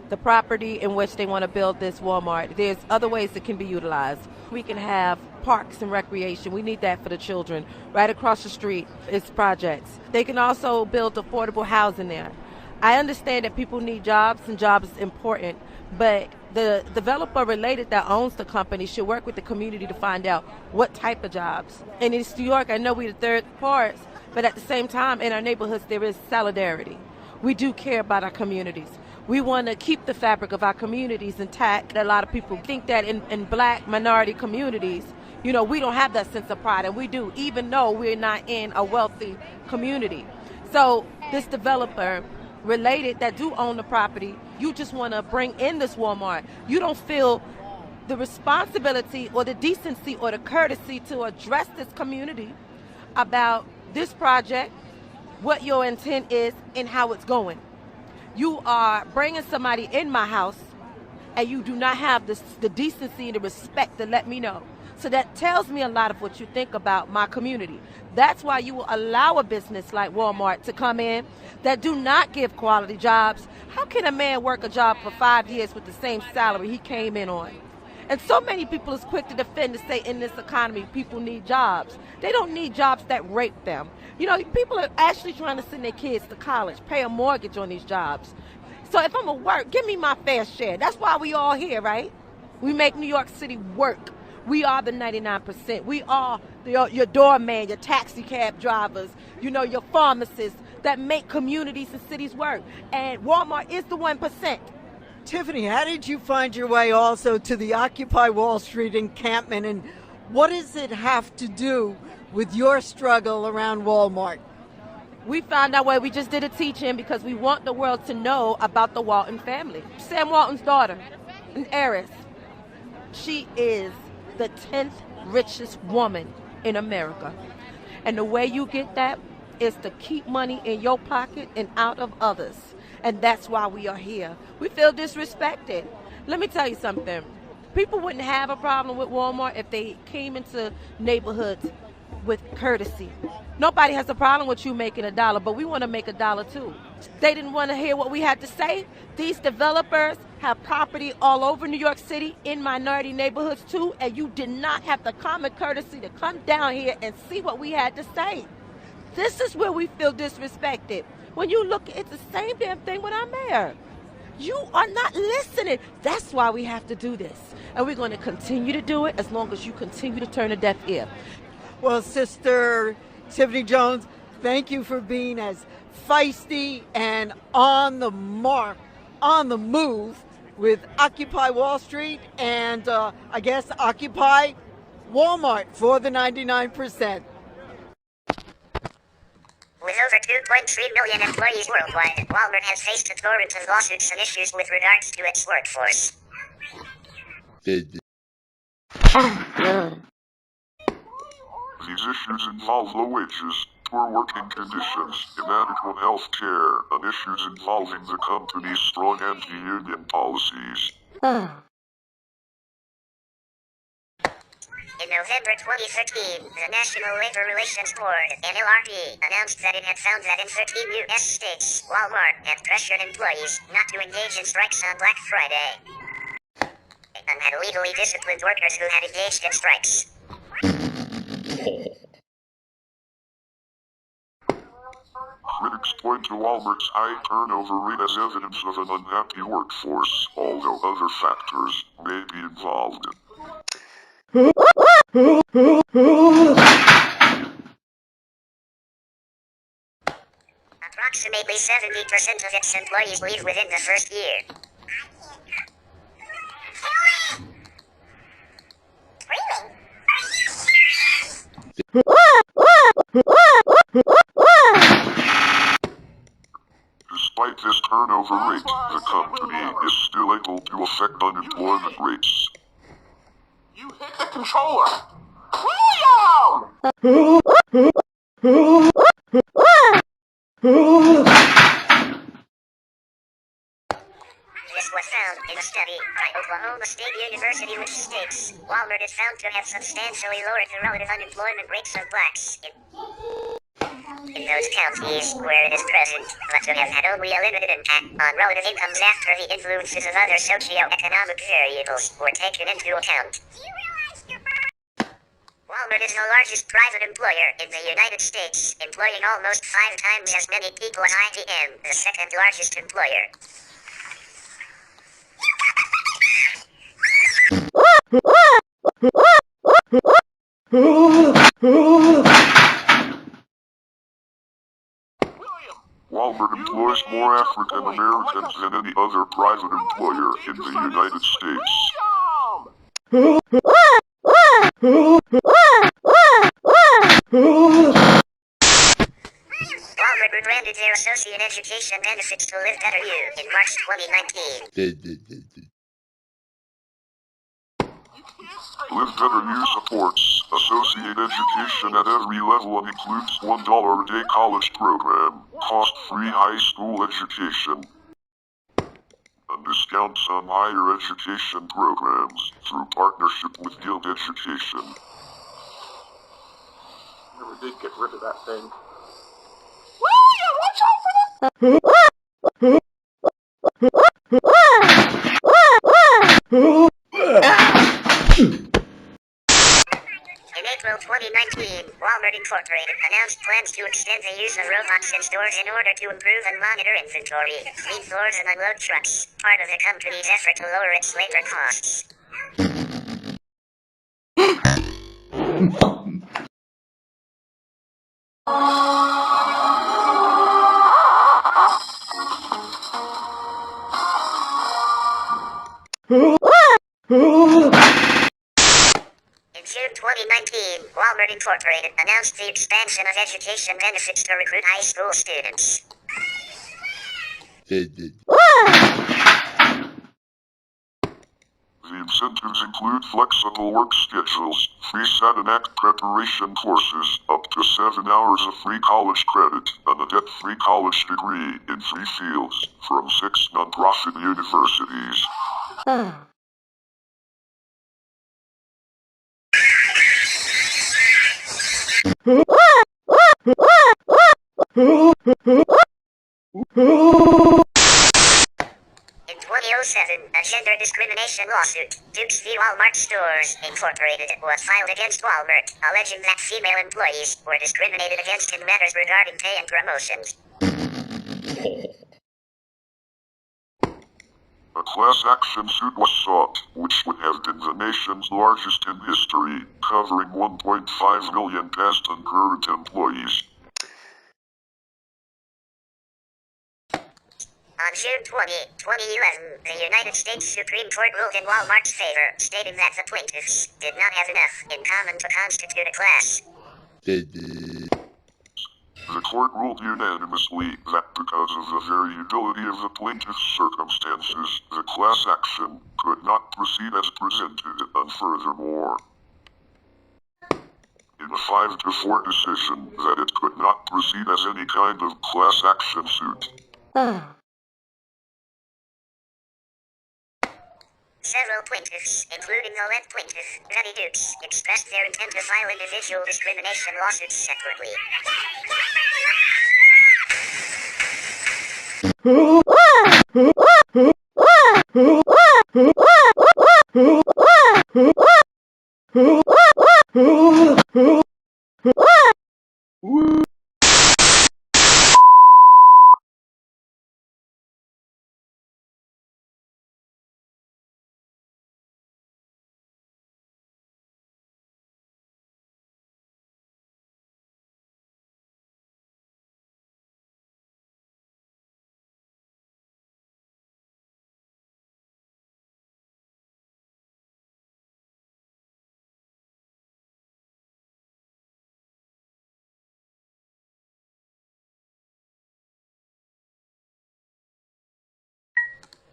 The property in which they want to build this Walmart, there's other ways that can be utilized. We can have parks and recreation. We need that for the children. Right across the street is projects. They can also build affordable housing there. I understand that people need jobs and jobs is important, but the developer related that owns the company should work with the community to find out what type of jobs. In East New York, I know we're the 3rd poorest, but at the same time, in our neighborhoods, there is solidarity. We do care about our communities. We want to keep the fabric of our communities intact. A lot of people think that in black minority communities, you know, we don't have that sense of pride, and we do, even though we're not in a wealthy community. So this developer related that do own the property, you just want to bring in this Walmart. You don't feel the responsibility or the decency or the courtesy to address this community about this project, what your intent is, and how it's going. You are bringing somebody in my house, and you do not have the decency and the respect to let me know. So that tells me a lot of what you think about my community. That's why you will allow a business like Walmart to come in that do not give quality jobs. How can a man work a job for 5 years with the same salary he came in on? And so many people is quick to defend to say in this economy people need jobs. They don't need jobs that rape them. You know, people are actually trying to send their kids to college, pay a mortgage on these jobs. So if I'm going to work, give me my fair share. That's why we all here, right? We make New York City work. We are the 99%. We are your doorman, your taxi cab drivers, you know, your pharmacists that make communities and cities work. And Walmart is the 1%. Tiffany, how did you find your way also to the Occupy Wall Street encampment, and What does it have to do with your struggle around Walmart? We found our way. We just did a teach-in because we want the world to know about the Walton family. Sam Walton's daughter, an heiress. She is the 10th richest woman in America. And the way you get that is to keep money in your pocket and out of others. And that's why we are here. We feel disrespected. Let me tell you something. People wouldn't have a problem with Walmart if they came into neighborhoods with courtesy. Nobody has a problem with you making $1, but we want to make $1 too. They didn't want to hear what we had to say. These developers have property all over New York City in minority neighborhoods too, and you did not have the common courtesy to come down here and see what we had to say. This is where we feel disrespected. When you look, it's the same damn thing with our mayor. You are not listening. That's why we have to do this. And we're going to continue to do it as long as you continue to turn a deaf ear. Well, Sister Tiffany Jones, thank you for being as feisty and on the mark, on the move with Occupy Wall Street and I guess Occupy Walmart for the 99%. With over 2.3 million employees worldwide, Walmart has faced a torrent of lawsuits and issues with regards to its workforce. These issues involve low wages, poor working conditions, inadequate health care, and issues involving the company's strong anti-union policies. In November 2013, the National Labor Relations Board, NLRB, announced that it had found that in 13 U.S. states, Walmart had pressured employees not to engage in strikes on Black Friday, and had legally disciplined workers who had engaged in strikes. Critics point to Walmart's high turnover rate as evidence of an unhappy workforce, although other factors may be involved. Approximately 70% of its employees leave within the first year. Despite this turnover rate, the company is still able to affect unemployment rates. You hit the controller! William! This was found in a study by Oklahoma State University, which states Walmart is found to have substantially lowered the relative unemployment rates of blacks in those counties where it is present, but to have had only a limited impact on relative incomes after the influences of other socio-economic variables were taken into account. Walmart is the largest private employer in the United States, employing almost 5 times as many people as IBM, the second largest employer. Walmart employs more African Americans than any other private employer in the United States. Walmart rebranded their associate education benefits to Live Better U in March 2019. Live Better U supports associate education at every level and includes $1 a day college program, cost-free high school education, and discounts on higher education programs through partnership with Guild Education. Never did get rid of that thing. William, watch out for In April 2019, Walmart Incorporated announced plans to extend the use of robots in stores in order to improve and monitor inventory, clean floors and unload trucks, part of the company's effort to lower its labor costs. In June 2019, Walmart Incorporated announced the expansion of education benefits to recruit high school students. The incentives include flexible work schedules, free Saturn Act preparation courses, up to 7 hours of free college credit, and a debt-free college degree in 3 fields from 6 nonprofit universities. In 2007, a gender discrimination lawsuit, Dukes v. Walmart Stores, Incorporated, was filed against Walmart, alleging that female employees were discriminated against in matters regarding pay and promotions. A class action suit was sought, which would have been the nation's largest in history, covering 1.5 million past and current employees. On June 20, 2011, the United States Supreme Court ruled in Walmart's favor, stating that the plaintiffs did not have enough in common to constitute a class. The court ruled unanimously that because of the variability of the plaintiff's circumstances, the class action could not proceed as presented, and furthermore, in a 5-4 decision, that it could not proceed as any kind of class action suit. Several plaintiffs, including the lead plaintiff, Betty Dukes, expressed their intent to file individual discrimination lawsuits separately.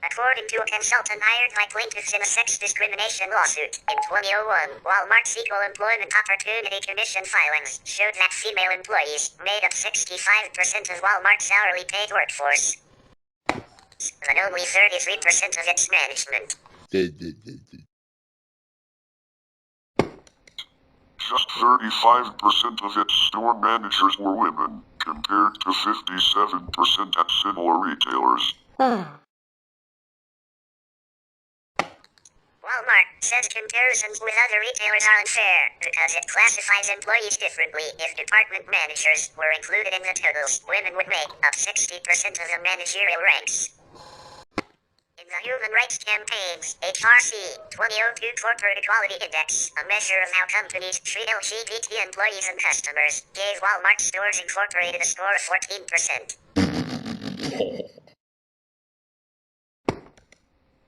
According to a consultant hired by plaintiffs in a sex discrimination lawsuit, in 2001, Walmart's Equal Employment Opportunity Commission filings showed that female employees made up 65% of Walmart's hourly paid workforce, but only 33% of its management. Just 35% of its store managers were women, compared to 57% at similar retailers. Walmart says comparisons with other retailers are unfair because it classifies employees differently. If department managers were included in the totals, women would make up 60% of the managerial ranks. In the Human Rights Campaign's HRC 2002 Corporate Equality Index, a measure of how companies treat LGBT employees and customers, gave Walmart Stores Incorporated a score of 14%.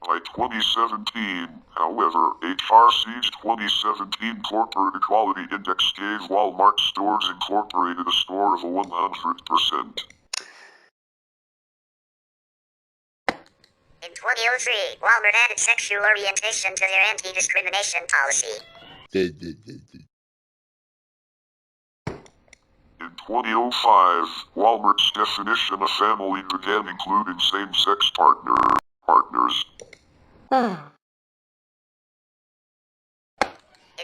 By 2017, however, HRC's 2017 Corporate Equality Index gave Walmart Stores Incorporated a score of 100%. In 2003, Walmart added sexual orientation to their anti-discrimination policy. In 2005, Walmart's definition of family began including same-sex partners. In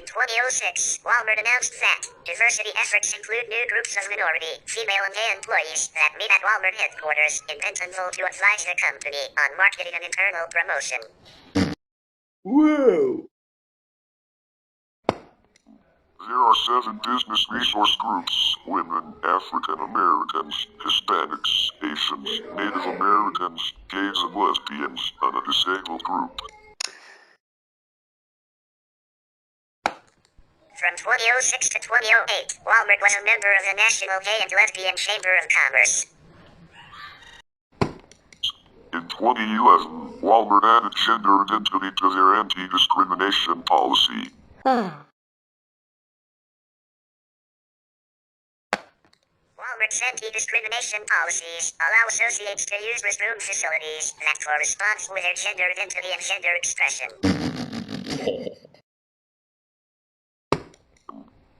2006, Walmart announced that diversity efforts include new groups of minority, female and gay employees that meet at Walmart headquarters in Bentonville to advise the company on marketing and internal promotion. Whoa! There are 7 business resource groups: women, African Americans, Hispanics, Asians, Native Americans, gays and lesbians, and a disabled group. From 2006 to 2008, Walmart was a member of the National Gay and Lesbian Chamber of Commerce. In 2011, Walmart added gender identity to their anti-discrimination policy. Walmart's anti-discrimination policies allow associates to use restroom facilities that correspond with their gender identity and gender expression.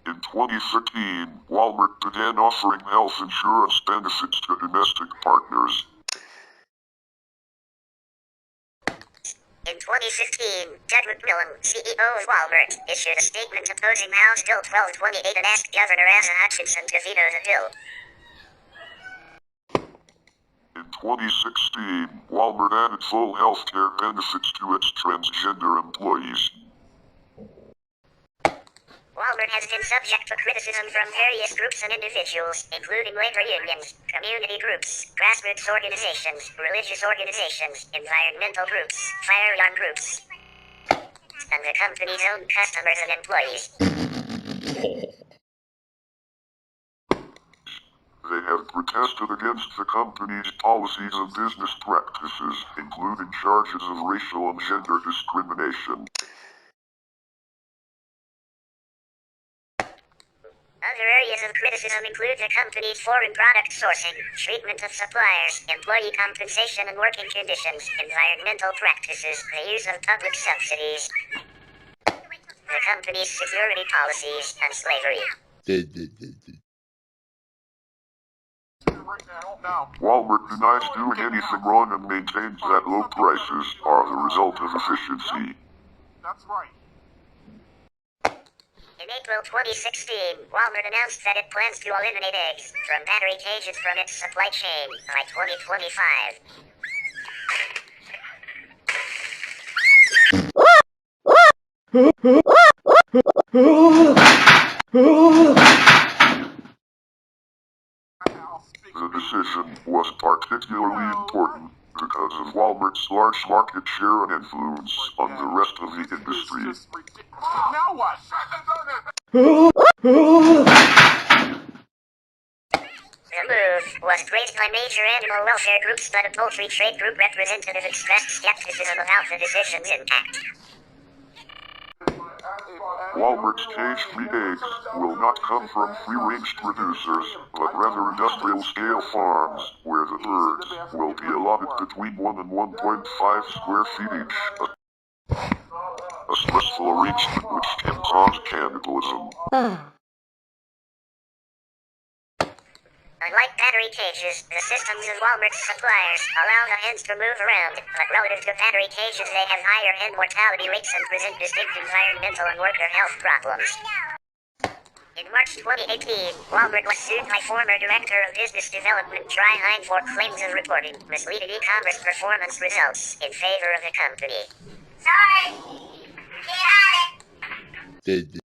In 2013, Walmart began offering health insurance benefits to domestic partners. In 2015, Ted McMillan, CEO of Walmart, issued a statement opposing House Bill 1228 and asked Governor Asa Hutchinson to veto the bill. In 2016, Walmart added full health care benefits to its transgender employees. Walmart has been subject to criticism from various groups and individuals, including labor unions, community groups, grassroots organizations, religious organizations, environmental groups, firearm groups, and the company's own customers and employees. They have protested against the company's policies and business practices, including charges of racial and gender discrimination. Other areas of criticism include the company's foreign product sourcing, treatment of suppliers, employee compensation and working conditions, environmental practices, the use of public subsidies, the company's security policies, and slavery. Walmart denies doing anything wrong and maintains that low prices are the result of efficiency. That's right. In April 2016, Walmart announced that it plans to eliminate eggs from battery cages from its supply chain by 2025. The decision was particularly important because of Walmart's large market share and influence on the rest of the industry. Now what? The move was praised by major animal welfare groups, but a poultry trade group representative expressed skepticism about the decision's impact. Walmart's cage-free eggs will not come from free-range producers, but rather industrial-scale farms, where the birds will be allotted between 1 and 1.5 square feet each. A stressful arrangement which can cause cannibalism. Unlike battery cages, the systems of Walmart's suppliers allow the hens to move around, but relative to battery cages they have higher hen mortality rates and present distinct environmental and worker health problems. In March 2018, Walmart was sued by former Director of Business Development Tri Hine for claims of reporting misleading e-commerce performance results in favor of the company. Sorry. Can't hide it.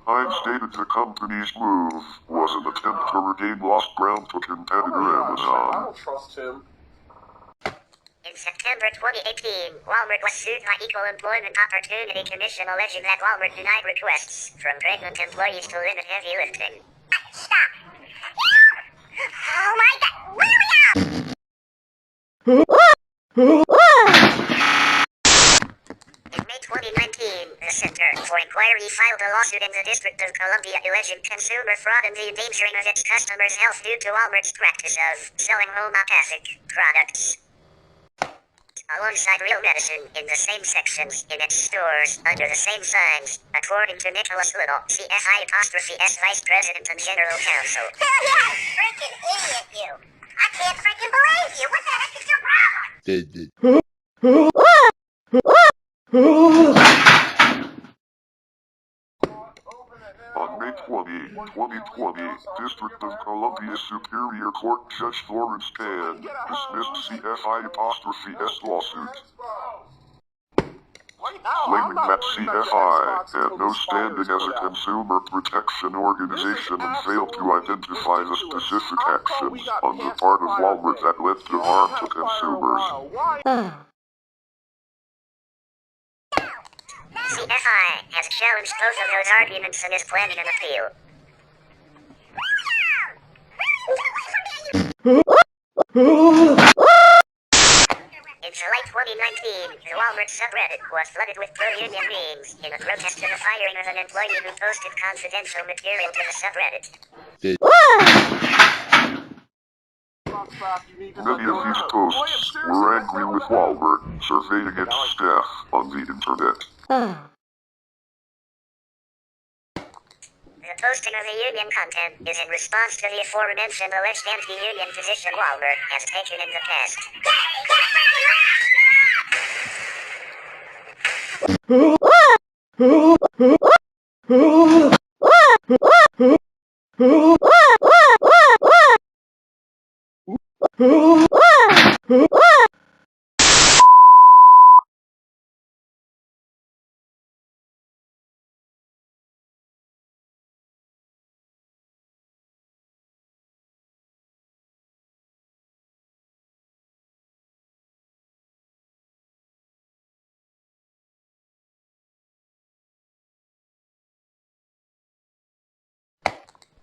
Hine stated the company's move was an attempt to regain lost ground to competitor I Amazon. don't trust him. In September 2018, Walmart was sued by Equal Employment Opportunity Commission alleging that Walmart denied requests from pregnant employees to limit heavy lifting. Stop. Oh my God. Where are we at? In May 2019, the Center for Inquiry filed a lawsuit in the District of Columbia alleging consumer fraud and the endangering of its customers' health due to Walmart's practice of selling homeopathic products alongside real medicine in the same sections in its stores under the same signs, according to Nicholas Little, CFI''S Vice President and General Counsel. Freaking idiot, you. I can't freaking believe you. What the heck is your problem? On May 20, 2020, District of Columbia Superior Court Judge Florence Pan dismissed CFI''S lawsuit, claiming that CFI had no standing as a consumer protection organization and failed to identify the specific actions on the part of Walmart that led to harm to consumers. CFI has challenged both of those arguments and is planning an appeal. In July 2019, the Walmart subreddit was flooded with pro-union memes in a protest to the firing of an employee who posted confidential material to the subreddit. Many of these posts were angry with Walmart, surveying its staff on the internet. The posting of the union content is in response to the aforementioned alleged anti-union position Walmart has taken in the past.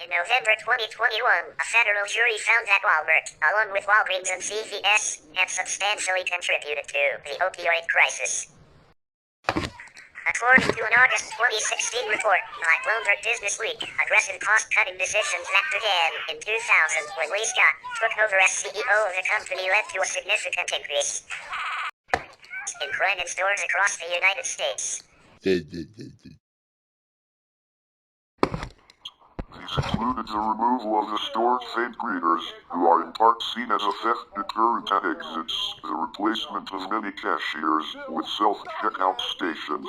In November 2021, a federal jury found that Walmart, along with Walgreens and CVS, had substantially contributed to the opioid crisis. According to an August 2016 report by Bloomberg Business Week, aggressive cost-cutting decisions that began in 2000 when Lee Scott took over as CEO of the company led to a significant increase in crime in stores across the United States. These included the removal of the store's fake greeters, who are in part seen as a theft deterrent at exits, the replacement of many cashiers with self-checkout stations,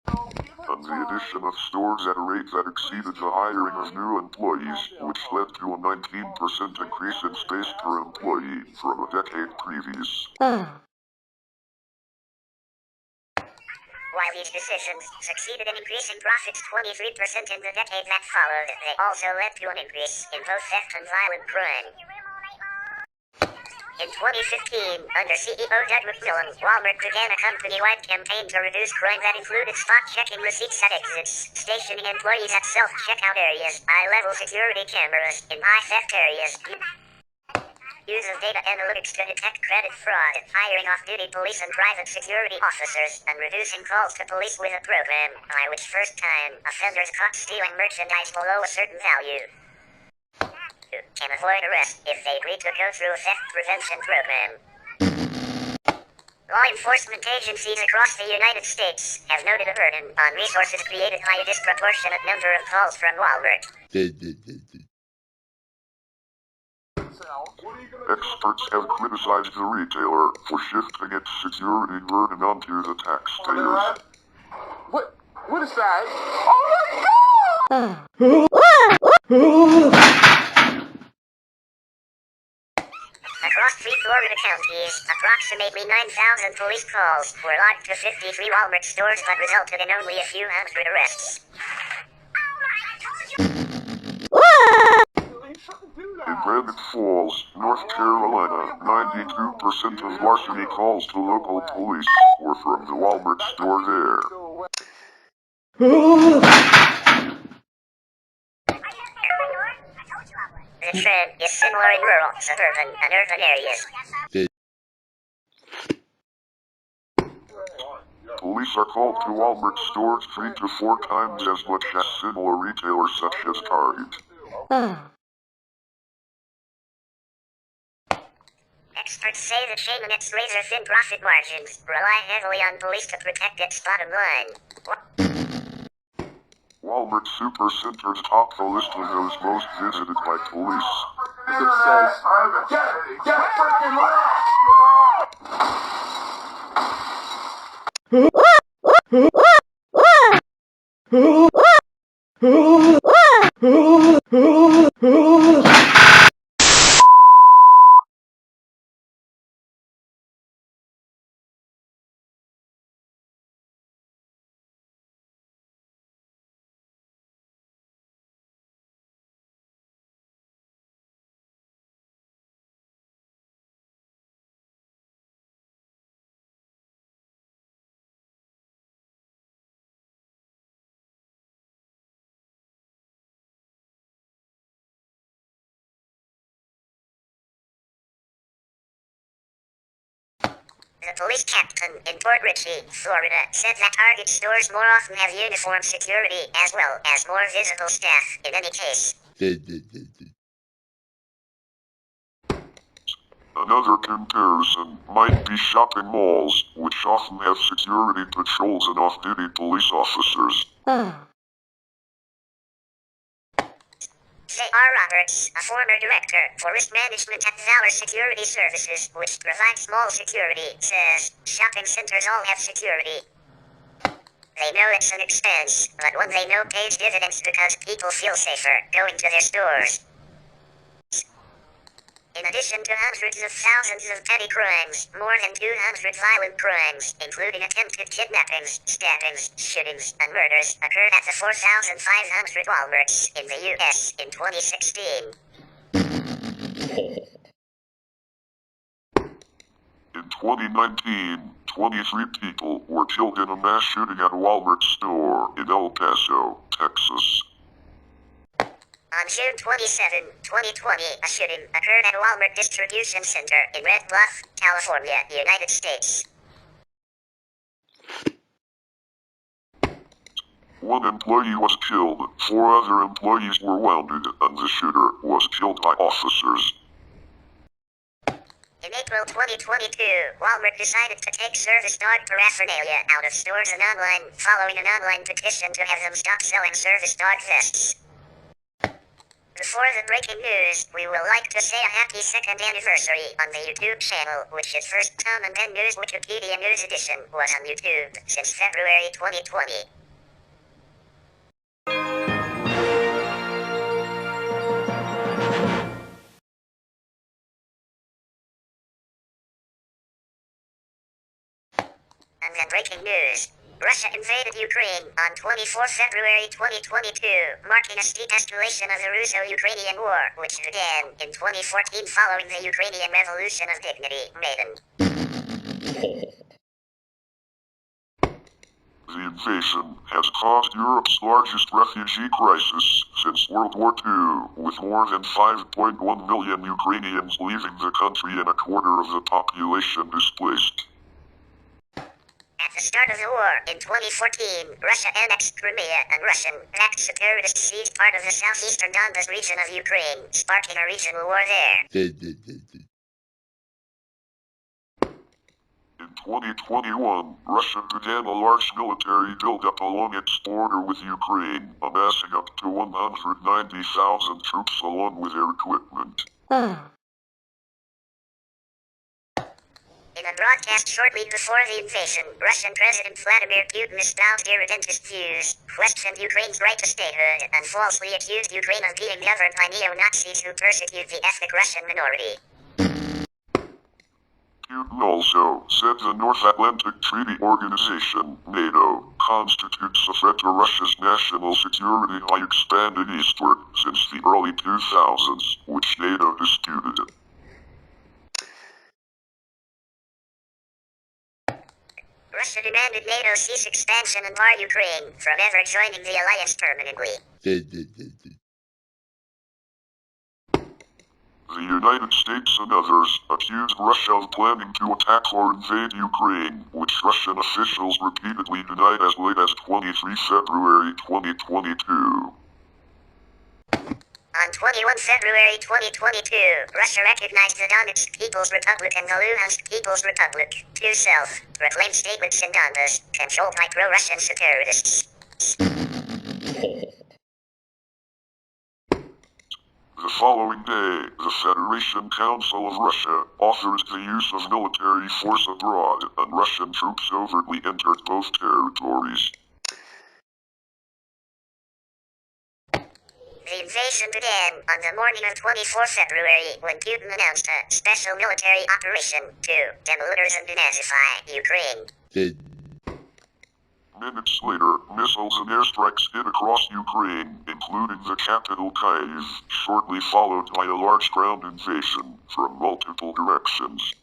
and the addition of stores at a rate that exceeded the hiring of new employees, which led to a 19% increase in space per employee from a decade previous. While these decisions succeeded in increasing profits 23% in the decade that followed, they also led to an increase in both theft and violent crime. In 2015, under CEO Doug McMillon, Walmart began a company-wide campaign to reduce crime that included spot-checking receipts at exits, stationing employees at self-checkout areas, eye-level security cameras in high-theft areas, use of data analytics to detect credit fraud, hiring off-duty police and private security officers, and reducing calls to police with a program by which first-time offenders caught stealing merchandise below a certain value can avoid arrest if they agree to go through a theft prevention program. Law enforcement agencies across the United States have noted a burden on resources created by a disproportionate number of calls from Walmart. Experts have criticized the retailer for shifting its security burden onto the taxpayers. What is that? Oh my Across 3 Florida counties, approximately 9,000 police calls were logged to 53 Walmart stores but resulted in only a few hundred arrests. In Granite Falls, North Carolina, 92% of larceny calls to local police were from the Walmart store there. The trend is similar in rural, suburban, and urban areas. Police are called to Walmart stores 3 to 4 times as much as similar retailers such as Target. Experts say the chain and its razor-thin profit margins rely heavily on police to protect its bottom line. Walmart Supercenters top the list of those most visited by police. It says, get freaking lost! The police captain in Port Richey, Florida, said that Target stores more often have uniform security as well as more visible staff in any case. Another comparison might be shopping malls, which often have security patrols and off-duty police officers. J.R. Roberts, a former director for risk management at Valor Security Services, which provides mall security, says, shopping centers all have security. They know it's an expense, but one they know pays dividends because people feel safer going to their stores. In addition to hundreds of thousands of petty crimes, more than 200 violent crimes, including attempted kidnappings, stabbings, shootings, and murders, occurred at the 4,500 Walmarts in the U.S. in 2016. In 2019, 23 people were killed in a mass shooting at a Walmart store in El Paso, Texas. On June 27, 2020, a shooting occurred at a Walmart distribution center in Red Bluff, California, United States. One employee was killed, 4 other employees were wounded, and the shooter was killed by officers. In April 2022, Walmart decided to take service dog paraphernalia out of stores and online, following an online petition to have them stop selling service dog vests. Before the breaking news, we would like to say a happy 2nd anniversary on the YouTube channel, which is first Tom and Ben News Wikipedia News Edition was on YouTube since February 2020. And then breaking news. Russia invaded Ukraine on 24 February 2022, marking a steep escalation of the Russo-Ukrainian War, which began in 2014 following the Ukrainian Revolution of Dignity, Maidan. The invasion has caused Europe's largest refugee crisis since World War II, with more than 5.1 million Ukrainians leaving the country and a quarter of the population displaced. At the start of the war, in 2014, Russia annexed Crimea and Russian-backed separatists seized part of the southeastern Donbas region of Ukraine, sparking a regional war there. In 2021, Russia began a large military buildup along its border with Ukraine, amassing up to 190,000 troops along with their equipment. In a broadcast shortly before the invasion, Russian President Vladimir Putin espoused irredentist views, questioned Ukraine's right to statehood, and falsely accused Ukraine of being governed by neo-Nazis who persecute the ethnic Russian minority. Putin also said the North Atlantic Treaty Organization, NATO, constitutes a threat to Russia's national security by expanding eastward since the early 2000s, which NATO disputed. Russia demanded NATO cease expansion and bar Ukraine from ever joining the alliance permanently. The United States and others accused Russia of planning to attack or invade Ukraine, which Russian officials repeatedly denied as late as 23 February 2022. On 21 February 2022, Russia recognized the Donetsk People's Republic and the Luhansk People's Republic, two self-proclaimed states in Donbas, controlled by pro-Russian separatists. The following day, the Federation Council of Russia authorized the use of military force abroad, and Russian troops overtly entered both territories. The invasion began on the morning of 24 February when Putin announced a special military operation to demilitarize and denazify Ukraine. Minutes later, missiles and airstrikes hit across Ukraine, including the capital Kyiv, shortly followed by a large ground invasion from multiple directions.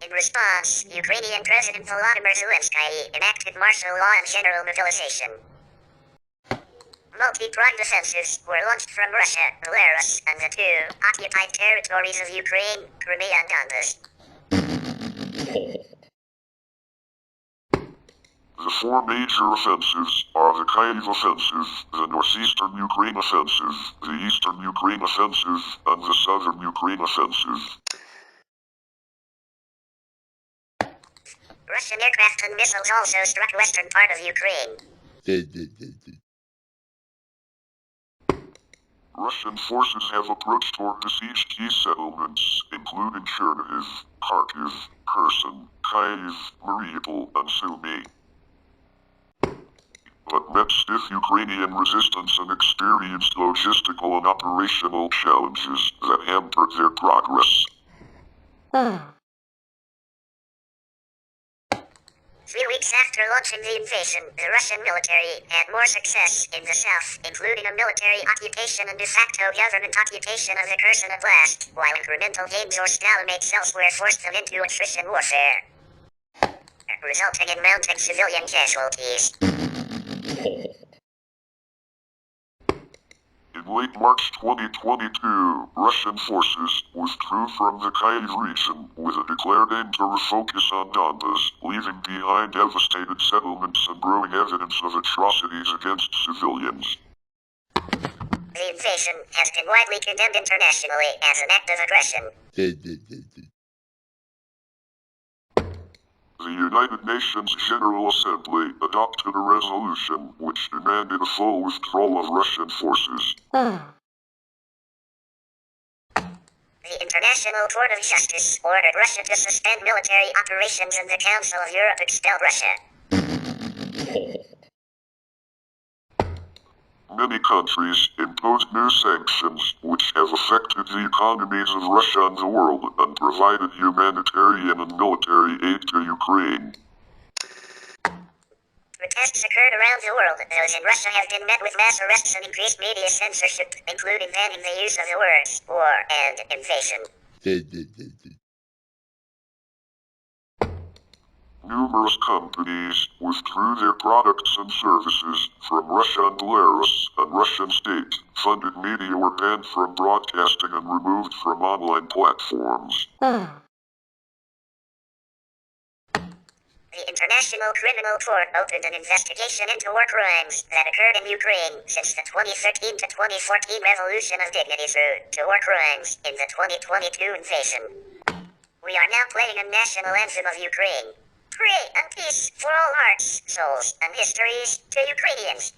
In response, Ukrainian President Volodymyr Zelensky enacted martial law and general mobilization. Multi-pronged offensives were launched from Russia, Belarus, and the two occupied territories of Ukraine, Crimea and Donbas. The four major offensives are the Kyiv offensive, the northeastern Ukraine offensive, the eastern Ukraine offensive, and the southern Ukraine offensive. Russian aircraft and missiles also struck western part of Ukraine. Russian forces have approached or besieged key settlements, including Chernihiv, Kharkiv, Kherson, Kyiv, Mariupol, and Sumy. But met stiff Ukrainian resistance and experienced logistical and operational challenges that hampered their progress. 3 weeks after launching the invasion, the Russian military had more success in the south, including a military occupation and de facto government occupation of the Kherson Oblast, while incremental gains or stalemates elsewhere forced them into attrition warfare, resulting in mounting civilian casualties. In late March 2022, Russian forces withdrew from the Kyiv region with a declared aim to refocus on Donbas, leaving behind devastated settlements and growing evidence of atrocities against civilians. The invasion has been widely condemned internationally as an act of aggression. The United Nations General Assembly adopted a resolution which demanded a full withdrawal of Russian forces. The International Court of Justice ordered Russia to suspend military operations and the Council of Europe expelled Russia. Many countries imposed new sanctions which have affected the economies of Russia and the world and provided humanitarian and military aid to Ukraine. Protests occurred around the world. Those in Russia have been met with mass arrests and increased media censorship, including banning the use of the words war and invasion. Numerous companies withdrew their products and services from Russia and Belarus, and Russian state-funded media were banned from broadcasting and removed from online platforms. The International Criminal Court opened an investigation into war crimes that occurred in Ukraine since the 2013 to 2014 Revolution of Dignity through to war crimes in the 2022 invasion. We are now playing a national anthem of Ukraine. Pray and peace for all hearts, souls, and histories to Ukrainians.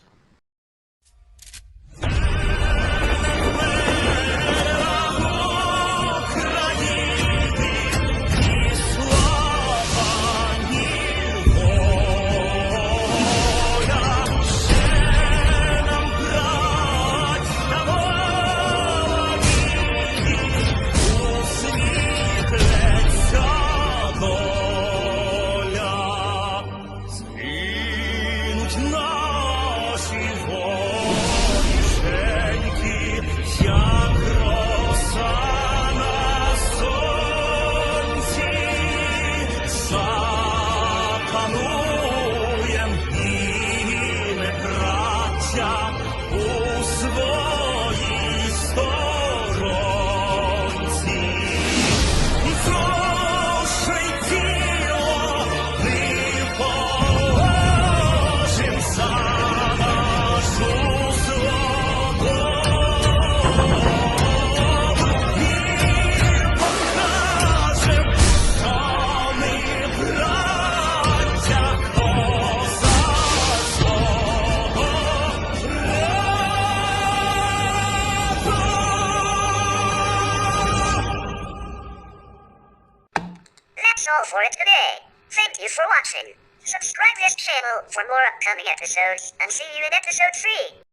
That's all for it today. Thank you for watching. Subscribe this channel for more upcoming episodes, and see you in episode 3.